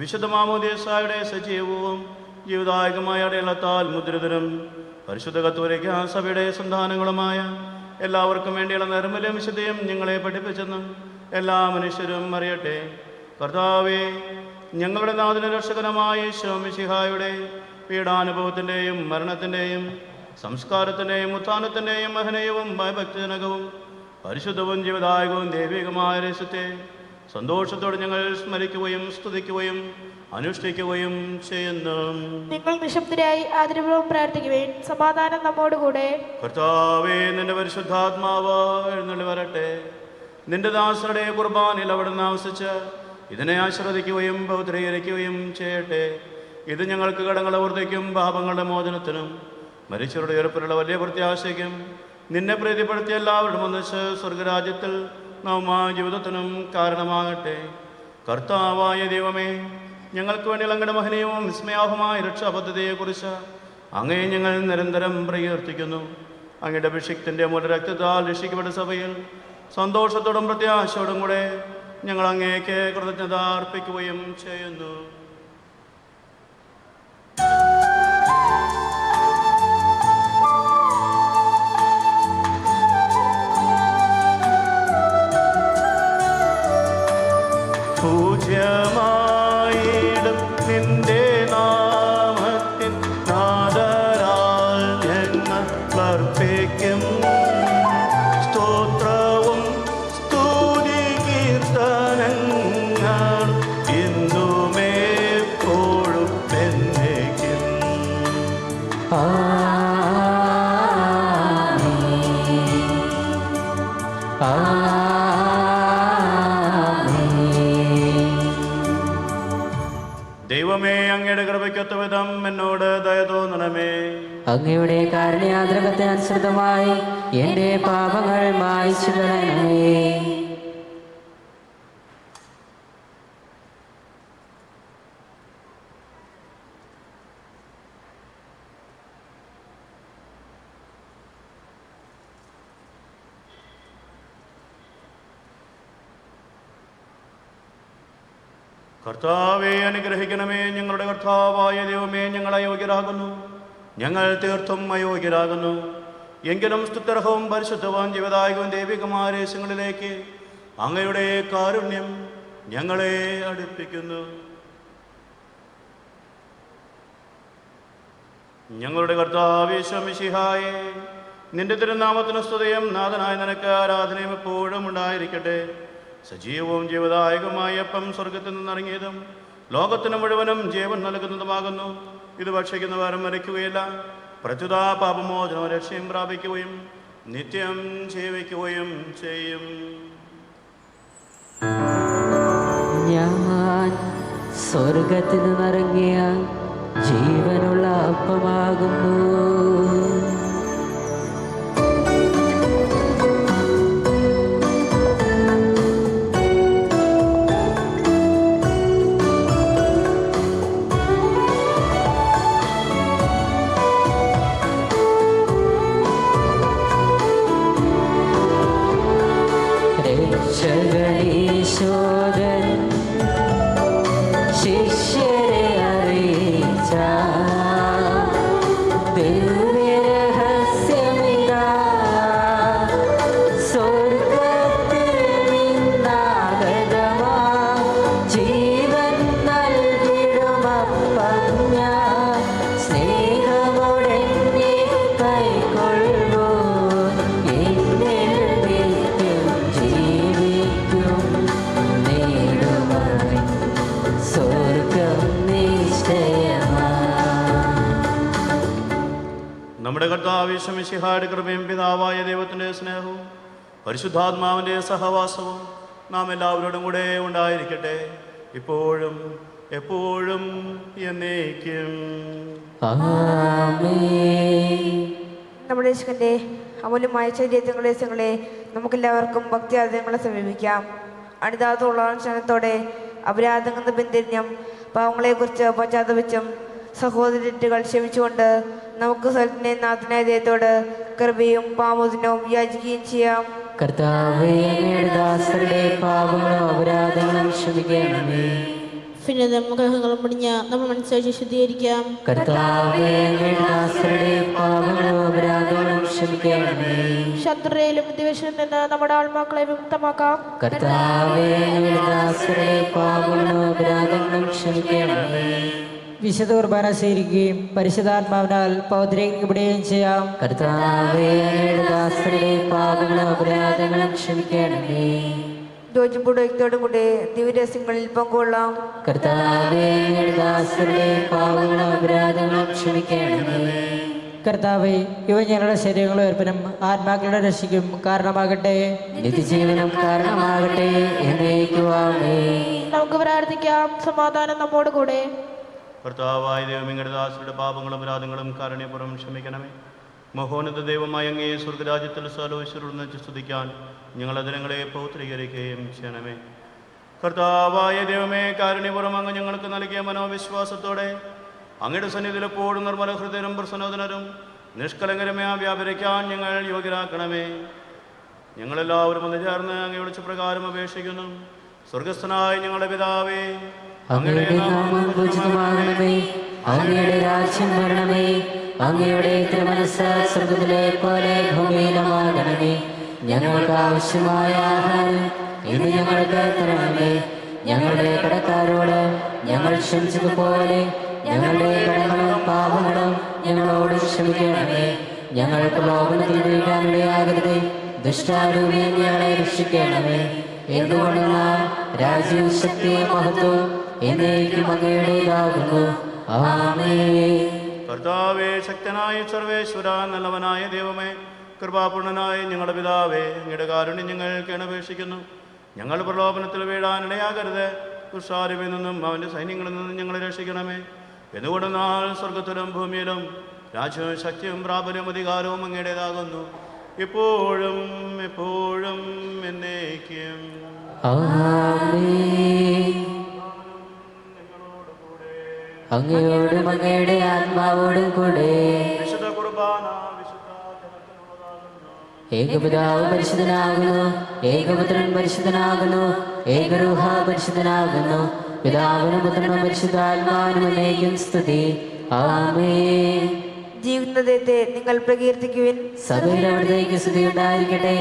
വിശുദ്ധ മാമോദീസായുടെ സജീവവും ജീവദായകമായ അടയാളത്താൽ മുദ്രിതരും പരിശുദ്ധ കത്തോലിക്ക സഭയുടെ സന്താനങ്ങളുമായ എല്ലാവർക്കും വേണ്ടിയുള്ള നിർമ്മലയും വിശുദ്ധയും ഞങ്ങളെ പഠിപ്പിച്ചെന്നും എല്ലാ മനുഷ്യരും അറിയട്ടെ. കർത്താവേ, ഞങ്ങളുടെ നാഥന രക്ഷകനമായ ഈശോ മിശിഹായുടെ പീഡാനുഭവത്തിൻ്റെയും മരണത്തിൻ്റെയും സംസ്കാരത്തിൻ്റെയും ഉത്ഥാനത്തിൻ്റെയും മഹനീയവും ഭയഭക്തിജനകവും പരിശുദ്ധവും ജീവദായകവും ദൈവികമായ രഹസ്യത്തെ സന്തോഷത്തോടെ ഞങ്ങൾ സ്മരിക്കുകയും സ്തുതിക്കുകയും അനുഷ്ഠിക്കുകയും ചെയ്യുന്നു. നിങ്ങൾ നിശബ്ദരായി ആദരപൂർവ്വം പ്രാർത്ഥിക്കുവേൻ. സമാധാനം നമ്മോടുകൂടെ. കർത്താവേ, നിന്റെ പരിശുദ്ധാത്മാവ് എഴുന്നള്ളി വരട്ടെ. നിന്റെ ദാസരുടെ കുർബാനയിൽ അവിടുന്ന് ആവശ്യിച്ച് ഇതിനെ ആശ്രദിക്കുകയും പൗത്രീകരിക്കുകയും ചെയ്യട്ടെ. ഇത് ഞങ്ങൾക്ക് കടങ്ങളുടെ വൃത്തിക്കും പാപങ്ങളുടെ മോചനത്തിനും മരിച്ചവരുടെ ഉയർപ്പിലുള്ള വലിയ പ്രത്യാശയ്ക്കും നിന്നെ പ്രീതിപ്പെടുത്തിയ എല്ലാവരും ഒന്നിച്ച് സ്വർഗരാജ്യത്തിൽ നവമായ ജീവിതത്തിനും കാരണമാകട്ടെ. കർത്താവായ ദൈവമേ, ഞങ്ങൾക്ക് വേണ്ടി അങ്ങയുടെ മഹനീയവും വിസ്മയാഹമായ രക്ഷാപദ്ധതിയെക്കുറിച്ച് അങ്ങേ ഞങ്ങൾ നിരന്തരം പ്രകീർത്തിക്കുന്നു. അങ്ങയുടെ അഭിഷേകത്തിൻ്റെ മൂലരക്തത്താൽ രക്ഷിക്കപ്പെട്ട സഭയിൽ സന്തോഷത്തോടും പ്രത്യാശയോടും കൂടെ ഞങ്ങൾ അങ്ങേക്ക് കൃതജ്ഞത അർപ്പിക്കുകയും ചെയ്യുന്നു. പൂജ്യമായിടും നിന്റെ നാമത്തിൽ നാദരാൽ ഞങ്ങൾ അർപ്പിക്കും സ്തോത്രവും സ്തുതി കീർത്തനങ്ങളും ഇന്നുമെപ്പോഴും എന്നേക്കും. ദൈവമേ, അങ്ങയുടെ കൃപയ്ക്കൊത്ത വിധം എന്നോട് ദയ തോന്നണമേ. അങ്ങയുടെ കാരുണ്യാദ്രകത്തിനനുസൃതമായി എൻ്റെ പാപങ്ങൾ മായ്ച്ചു കളയണമേ. കർത്താവെ അനുഗ്രഹിക്കണമേ. ഞങ്ങളുടെ കർത്താവായ ദൈവമേ, ഞങ്ങൾ അയോഗ്യരാകുന്നു, ഞങ്ങൾ തീർത്തും അയോഗ്യരാകുന്നു. എങ്കിലും സ്തുത്യർഹവും പരിശുദ്ധവും ജീവദായകവും ദൈവികമായ രഹസ്യങ്ങളിലേക്ക് അങ്ങയുടെ കാരുണ്യം ഞങ്ങളെ അടുപ്പിക്കുന്നു. ഞങ്ങളുടെ കർത്താവേ ഈശോ മിശിഹായേ, നിന്റെ തിരുനാമത്തിന് സ്തുതിയും നാഥനായ നിനക്ക് ആരാധനയും എപ്പോഴും ഉണ്ടായിരിക്കട്ടെ. സജീവവും ജീവദായകമായ അപ്പം സ്വർഗത്തിൽ നിന്നിറങ്ങിയതും ലോകത്തിന് മുഴുവനും ജീവൻ നൽകുന്നതുമാകുന്നു. ഇത് ഭക്ഷിക്കുന്നവരും മരിക്കുകയില്ല, പ്രത്യുത പാപമോചനവും രക്ഷയും പ്രാപിക്കുകയും നിത്യം ജീവിക്കുകയും ചെയ്യും. ഞാൻ സ്വർഗത്തിൽ നിന്നിറങ്ങിയ ജീവനുള്ള അപ്പമാകുന്നു. രക്ഷകനീശോദൻ ശിഷ്യരെ അറിയിച്ച ദിവ്യരഹസ്യം കർത്താവ് ഈശോമിശിഹായുടെ കൃപയും പിതാവായ ദൈവത്തിൻ്റെ സ്നേഹവും പരിശുദ്ധാത്മാവിൻ്റെ സഹവാസവും നാം എല്ലാവരോടും കൂടെ ഉണ്ടായിരിക്കട്ടെ, ഇപ്പോഴും എപ്പോഴും എന്നേക്കും. നമ്മുടെ യേശുവിൻ്റെ അമൂല്യമായ ചൈതന്യങ്ങളെ നമുക്കെല്ലാവർക്കും ഭക്തിയാദങ്ങളെ സമീപിക്കാം. അണിതാത്തോളം ക്ഷണത്തോടെ അപരാധങ്ങൾ ബന്ധിന്യം പാവങ്ങളെക്കുറിച്ച് പശ്ചാത്തപിച്ചും സഹോദരറ്റുകൾ ക്ഷമിച്ചുകൊണ്ട് നമുക്ക് സ്ഥലത്തിൻ്റെ നാഥനായ ദൈവത്തോട് കൃപയും പാമോചനവും യാചിക്കുകയും ചെയ്യാം. കർത്താവേ, അങ്ങയുടെ ദാസരുടെ പാപങ്ങളും അപരാധങ്ങളും ക്ഷമിക്കണമേ. പിന്നെ ഗ്രഹങ്ങളും മുടിഞ്ഞ നമ്മൾ മനസ്സാക്ഷി ശുദ്ധീകരിക്കാം. കർത്താവേ, അങ്ങയുടെ ദാസരുടെ പാപങ്ങളും അപരാധങ്ങളും ക്ഷമിക്കണമേ. ശത്രുതയിലും വിദ്വേഷത്തിൽ നിന്ന് നമ്മുടെ ആത്മാക്കളെ വിമുക്തമാക്കാം. കർത്താവേ, അങ്ങയുടെ ദാസരുടെ പാപങ്ങളും അപരാധങ്ങളും ക്ഷമിക്കണമേ. വിശുദ്ധ കുർബാന സ്വീകരിക്കുകയും പരിശുദ്ധാത്മാവിനാൽ പൗത്രീകരിക്കപ്പെടുകയും ചെയ്യാം. കർത്താവേ, അങ്ങയുടെ ദാസരുടെ പാപങ്ങളും അപരാധങ്ങളും ക്ഷമിക്കണമേ. യോജിപ്പുടത്തോടും കൂടെ ദിവ്യരഹസ്യങ്ങളിൽ പങ്കുകൊള്ളാം. കർത്താവേ, അങ്ങയുടെ ദാസരുടെ പാപങ്ങളും അപരാധങ്ങളും ക്ഷമിക്കണമേ. കർത്താവേ, ഇവ ഞങ്ങളുടെ ശരീരങ്ങളും ഏർപ്പനും ആത്മാക്കളുടെ രക്ഷയ്ക്കും കാരണമാകട്ടെ, നിത്യജീവനം കാരണമാകട്ടെ എന്നേക്കുവാമേ. നമുക്ക് പ്രാർത്ഥിക്കാം. സമാധാനം നമ്മോട് കൂടെ. കർത്താവായ ദൈവം ഇങ്ങയുടെ ദാസരുടെ പാപങ്ങളും അപരാധങ്ങളും കാരുണ്യപൂർവ്വം ക്ഷമിക്കണമേ. മഹോന്നത ദൈവമായ അങ്ങേ സ്വർഗരാജ്യത്തിൽ സർവ്വൈശ്വര്യത്തിൽ സ്തുതിക്കാൻ ഞങ്ങളുടെ ദിനങ്ങളെ പൗത്രീകരിക്കുകയും ചെയ്യണമേ. കർത്താവായ ദൈവമേ, കാരുണ്യപൂർവ്വം അങ്ങ് ഞങ്ങൾക്ക് നൽകിയ മനോവിശ്വാസത്തോടെ അങ്ങയുടെ സന്നിധിയിൽ എപ്പോഴും നിർമ്മല ഹൃദയരും പ്രസന്നോദനരും നിഷ്കളങ്കരമേ വ്യാപരിക്കാൻ ഞങ്ങൾ യോഗ്യരാക്കണമേ. ഞങ്ങളെല്ലാവരും ഒന്ന് ചേർന്ന് അങ്ങ് വിളിച്ച പ്രകാരം അപേക്ഷിക്കുന്നു. സ്വർഗസ്ഥനായ ഞങ്ങളുടെ പിതാവേ, അങ്ങയുടെ നാമം പൂജിതമാകണമേ. അങ്ങയുടെ രാജ്യം വരണമേ. അങ്ങയുടെ തിരുമനസ്സ് സ്വർഗ്ഗത്തിലെ പോലെ ഭൂമിയിലുമാകണമേ. ഞങ്ങൾക്ക് ആവശ്യമായ ആഹാരം ഇന്ന് ഞങ്ങൾക്ക് തരണമേ. ഞങ്ങളുടെ കടക്കാരോട് ഞങ്ങൾ ക്ഷമിച്ചതുപോലെ ഞങ്ങളുടെ കടങ്ങളും പാപങ്ങളും ഞങ്ങളോട് ക്ഷമിക്കണമേ. ഞങ്ങൾ പ്രലോഭനത്തിൽ വീഴാനിടയാകരുതേ, ദുഷ്ടാരൂപിയിൽ ഞങ്ങളെ രക്ഷിക്കണമേ. എന്തുകൊണ്ടെന്നാൽ രാജ്യവും ശക്തിയും മഹത്വവും എന്നേക്കും അങ്ങയുടേതാകുന്നു. ആമേൻ. കർത്താവേ, ശക്തനായ സർവേശ്വര, നല്ലവനായ ദൈവമേ, കൃപാപൂർണനായ ഞങ്ങളുടെ പിതാവേ, അങ്ങയുടെ കാരുണ്യം ഞങ്ങൾക്ക് അപേക്ഷിക്കുന്നു. ഞങ്ങൾ പ്രലോഭനത്തിൽ വീഴാനിടയാകരുത്, ദുഷ്ടാരൂപിയിൽ നിന്നും അവൻ്റെ സൈന്യങ്ങളിൽ നിന്നും ഞങ്ങളെ രക്ഷിക്കണമേ. എന്തുകൊണ്ടെന്നാൽ സ്വർഗത്തിലും ഭൂമിയിലും രാജ്യവും ശക്തിയും പ്രാബല്യവും അധികാരവും അങ്ങയുടേതാകുന്നു, ഇപ്പോഴും എപ്പോഴും എന്നേക്കും. ആമേൻ. അങ്ങയോടും അങ്ങയുടെ ആത്മാവോടും കൂടെ വിശുദ്ധ കുർബാന ഏകപിതാവ് പരിശുദ്ധനാകുന്നു, ഏകപുത്രൻ പരിശുദ്ധനാകുന്നു, ഏകരൂഹ പരിശുദ്ധനാകുന്നു. പിതാവിനും പുത്രനും പരിശുദ്ധാത്മാവിനും എന്നേക്കും സ്തുതി. ആമേൻ. ജീവിതത്തെ നിങ്ങൾ പ്രകീർത്തിക്കുവിൻ. സഭയിൽ അവിടുത്തേക്ക് സ്തുതി ഉണ്ടായിരിക്കട്ടെ.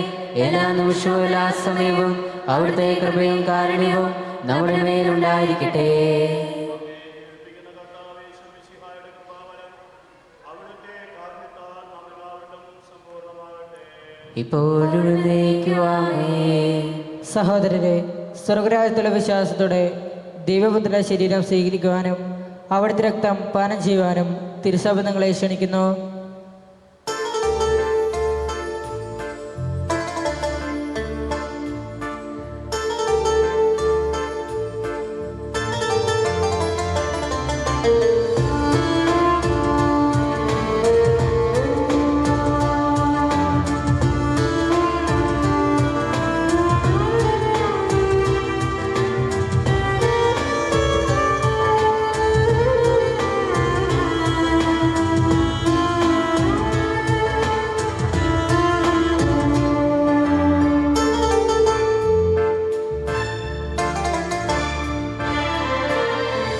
എല്ലാ നിമിഷവും എല്ലാ സമയവും അവിടുത്തെ കൃപയും കാരുണ്യവും നമ്മുടെ മേലുണ്ടായിരിക്കട്ടെ. ഇപ്പോഴും എന്നേക്കുമാമേൻ. സഹോദരരെ, സ്വർഗരാജ്യത്തുള്ള വിശ്വാസത്തോടെ ദൈവപുത്രന്റെ ശരീരം സ്വീകരിക്കുവാനും അവിടുത്തെ രക്തം പാനം ചെയ്യുവാനും തിരുസഭ നിങ്ങളെ ക്ഷണിക്കുന്നു.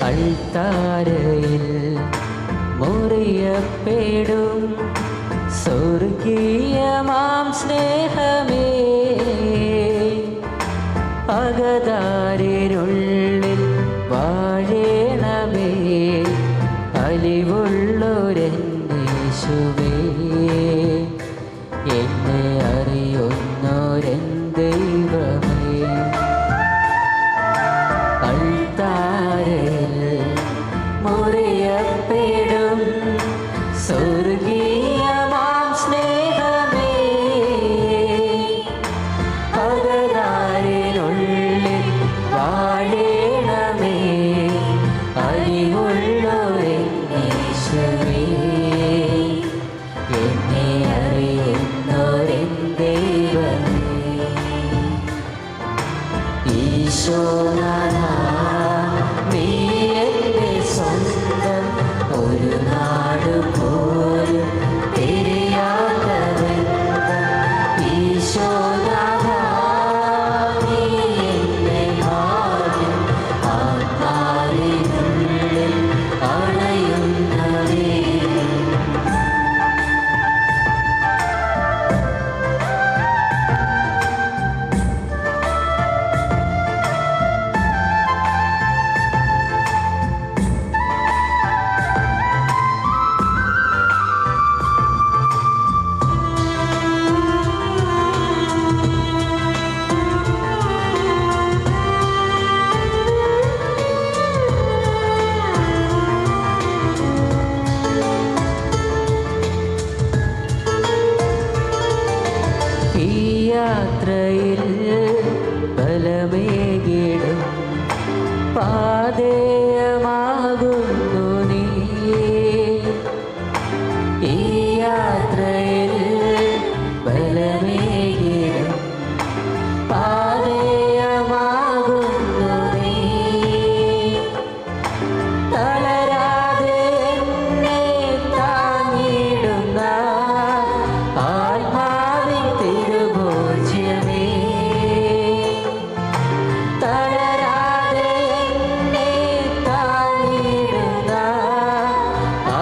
അൾത്താരയിൽ മുറിയപ്പെടും സ്വർഗീയമാം സ്നേഹമേ, അകതാരിനുള്ളിൽ വാഴേണമേ. അലിവുള്ളൊരെന്നേശുവേ, എന്നെ അറിയുന്നൊരെൻ ദൈവമേ. അൾത്താരയിൽ മുറിയപ്പെടും സ്വർഗീയമാം ഭാഗ്യമാകുന്നു നീ. ഈ യാത്രയിൽ ബലമേകിടും പാതയമാകുന്നു നീ. തളരാതെ എന്നെ താങ്ങിടുന്ന ആത്മാവിൻ തിരുഭോജ്യമേ. തളരാതെ എന്നെ താങ്ങിടുന്ന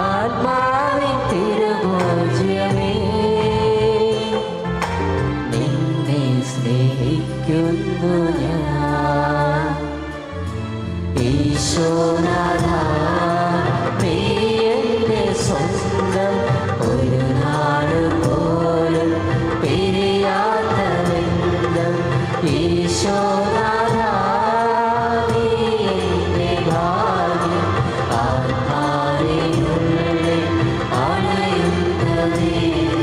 ആത്മാവിൻ തിരുഭോജ്യമേ. നിന്നെ സ്നേഹിക്കുന്നു ഞാൻ ഈശോനാഥ. നീ എൻ്റെ സ്വന്തം, ഒരു നാട് പോലും പിരിയാത്ത ബന്ധം. ഈശോനാഥ നീ എൻ്റെ ഭാഗ്യം, ആത്മാവിനുള്ളിൽ അണയുന്ന ദൈവം.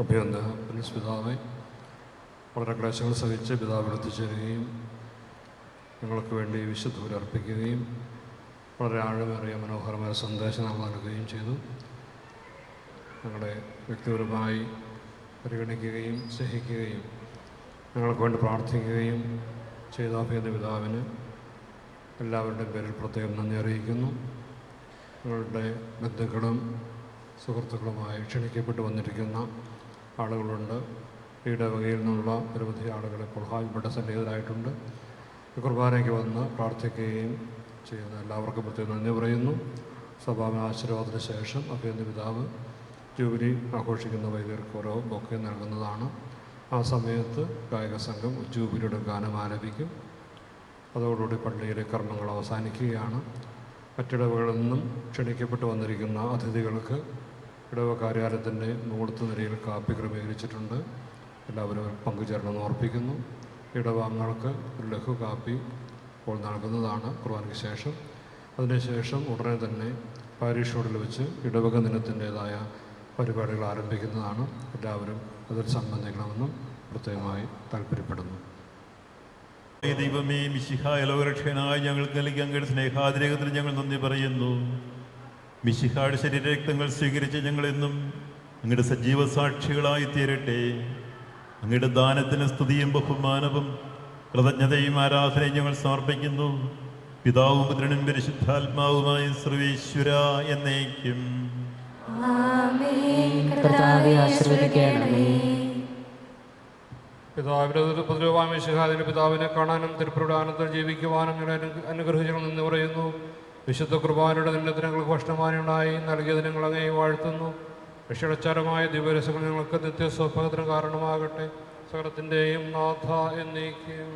അഭ്യന്ത പിതാവെ, വളരെ ക്ലേശങ്ങൾ സഹിച്ച് പിതാവിൽ എത്തിച്ചേരുകയും ഞങ്ങൾക്ക് വേണ്ടി വിശുദ്ധ അർപ്പിക്കുകയും വളരെ ആഴമേറിയ മനോഹരമായ സന്ദേശം നമ്മൾ നൽകുകയും ചെയ്തു. ഞങ്ങളെ വ്യക്തിപരമായി പരിഗണിക്കുകയും സ്നേഹിക്കുകയും ഞങ്ങൾക്ക് വേണ്ടി പ്രാർത്ഥിക്കുകയും ചെയ്ത അഭ്യന്ത പിതാവിന് എല്ലാവരുടെയും പേരിൽ പ്രത്യേകം നന്ദി അറിയിക്കുന്നു. ഞങ്ങളുടെ ബന്ധുക്കളും സുഹൃത്തുക്കളുമായി ക്ഷണിക്കപ്പെട്ട് വന്നിരിക്കുന്ന ആളുകളുണ്ട്. ഈ ഇടവകയിൽ നിന്നുള്ള നിരവധി ആളുകൾ ഇപ്പോൾ ഹാജപ്പെട്ട സന്നിഹിതരായിട്ടുണ്ട്. കുർബാനയ്ക്ക് വന്ന് പ്രാർത്ഥിക്കുകയും ചെയ്യുന്ന എല്ലാവർക്കും പ്രത്യേകം നന്ദി പറയുന്നു. സഭാപന ആശീർവാദത്തിന് ശേഷം അഭ്യന്ത പിതാവ് ജൂബിലി ആഘോഷിക്കുന്ന വൈദികർക്ക് ഓരോ ബൊക്കെ നൽകുന്നതാണ്. ആ സമയത്ത് ഗായക സംഘം ജൂബിലിയുടെ ഗാനം ആലപിക്കും. അതോടുകൂടി പള്ളിയിലെ കർമ്മങ്ങൾ അവസാനിക്കുകയാണ്. മറ്റിടവകളിൽ നിന്നും ക്ഷണിക്കപ്പെട്ട് വന്നിരിക്കുന്ന അതിഥികൾക്ക് ഇടവ കാര്യാലയത്തിൻ്റെ മുകളിലത്തെ നിലയിൽ കാപ്പി ക്രമീകരിച്ചിട്ടുണ്ട്. എല്ലാവരും പങ്കുചേരണമെന്ന് ഓർപ്പിക്കുന്നു. ഇടവ അംഗങ്ങൾക്ക് ഒരു ലഘു കാപ്പി ഇപ്പോൾ നൽകുന്നതാണ് കുർബാനയ്ക്ക് ശേഷം. അതിനുശേഷം ഉടനെ തന്നെ പാരിഷ് റോഡിൽ വെച്ച് ഇടവക ദിനത്തിൻ്റേതായ പരിപാടികൾ ആരംഭിക്കുന്നതാണ്. എല്ലാവരും അതിൽ സംബന്ധിക്കണമെന്നും പ്രത്യേകമായി താല്പര്യപ്പെടുന്നു. ദൈവമേ, മിശിഹായ ലോകരക്ഷകനായി ഞങ്ങൾക്ക് നൽകിയ അങ്ങയുടെ സ്നേഹാതിരേകത്തിന് ഞങ്ങൾ നന്ദി പറയുന്നു. മിശിഹായുടെ ശരീരരക്തങ്ങൾ സ്വീകരിച്ച് ഞങ്ങളെന്നും അങ്ങയുടെ സജീവ സാക്ഷികളായി തീരട്ടെ. അങ്ങയുടെ ദാനത്തിന് സ്തുതിയും ബഹുമാനവും കൃതജ്ഞതയും ആരാധനയും ഞങ്ങൾ സമർപ്പിക്കുന്നു. പിതാവും പുത്രനും പരിശുദ്ധാത്മാവുമായ സർവേശ്വര എന്നേക്കും. പിതാവിൻ്റെ പതിരവായ മിശിഹാദിൻ്റെ പിതാവിനെ കാണാനും തിരുപ്രധാനത്തിൽ ജീവിക്കുവാനും ഞങ്ങളെ അനുഗ്രഹിക്കണം എന്ന് പറയുന്നു. വിശുദ്ധ കുർബാനയുടെ ദിനത്തിനങ്ങൾക്ക് ഭക്ഷണമാനുണ്ടായി നൽകിയത് ഞങ്ങൾ അങ്ങേ വാഴ്ത്തുന്നു. വിഷയച്ചാരമായ ദിവരസങ്ങൾ ഞങ്ങൾക്ക് നിത്യസ്വഭാവത്തിന് കാരണമാകട്ടെ. സകലത്തിൻ്റെയും നാഥ എന്നേക്കും.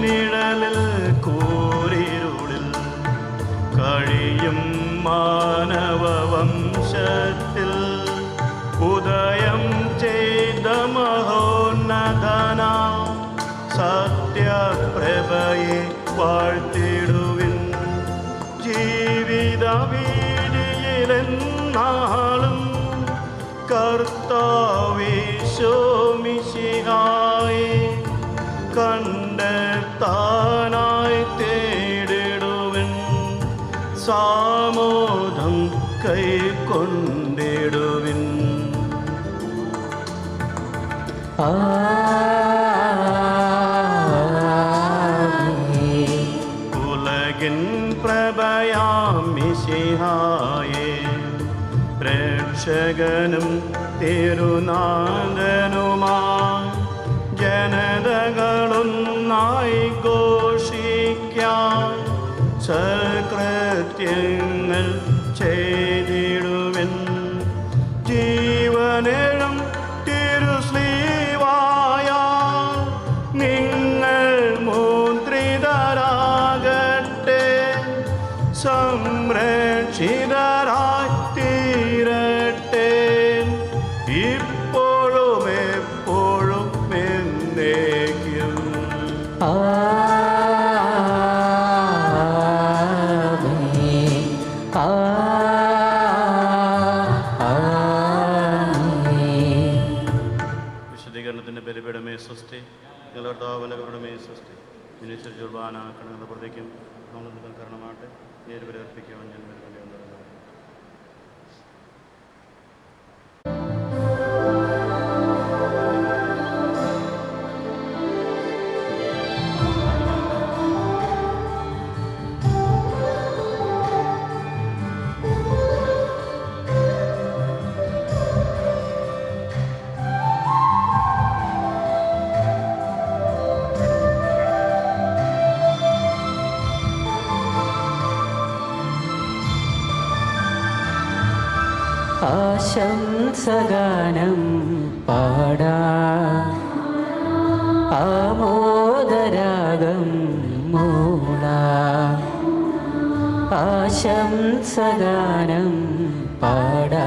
നിഴലിൽ മാനവവംശത്തിൽ ഉദയം ചെയ്ത മഹോന്നതന സത്യപ്രഭയെ വാഴ്ത്തിടുവിൻ. ജീവിത വീതിയിലെന്നാളും കർത്താവീശോമിശിഹായെ കണ്ടെത്താനായി തേടിടുവിൻ. സാമോദം കൈക്കൊണ്ടിടുവിൻ. ഉലകിൻ പ്രഭയാം മിശിഹായെ രക്ഷകനും തിരുനാഥനുമായി ജനതകളൊന്നായി ഘോഷിക്കാൻ സൽകൃത്യങ്ങൾ ചെയ്തിടുവിൻ. ജീവനും തിരുസ്ലീവായ നിങ്ങൾ മുദ്രിതരാകട്ടെ. സംരക്ഷിതരായി തീരട്ടെ ഇപ്പോഴും എപ്പോഴും എന്നേക്കും. വിശദീകരണത്തിൻ്റെ ബലിപീഠമേ സ്വസ്തി. നിങ്ങളുടെ അവലവരുടെമേ സ്വസ്തി. മിനിസ്റ്റർ ജുർബാന കണങ്ങളുടെ പ്രതിക്കും നമ്മൾ കാരണമാട്ടെ. നേരുവരെ അർപ്പിക്കുവാൻ ഞാൻ വേണ്ടി ആശംസഗാനം പാടാ ആമോദരാഗം മൂളാ. ആശംസഗാനം പാടാ